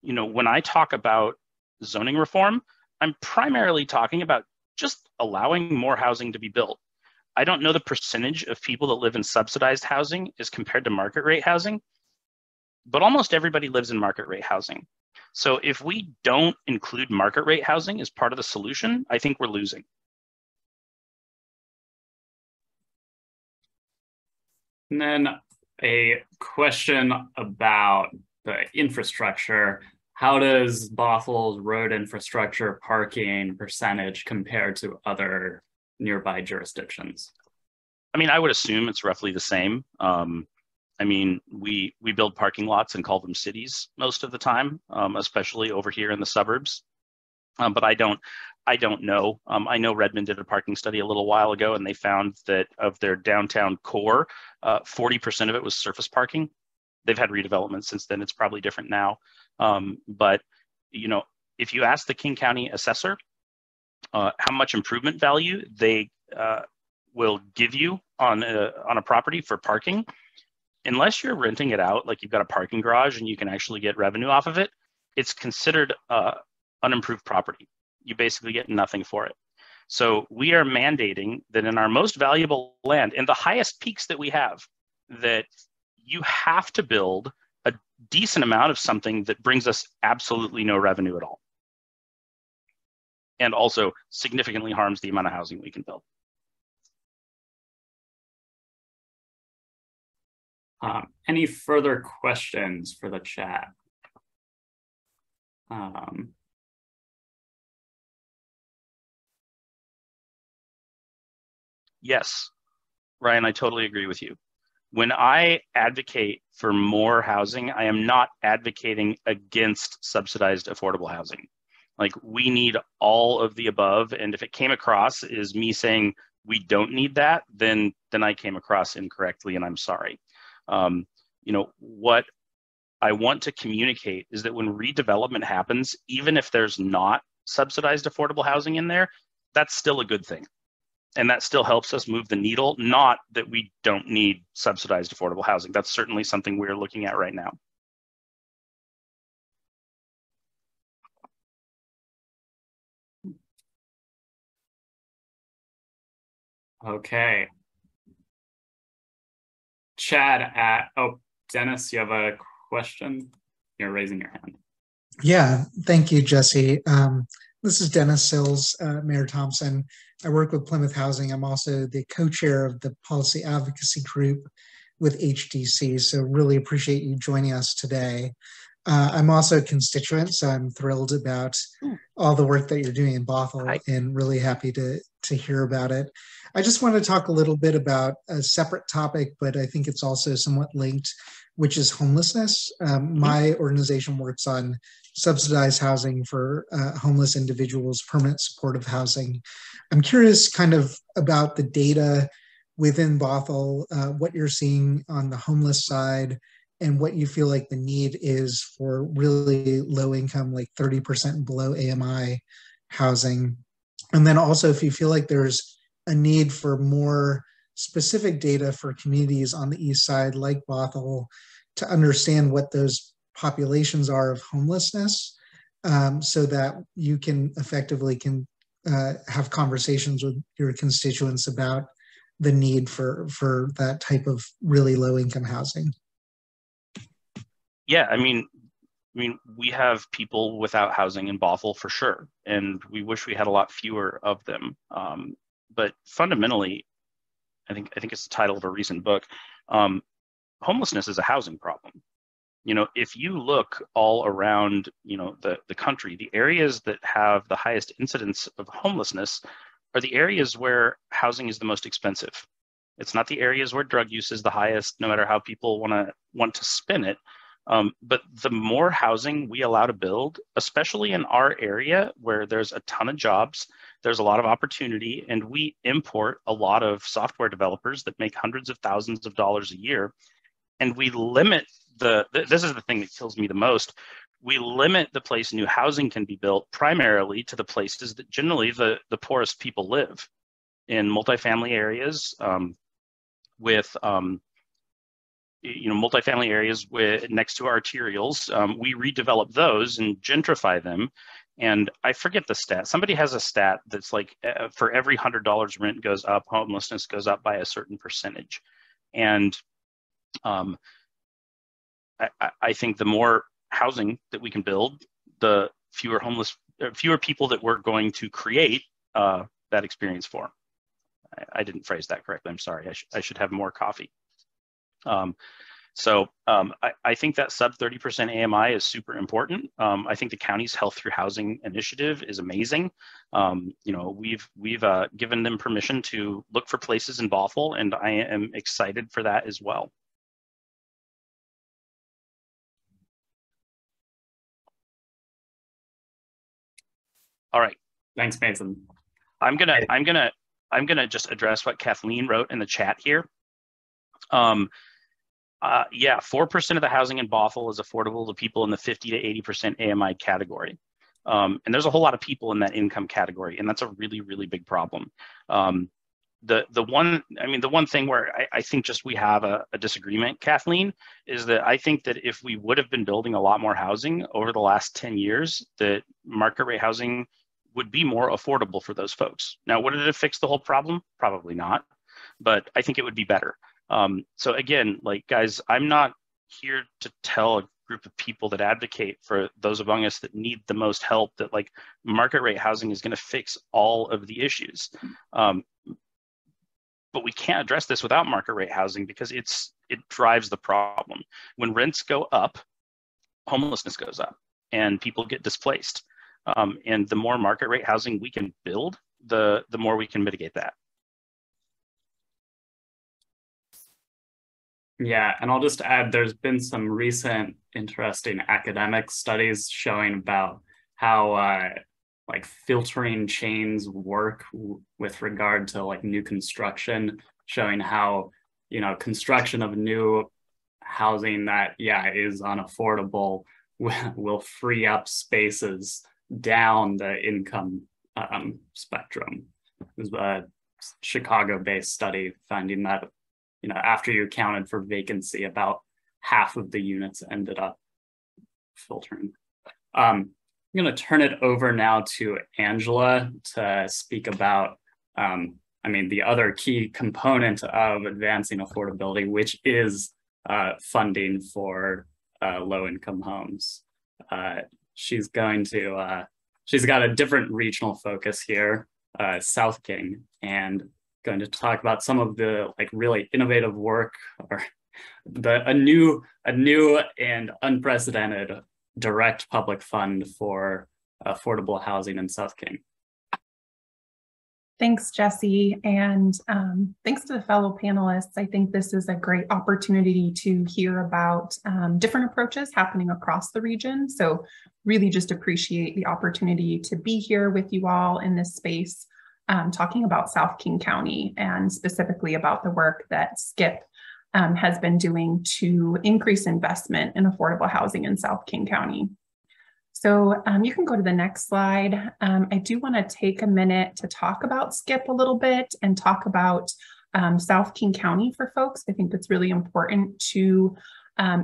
when I talk about zoning reform, I'm primarily talking about just allowing more housing to be built. I don't know the percentage of people that live in subsidized housing as compared to market rate housing, but almost everybody lives in market rate housing. So if we don't include market rate housing as part of the solution, I think we're losing. And then a question about the infrastructure. How does Bothel's road infrastructure parking percentage compare to other nearby jurisdictions? I mean, I would assume it's roughly the same. I mean, we build parking lots and call them cities most of the time, especially over here in the suburbs. But I don't know. I know Redmond did a parking study a little while ago, and they found that of their downtown core, 40% of it was surface parking. They've had redevelopment since then. It's probably different now. But you know, if you ask the King County assessor how much improvement value they will give you on a property for parking, unless you're renting it out, like you've got a parking garage and you can actually get revenue off of it, it's considered unimproved property. You basically get nothing for it. So we are mandating that in our most valuable land and the highest peaks that we have, that you have to build a decent amount of something that brings us absolutely no revenue at all. And also significantly harms the amount of housing we can build. Any further questions for the chat? Yes, Ryan, I totally agree with you. When I advocate for more housing, I am not advocating against subsidized affordable housing. Like, we need all of the above. And if it came across as me saying we don't need that, then I came across incorrectly, and I'm sorry. You know, what I want to communicate is that when redevelopment happens, even if there's not subsidized affordable housing in there, that's still a good thing. And that still helps us move the needle, not that we don't need subsidized affordable housing. That's certainly something we're looking at right now. Okay. Chad, Dennis, you have a question? You're raising your hand. Yeah, thank you, Jesse. This is Dennis Sills, Mayor Thompson. I work with Plymouth Housing. I'm also the co-chair of the policy advocacy group with HDC, so really appreciate you joining us today. I'm also a constituent, so I'm thrilled about all the work that you're doing in Bothell and really happy to hear about it. I just want to talk a little bit about a separate topic, but I think it's also somewhat linked, which is homelessness. My organization works on subsidized housing for homeless individuals, permanent supportive housing. I'm curious kind of about the data within Bothell, what you're seeing on the homeless side, and what you feel like the need is for really low income, like 30% below AMI housing. And then also if you feel like there's a need for more specific data for communities on the east side like Bothell to understand what those populations are of homelessness, so that you can effectively have conversations with your constituents about the need for that type of really low income housing. Yeah, I mean, we have people without housing in Bothell for sure, and we wish we had a lot fewer of them. But fundamentally, I think it's the title of a recent book. Homelessness is a housing problem. You know, if you look all around, you know, the country, the areas that have the highest incidence of homelessness are the areas where housing is the most expensive. It's not the areas where drug use is the highest, no matter how people want to spin it. But the more housing we allow to build, especially in our area where there's a ton of jobs, there's a lot of opportunity, and we import a lot of software developers that make hundreds of thousands of dollars a year. And we limit this is the thing that kills me the most. We limit the place new housing can be built primarily to the places that generally the poorest people live, in multifamily areas with multifamily areas next to arterials. We redevelop those and gentrify them And I forget the stat. Somebody has a stat that's like for every $100 rent goes up, homelessness goes up by a certain percentage. And I think the more housing that we can build, the fewer people that we're going to create that experience for. I didn't phrase that correctly. I'm sorry. I should have more coffee. I think that sub 30% AMI is super important. I think the county's Health Through Housing initiative is amazing. We've given them permission to look for places in Bothell, and I am excited for that as well. All right. Thanks, Mason. I'm gonna just address what Kathleen wrote in the chat here. 4% of the housing in Bothell is affordable to people in the 50 to 80% AMI category. And there's a whole lot of people in that income category, and that's a really, really big problem. The one thing where I think just we have a disagreement, Kathleen, is that I think that if we would have been building a lot more housing over the last 10 years, that market rate housing would be more affordable for those folks. Now, would it have fixed the whole problem? Probably not, but I think it would be better. So again, like, guys, I'm not here to tell a group of people that advocate for those among us that need the most help that like market rate housing is going to fix all of the issues. But we can't address this without market rate housing because it drives the problem. When rents go up, homelessness goes up and people get displaced. And the more market rate housing we can build, the more we can mitigate that. Yeah, and I'll just add, there's been some recent interesting academic studies showing about how like filtering chains work with regard to like new construction, showing how, construction of new housing that, is unaffordable will free up spaces down the income spectrum. There's a Chicago-based study finding that after you accounted for vacancy, about half of the units ended up filtering. I'm going to turn it over now to Angela to speak about, the other key component of advancing affordability, which is funding for low-income homes. She's got a different regional focus here, South King, and going to talk about some of the like really innovative work or a new and unprecedented direct public fund for affordable housing in South King. Thanks, Jesse, and thanks to the fellow panelists. I think this is a great opportunity to hear about different approaches happening across the region. So really just appreciate the opportunity to be here with you all in this space, talking about South King County and specifically about the work that SCIP has been doing to increase investment in affordable housing in South King County. So you can go to the next slide. I do want to take a minute to talk about SCIP a little bit and talk about South King County for folks. I think it's really important to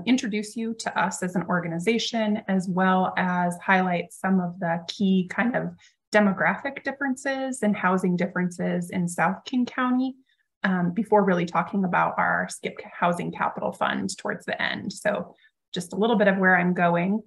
introduce you to us as an organization, as well as highlight some of the key kind of demographic differences and housing differences in South King County before really talking about our SCIP Housing Capital Fund towards the end. So just a little bit of where I'm going.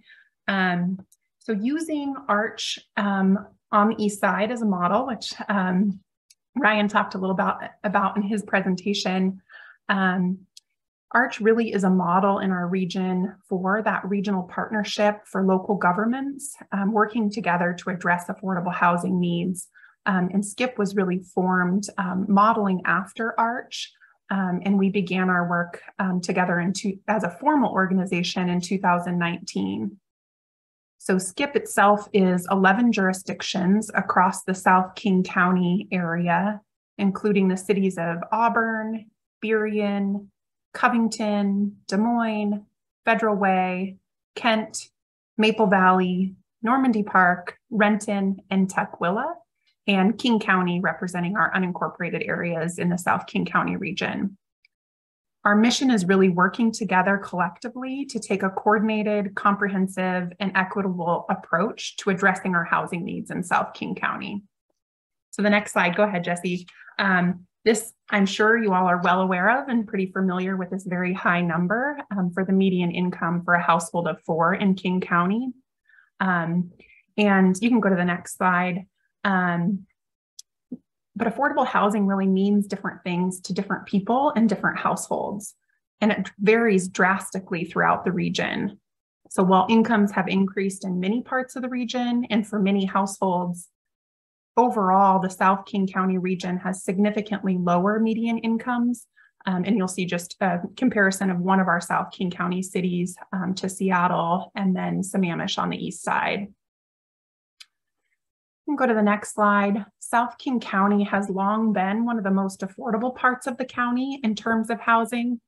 So using ARCH on the east side as a model, which Ryan talked a little about in his presentation, ARCH really is a model in our region for that regional partnership for local governments working together to address affordable housing needs. And SCIP was really formed modeling after ARCH, and we began our work together as a formal organization in 2019. So SCIP itself is 11 jurisdictions across the South King County area, including the cities of Auburn, Berrien, Covington, Des Moines, Federal Way, Kent, Maple Valley, Normandy Park, Renton, and Tukwila, and King County representing our unincorporated areas in the South King County region. Our mission is really working together collectively to take a coordinated, comprehensive, and equitable approach to addressing our housing needs in South King County. So the next slide, go ahead, Jesse. This, I'm sure you all are well aware of and pretty familiar with this very high number for the median income for a household of 4 in King County. And you can go to the next slide. But affordable housing really means different things to different people and different households, and it varies drastically throughout the region. So while incomes have increased in many parts of the region and for many households, overall, the South King County region has significantly lower median incomes. And you'll see just a comparison of one of our South King County cities to Seattle, and then Sammamish on the east side. And go to the next slide. South King County has long been one of the most affordable parts of the county in terms of housing,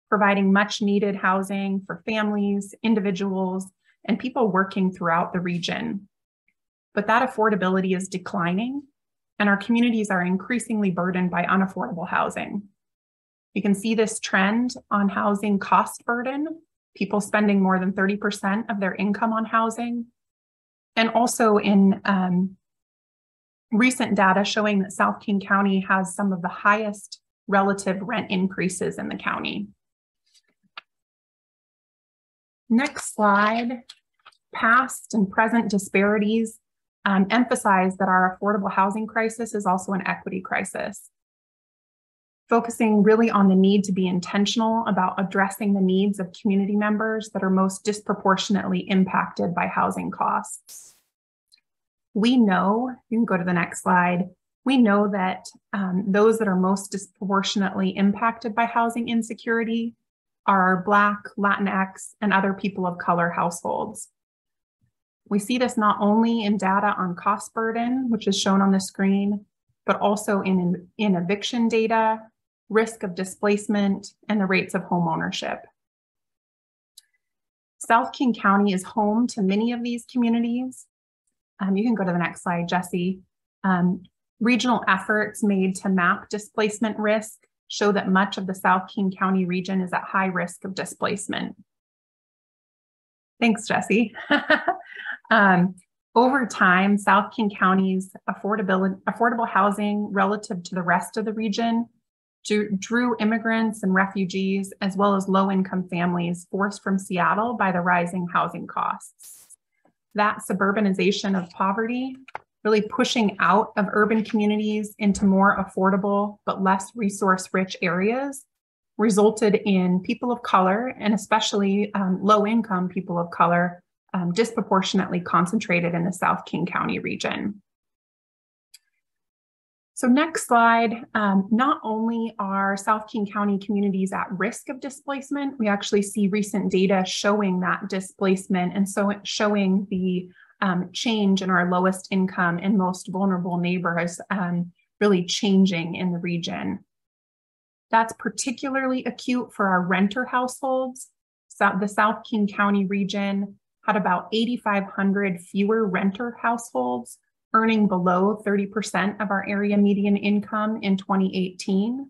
providing much needed housing for families, individuals, and people working throughout the region. But that affordability is declining, and our communities are increasingly burdened by unaffordable housing. You can see this trend on housing cost burden, people spending more than 30% of their income on housing, and also in recent data showing that South King County has some of the highest relative rent increases in the county. Next slide. Past and present disparities emphasize that our affordable housing crisis is also an equity crisis, focusing really on the need to be intentional about addressing the needs of community members that are most disproportionately impacted by housing costs. We know, you can go to the next slide, we know that those that are most disproportionately impacted by housing insecurity are Black, Latinx, and other people of color households. We see this not only in data on cost burden, which is shown on the screen, but also in eviction data, risk of displacement, and the rates of home ownership. South King County is home to many of these communities. You can go to the next slide, Jesse. Regional efforts made to map displacement risk show that much of the South King County region is at high risk of displacement. Thanks, Jesse. Over time, South King County's affordable housing relative to the rest of the region drew immigrants and refugees, as well as low-income families forced from Seattle by the rising housing costs. That suburbanization of poverty, really pushing out of urban communities into more affordable but less resource-rich areas, resulted in people of color, and especially low-income people of color, disproportionately concentrated in the South King County region. So next slide, not only are South King County communities at risk of displacement, we actually see recent data showing that displacement, and so showing the change in our lowest income and most vulnerable neighborhoods really changing in the region. That's particularly acute for our renter households. So the South King County region had about 8,500 fewer renter households earning below 30% of our area median income in 2018,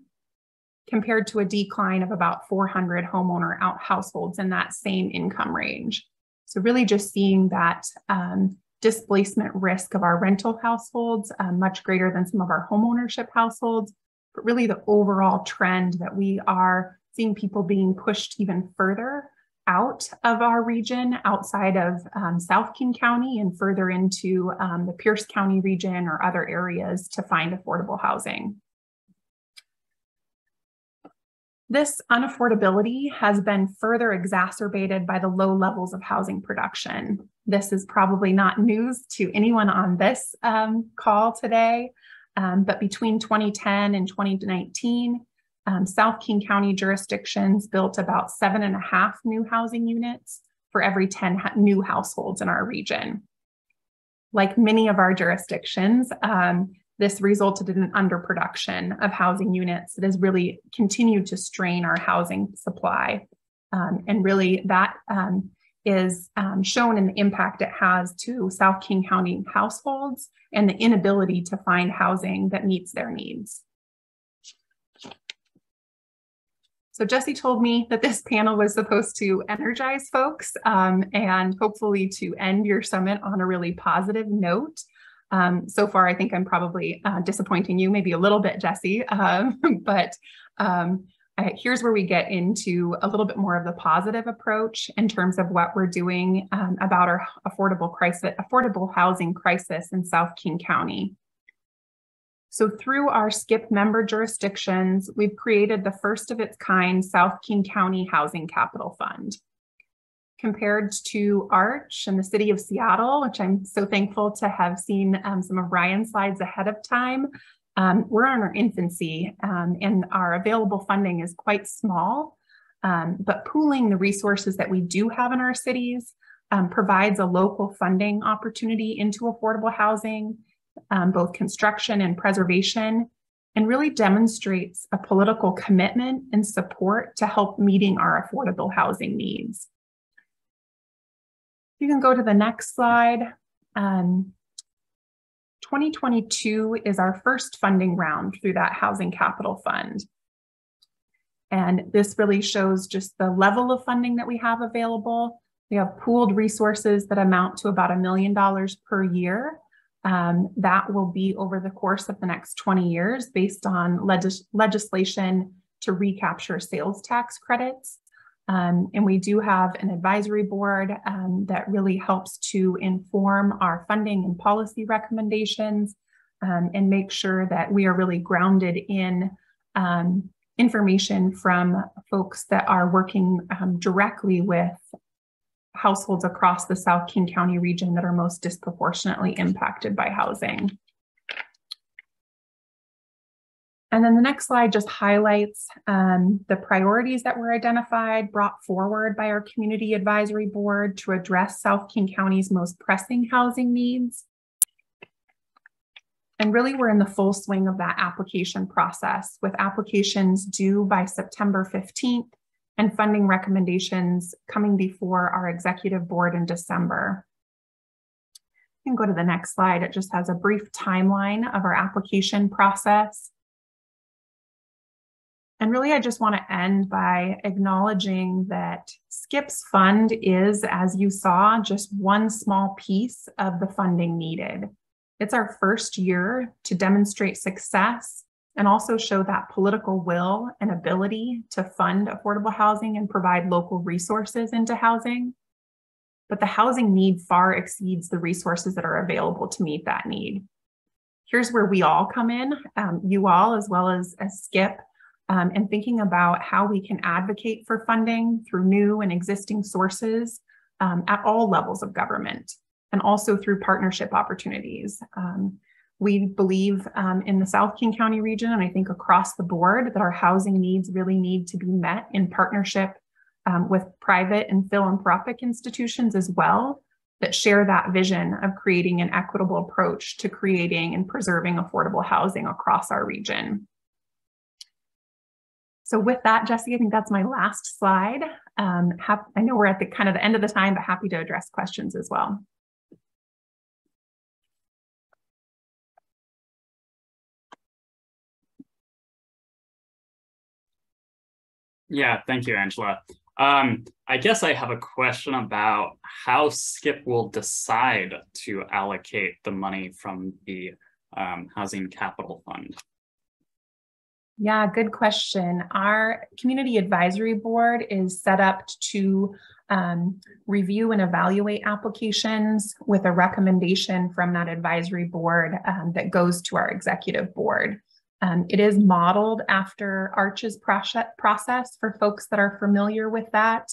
compared to a decline of about 400 homeowner households in that same income range. So really just seeing that displacement risk of our rental households much greater than some of our homeownership households, but really the overall trend that we are seeing people being pushed even further out of our region, outside of South King County and further into the Pierce County region or other areas to find affordable housing. This unaffordability has been further exacerbated by the low levels of housing production. This is probably not news to anyone on this call today, but between 2010 and 2019, South King County jurisdictions built about 7.5 new housing units for every 10 new households in our region. Like many of our jurisdictions, this resulted in an underproduction of housing units that has really continued to strain our housing supply. And really that is shown in the impact it has to South King County households and the inability to find housing that meets their needs. So Jesse told me that this panel was supposed to energize folks and hopefully to end your summit on a really positive note. So far, I think I'm probably disappointing you maybe a little bit, Jesse, but here's where we get into a little bit more of the positive approach in terms of what we're doing about our affordable housing crisis in South King County. So through our SCIP member jurisdictions, we've created the first of its kind South King County Housing Capital Fund. Compared to ARCH and the city of Seattle, which I'm so thankful to have seen some of Ryan's slides ahead of time, we're in our infancy and our available funding is quite small, but pooling the resources that we do have in our cities provides a local funding opportunity into affordable housing, both construction and preservation, and really demonstrates a political commitment and support to help meeting our affordable housing needs. You can go to the next slide. 2022 is our first funding round through that Housing Capital Fund. And this really shows just the level of funding that we have available. We have pooled resources that amount to about $1 million per year. That will be over the course of the next 20 years based on legislation to recapture sales tax credits. And we do have an advisory board that really helps to inform our funding and policy recommendations and make sure that we are really grounded in information from folks that are working directly with households across the South King County region that are most disproportionately impacted by housing. And then the next slide just highlights the priorities that were identified, brought forward by our community advisory board to address South King County's most pressing housing needs. And really we're in the full swing of that application process with applications due by September 15th and funding recommendations coming before our executive board in December. You can go to the next slide. It just has a brief timeline of our application process. And really, I just want to end by acknowledging that SCIP's fund is, as you saw, just one small piece of the funding needed. It's our first year to demonstrate success and also show that political will and ability to fund affordable housing and provide local resources into housing. But the housing need far exceeds the resources that are available to meet that need. Here's where we all come in, you all as well as SCIP, and thinking about how we can advocate for funding through new and existing sources at all levels of government, and also through partnership opportunities. We believe in the South King County region, and I think across the board, that our housing needs really need to be met in partnership with private and philanthropic institutions as well, that share that vision of creating an equitable approach to creating and preserving affordable housing across our region. So with that, Jesse, I think that's my last slide. I know we're at the kind of the end of the time, but happy to address questions as well. Yeah, thank you, Angela. I guess I have a question about how SCIP will decide to allocate the money from the Housing Capital Fund. Yeah, good question. Our community advisory board is set up to review and evaluate applications with a recommendation from that advisory board that goes to our executive board. It is modeled after ARCH's process for folks that are familiar with that.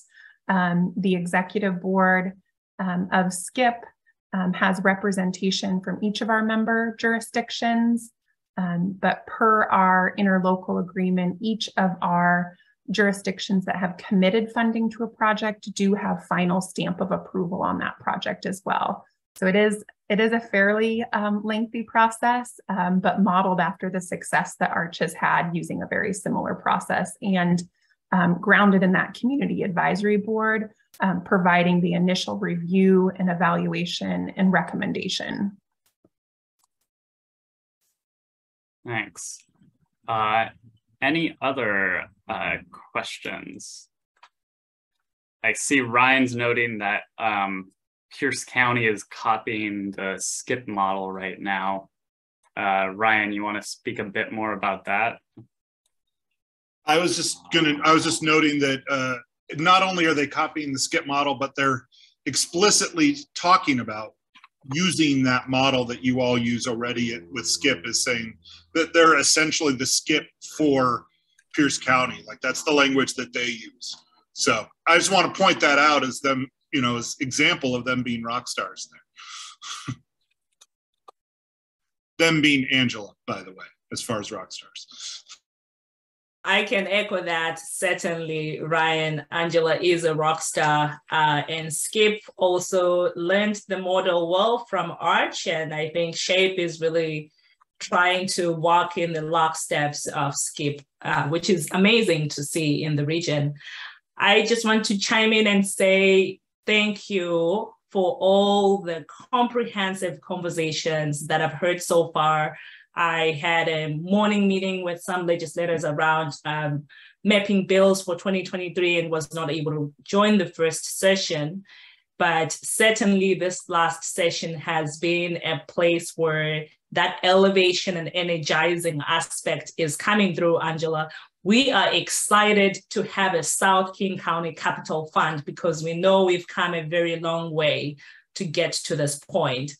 The executive board of SCIP has representation from each of our member jurisdictions. But per our interlocal agreement, each of our jurisdictions that have committed funding to a project do have final stamp of approval on that project as well. So it is a fairly lengthy process, but modeled after the success that ARCH has had using a very similar process and grounded in that community advisory board, providing the initial review and evaluation and recommendation. Thanks. Any other questions? I see Ryan's noting that Pierce County is copying the SCIP model right now. Ryan, you want to speak a bit more about that? I was just noting that not only are they copying the SCIP model, but they're explicitly talking about using that model that you all use already with SCIP, is saying that they're essentially the SCIP for Pierce County. Like, that's the language that they use. So I just want to point that out as them, as example of them being rock stars there. Them being Angela, by the way, as far as rock stars. I can echo that. Certainly, Ryan, Angela is a rock star, and SCIP also learned the model well from Arch, and I think SHAPE is really trying to walk in the locksteps of SCIP, which is amazing to see in the region. I just want to chime in and say thank you for all the comprehensive conversations that I've heard so far. I had a morning meeting with some legislators around mapping bills for 2023 and was not able to join the first session. But certainly this last session has been a place where that elevation and energizing aspect is coming through, Angela. We are excited to have a South King County Capital Fund because we know we've come a very long way to get to this point.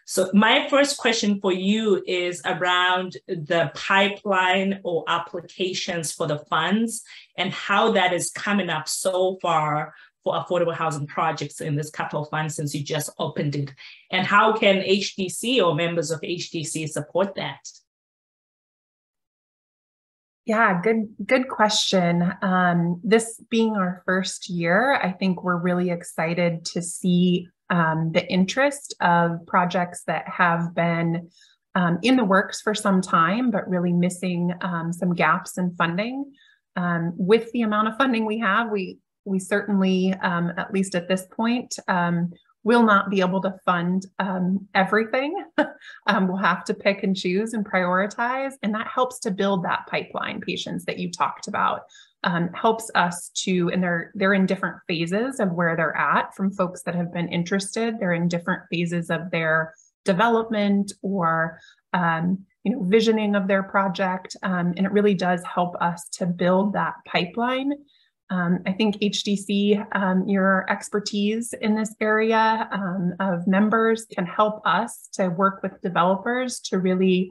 So my first question for you is around the pipeline or applications for the funds and how that is coming up so far for affordable housing projects in this capital fund since you just opened it. And how can HDC or members of HDC support that? Yeah, good question. This being our first year, I think we're really excited to see the interest of projects that have been in the works for some time, but really missing some gaps in funding. With the amount of funding we have, we certainly, at least at this point, will not be able to fund everything. We'll have to pick and choose and prioritize, and that helps to build that pipeline, Patience, that you talked about. Helps us to, and they're in different phases of where they're at from folks that have been interested. They're in different phases of their development or visioning of their project, and it really does help us to build that pipeline. I think HDC, your expertise in this area of members can help us to work with developers to really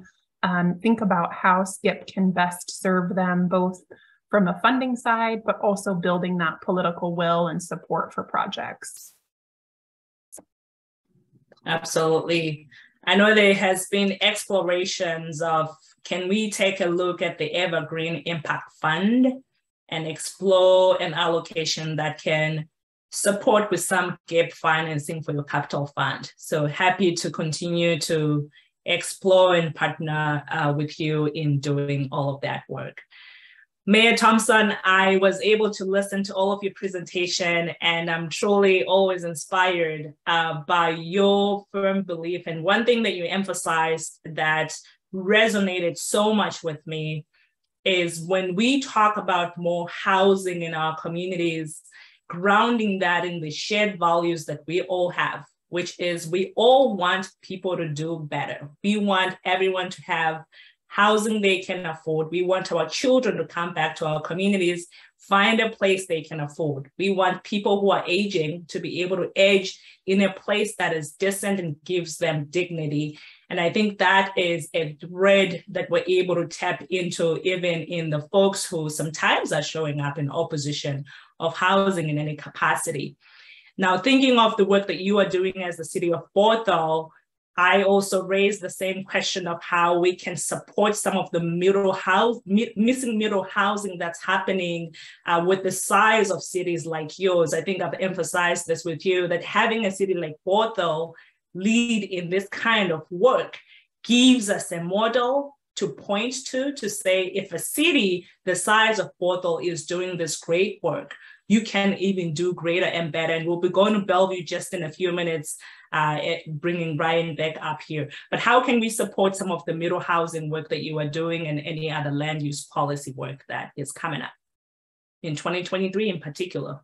think about how SCIP can best serve them, both from a funding side, but also building that political will and support for projects. Absolutely. I know there has been explorations of, can we take a look at the Evergreen Impact Fund and explore an allocation that can support with some gap financing for your capital fund. So happy to continue to explore and partner with you in doing all of that work. Mayor Thompson, I was able to listen to all of your presentation, and I'm truly always inspired by your firm belief. And one thing that you emphasized that resonated so much with me is when we talk about more housing in our communities, grounding that in the shared values that we all have, which is we all want people to do better. We want everyone to have housing they can afford. We want our children to come back to our communities, find a place they can afford. We want people who are aging to be able to age in a place that is decent and gives them dignity. And I think that is a thread that we're able to tap into even in the folks who sometimes are showing up in opposition of housing in any capacity. Now, thinking of the work that you are doing as the city of Bothell, I also raised the same question of how we can support some of the missing middle housing that's happening with the size of cities like yours. I think I've emphasized this with you, that having a city like Bothell lead in this kind of work gives us a model to point to say if a city the size of Bothell is doing this great work, you can even do greater and better. And we'll be going to Bellevue just in a few minutes, bringing Ryan back up here. But how can we support some of the middle housing work that you are doing and any other land use policy work that is coming up in 2023 in particular?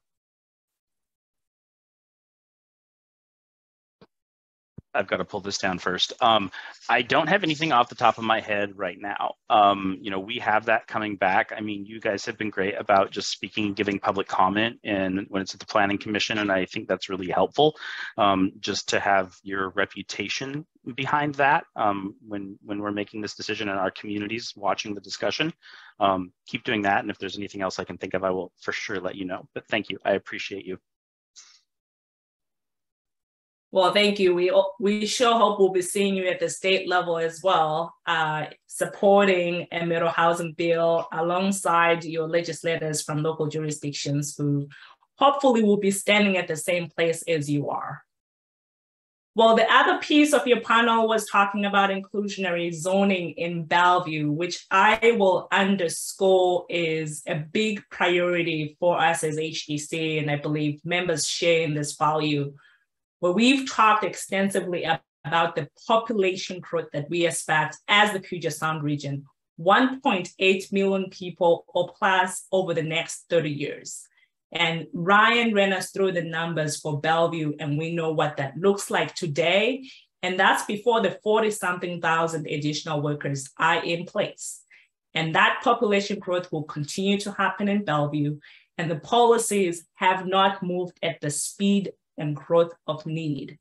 I've got to pull this down first. I don't have anything off the top of my head right now. We have that coming back. I mean, you guys have been great about just speaking, giving public comment, and when it's at the Planning Commission, and I think that's really helpful, just to have your reputation behind that when we're making this decision and our communities watching the discussion. Keep doing that, and if there's anything else I can think of, I will for sure let you know. But thank you, I appreciate you. Well, thank you. We sure hope we'll be seeing you at the state level as well, supporting a middle housing bill alongside your legislators from local jurisdictions who hopefully will be standing at the same place as you are. Well, the other piece of your panel was talking about inclusionary zoning in Bellevue, which I will underscore is a big priority for us as HDC, and I believe members share in this value. Where we've talked extensively about the population growth that we expect as the Puget Sound region, 1.8 million people or plus over the next 30 years. And Ryan ran us through the numbers for Bellevue, and we know what that looks like today. And that's before the 40-something thousand additional workers are in place. And that population growth will continue to happen in Bellevue, and the policies have not moved at the speed and growth of need.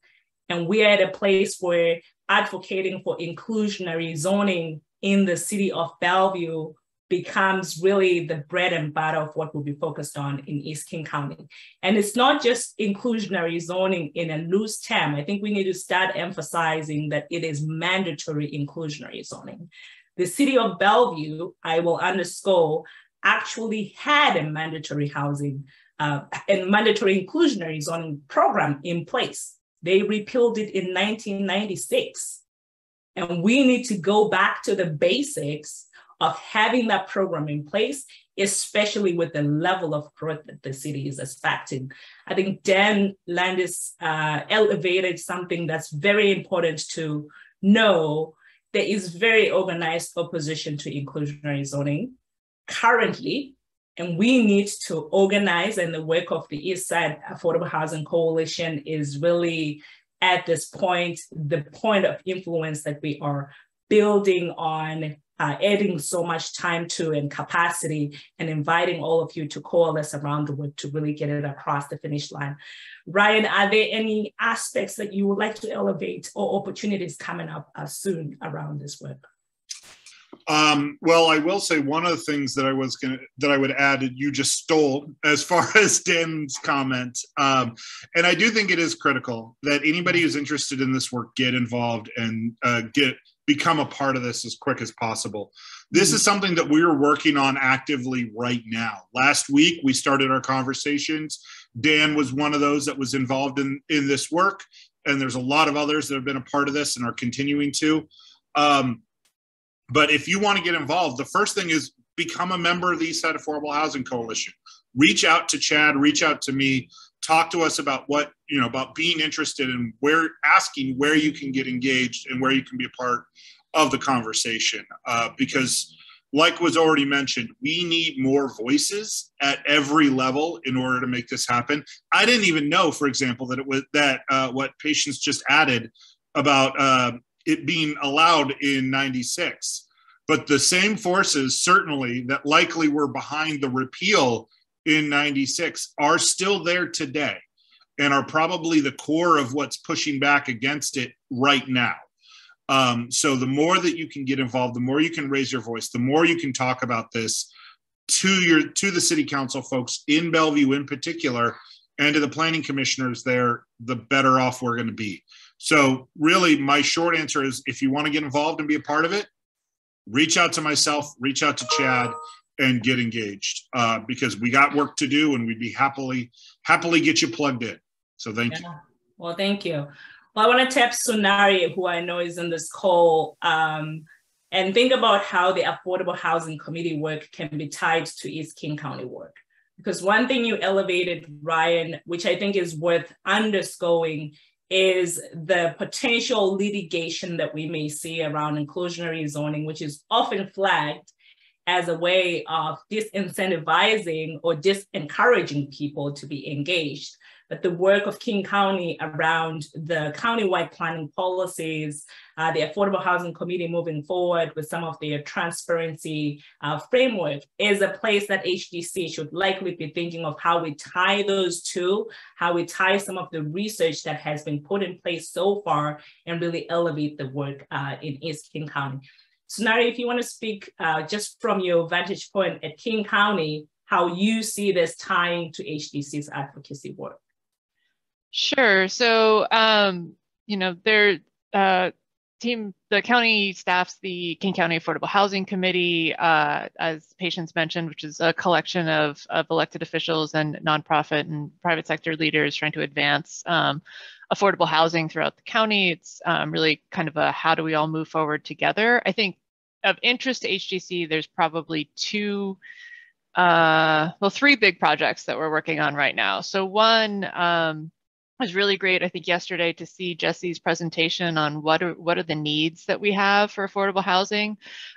And we are at a place where advocating for inclusionary zoning in the city of Bellevue becomes really the bread and butter of what we'll be focused on in East King County. And it's not just inclusionary zoning in a loose term. I think we need to start emphasizing that it is mandatory inclusionary zoning. The city of Bellevue, I will underscore, actually had a mandatory housing and mandatory inclusionary zoning program in place. They repealed it in 1996. And we need to go back to the basics of having that program in place, especially with the level of growth that the city is expecting. I think Dan Landis elevated something that's very important to know. There is very organized opposition to inclusionary zoning currently. And we need to organize, and the work of the East Side Affordable Housing Coalition is really at this point, the point of influence that we are building on, adding so much time to and capacity, and inviting all of you to coalesce around the work to really get it across the finish line. Ryan, are there any aspects that you would like to elevate or opportunities coming up soon around this work? Well, I will say one of the things that I would add, you just stole as far as Dan's comment. And I do think it is critical that anybody who's interested in this work get involved and become a part of this as quick as possible. This is something that we are working on actively right now. Last week, we started our conversations. Dan was one of those that was involved in this work. And there's a lot of others that have been a part of this and are continuing to. But if you want to get involved, the first thing is become a member of the East Side Affordable Housing Coalition. Reach out to Chad, reach out to me, talk to us about what, about being interested in asking where you can get engaged and where you can be a part of the conversation. Because like was already mentioned, we need more voices at every level in order to make this happen. I didn't even know, for example, that what Patience just added about it being allowed in 96. But the same forces certainly that likely were behind the repeal in 96 are still there today and are probably the core of what's pushing back against it right now. So the more that you can get involved, the more you can raise your voice, the more you can talk about this to the city council folks in Bellevue in particular, and to the planning commissioners there, the better off we're going to be. So really my short answer is, if you want to get involved and be a part of it, reach out to myself, reach out to Chad, and get engaged, because we got work to do, and we'd be happily get you plugged in. So thank you. Well, thank you. Well, I want to tap Sunari, who I know is in this call. and think about how the Affordable Housing Committee work can be tied to East King County work. Because one thing you elevated, Ryan, which I think is worth underscoring, is the potential litigation that we may see around inclusionary zoning, which is often flagged as a way of disincentivizing or disencouraging people to be engaged. But the work of King County around the countywide planning policies, the Affordable Housing Committee moving forward with some of their transparency framework is a place that HDC should likely be thinking of how we tie those two, how we tie some of the research that has been put in place so far and really elevate the work in East King County. So Nari, if you want to speak just from your vantage point at King County, how you see this tying to HDC's advocacy work. Sure. So, you know, the county staffs the King County Affordable Housing Committee, as Patience mentioned, which is a collection of elected officials and nonprofit and private sector leaders trying to advance affordable housing throughout the county. It's really kind of a how do we all move forward together. I think of interest to HDC, there's probably three big projects that we're working on right now. So one, it was really great, I think, yesterday to see Jesse's presentation on what are the needs that we have for affordable housing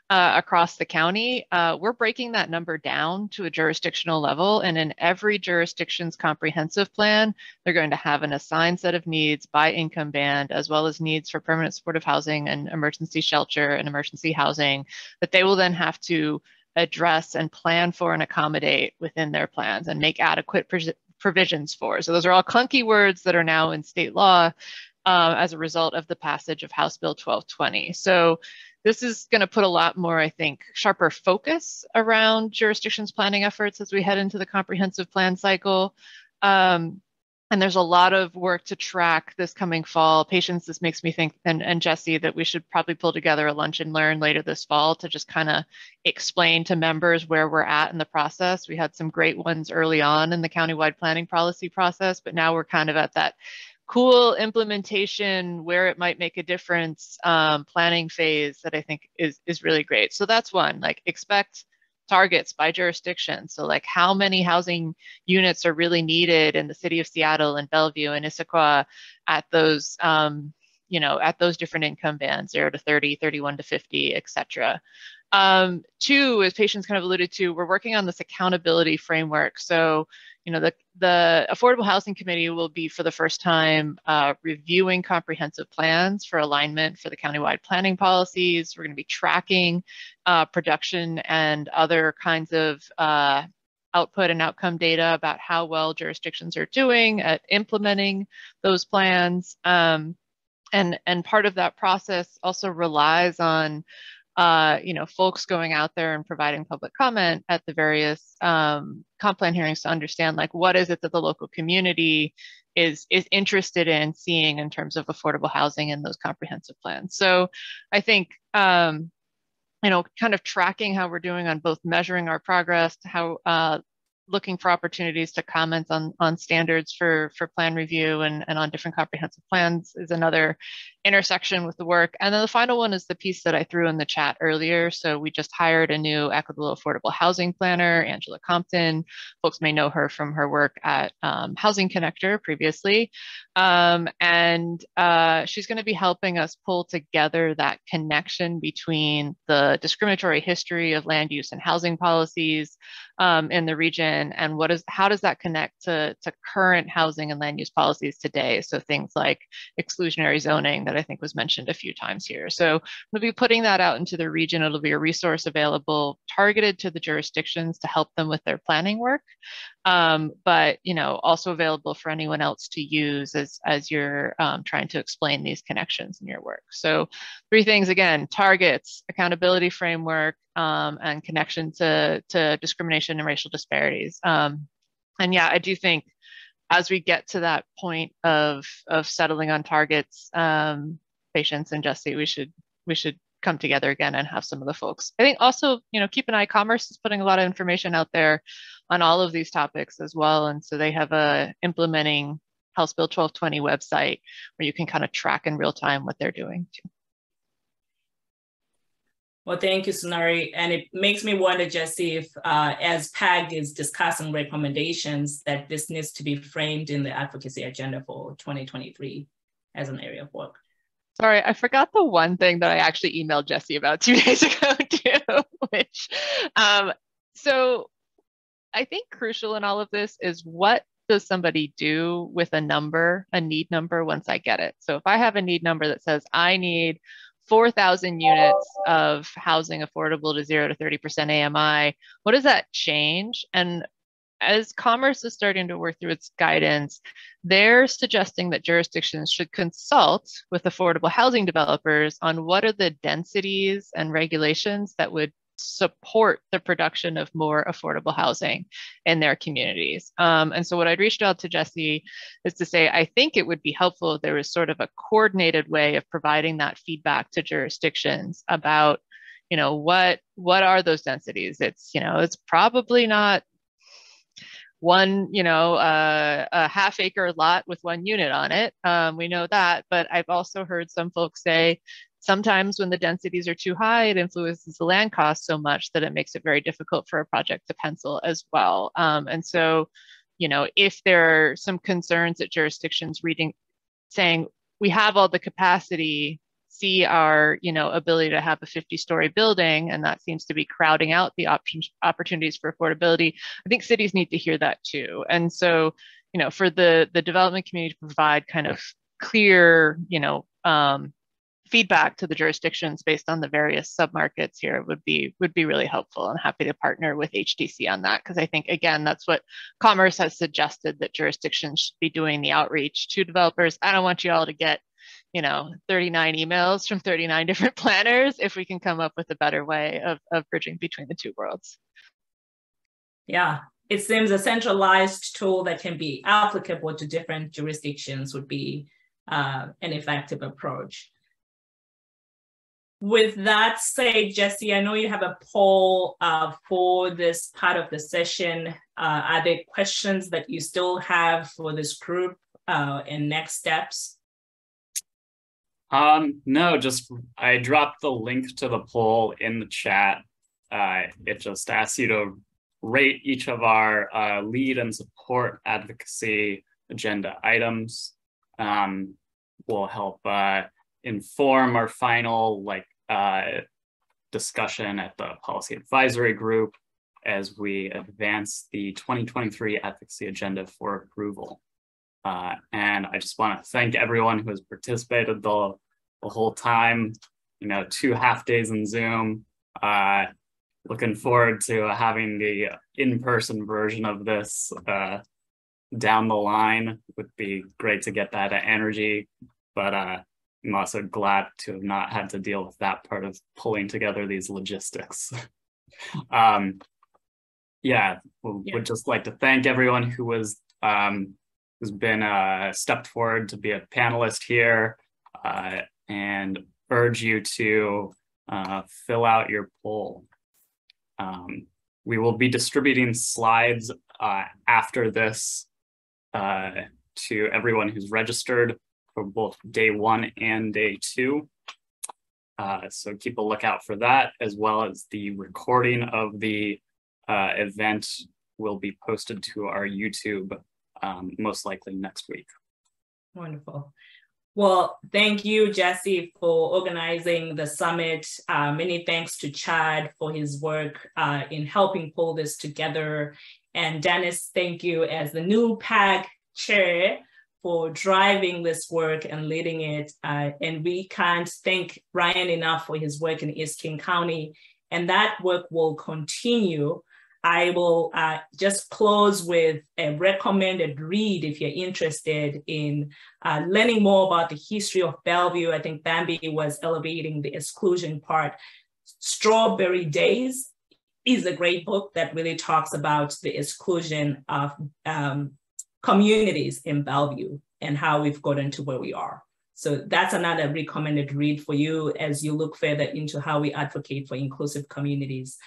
across the county. We're breaking that number down to a jurisdictional level, and in every jurisdiction's comprehensive plan, they're going to have an assigned set of needs by income band, as well as needs for permanent supportive housing and emergency shelter and emergency housing that they will then have to address and plan for and accommodate within their plans and make adequate provisions for. So those are all clunky words that are now in state law as a result of the passage of House Bill 1220. So this is going to put a lot more, I think, sharper focus around jurisdictions planning efforts as we head into the comprehensive plan cycle. And there's a lot of work to track this coming fall. Patience, this makes me think, and Jesse, that we should probably pull together a lunch and learn later this fall to just kind of explain to members where we're at in the process. We had some great ones early on in the countywide planning policy process, but now we're kind of at that cool implementation where it might make a difference planning phase that I think is really great. So that's one, like expect targets by jurisdiction. So like how many housing units are really needed in the city of Seattle and Bellevue and Issaquah at those, you know, at those different income bands, 0 to 30, 31 to 50, et cetera. Two, as Patience kind of alluded to, we're working on this accountability framework. So, you know, the Affordable Housing Committee will be for the first time reviewing comprehensive plans for alignment for the countywide planning policies. We're going to be tracking production and other kinds of output and outcome data about how well jurisdictions are doing at implementing those plans. And part of that process also relies on you know, folks going out there and providing public comment at the various comp plan hearings to understand, like, what is it that the local community is interested in seeing in terms of affordable housing in those comprehensive plans. So I think, you know, kind of tracking how we're doing on both measuring our progress, how looking for opportunities to comment on standards for plan review and on different comprehensive plans is another intersection with the work. And then the final one is the piece that I threw in the chat earlier. So we just hired a new equitable affordable housing planner, Angela Compton. Folks may know her from her work at Housing Connector previously. And she's going to be helping us pull together that connection between the discriminatory history of land use and housing policies in the region, and how does that connect to current housing and land use policies today? So things like exclusionary zoning that I think was mentioned a few times here. So we'll be putting that out into the region. It'll be a resource available targeted to the jurisdictions to help them with their planning work, but you know, also available for anyone else to use as you're trying to explain these connections in your work. So three things again: targets, accountability framework, and connection to discrimination and racial disparities. And yeah, I do think as we get to that point of settling on targets, Patience and Jesse, we should come together again and have some of the folks. I think also, you know, keep an eye. Commerce is putting a lot of information out there on all of these topics as well, and so they have a implementing House Bill 1220 website where you can kind of track in real time what they're doing too. Well, thank you, Sonari. And it makes me wonder, Jesse, if as PAG is discussing recommendations, that this needs to be framed in the advocacy agenda for 2023 as an area of work. Sorry, I forgot the one thing that I actually emailed Jesse about 2 days ago too, which, so I think crucial in all of this is, what does somebody do with a number, a need number, once I get it? So if I have a need number that says I need 4,000 units of housing affordable to 0 to 30% AMI, what does that change? And as Commerce is starting to work through its guidance, they're suggesting that jurisdictions should consult with affordable housing developers on what are the densities and regulations that would support the production of more affordable housing in their communities. And so what I'd reached out to Jesse is to say, I think it would be helpful if there was sort of a coordinated way of providing that feedback to jurisdictions about, you know, what are those densities? It's, you know, it's probably not one, you know, a half-acre lot with 1 unit on it. We know that, but I've also heard some folks say, sometimes when the densities are too high, it influences the land cost so much that it makes it very difficult for a project to pencil as well. And so, you know, if there are some concerns that jurisdictions saying, we have all the capacity, see our, you know, ability to have a 50-story building, and that seems to be crowding out the opportunities for affordability, I think cities need to hear that too. And so, you know, for the development community to provide kind of clear, you know, feedback to the jurisdictions based on the various submarkets here would be really helpful. I'm happy to partner with HDC on that, because I think, again, that's what Commerce has suggested, that jurisdictions should be doing the outreach to developers. I don't want you all to get, you know, 39 emails from 39 different planners if we can come up with a better way of bridging between the two worlds. Yeah, it seems a centralized tool that can be applicable to different jurisdictions would be an effective approach. With that said, Jesse, I know you have a poll for this part of the session. Are there questions that you still have for this group and next steps? No, just I dropped the link to the poll in the chat. It just asks you to rate each of our lead and support advocacy agenda items. Will help inform our final discussion at the policy advisory group as we advance the 2023 advocacy agenda for approval. And I just want to thank everyone who has participated the whole time, you know, 2 half days in Zoom. Looking forward to having the in-person version of this down the line. Would be great to get that energy, but I'm also glad to have not had to deal with that part of pulling together these logistics. Yeah, would just like to thank everyone who was who's been stepped forward to be a panelist here, and urge you to fill out your poll. We will be distributing slides after this to everyone who's registered for both day 1 and day 2. So keep a lookout for that, as well as the recording of the event will be posted to our YouTube most likely next week. Wonderful. Well, thank you, Jesse, for organizing the summit. Many thanks to Chad for his work in helping pull this together. And Dennis, thank you as the new PAG chair for driving this work and leading it. And we can't thank Ryan enough for his work in East King County. And that work will continue. I will just close with a recommended read if you're interested in learning more about the history of Bellevue. I think Bambi was elevating the exclusion part. Strawberry Days is a great book that really talks about the exclusion of communities in Bellevue and how we've gotten to where we are. So that's another recommended read for you as you look further into how we advocate for inclusive communities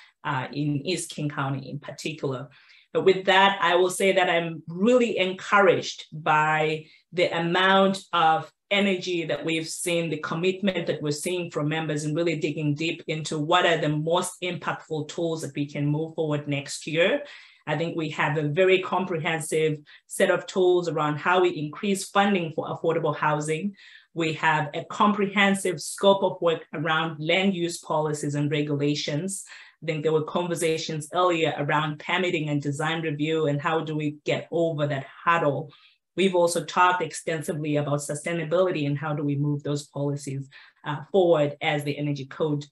in East King County in particular. But with that, I will say that I'm really encouraged by the amount of energy that we've seen, the commitment that we're seeing from members, and really digging deep into what are the most impactful tools that we can move forward next year. I think we have a very comprehensive set of tools around how we increase funding for affordable housing. We have a comprehensive scope of work around land use policies and regulations. I think there were conversations earlier around permitting and design review and how do we get over that hurdle. We've also talked extensively about sustainability and how do we move those policies forward as the energy code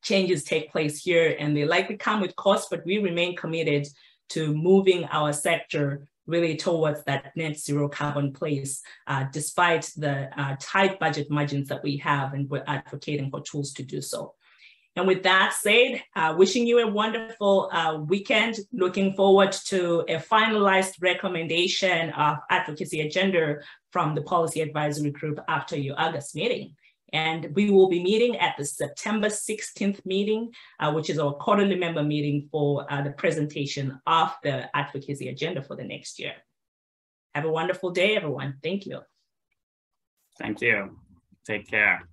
changes take place here, and they likely come with costs, but we remain committed to moving our sector really towards that net zero carbon place, despite the tight budget margins that we have, and we're advocating for tools to do so. And with that said, wishing you a wonderful weekend, looking forward to a finalized recommendation of advocacy agenda from the policy advisory group after your August meeting. And we will be meeting at the September 16th meeting, which is our quarterly member meeting for the presentation of the advocacy agenda for the next year. Have a wonderful day, everyone. Thank you. Thank you. Take care.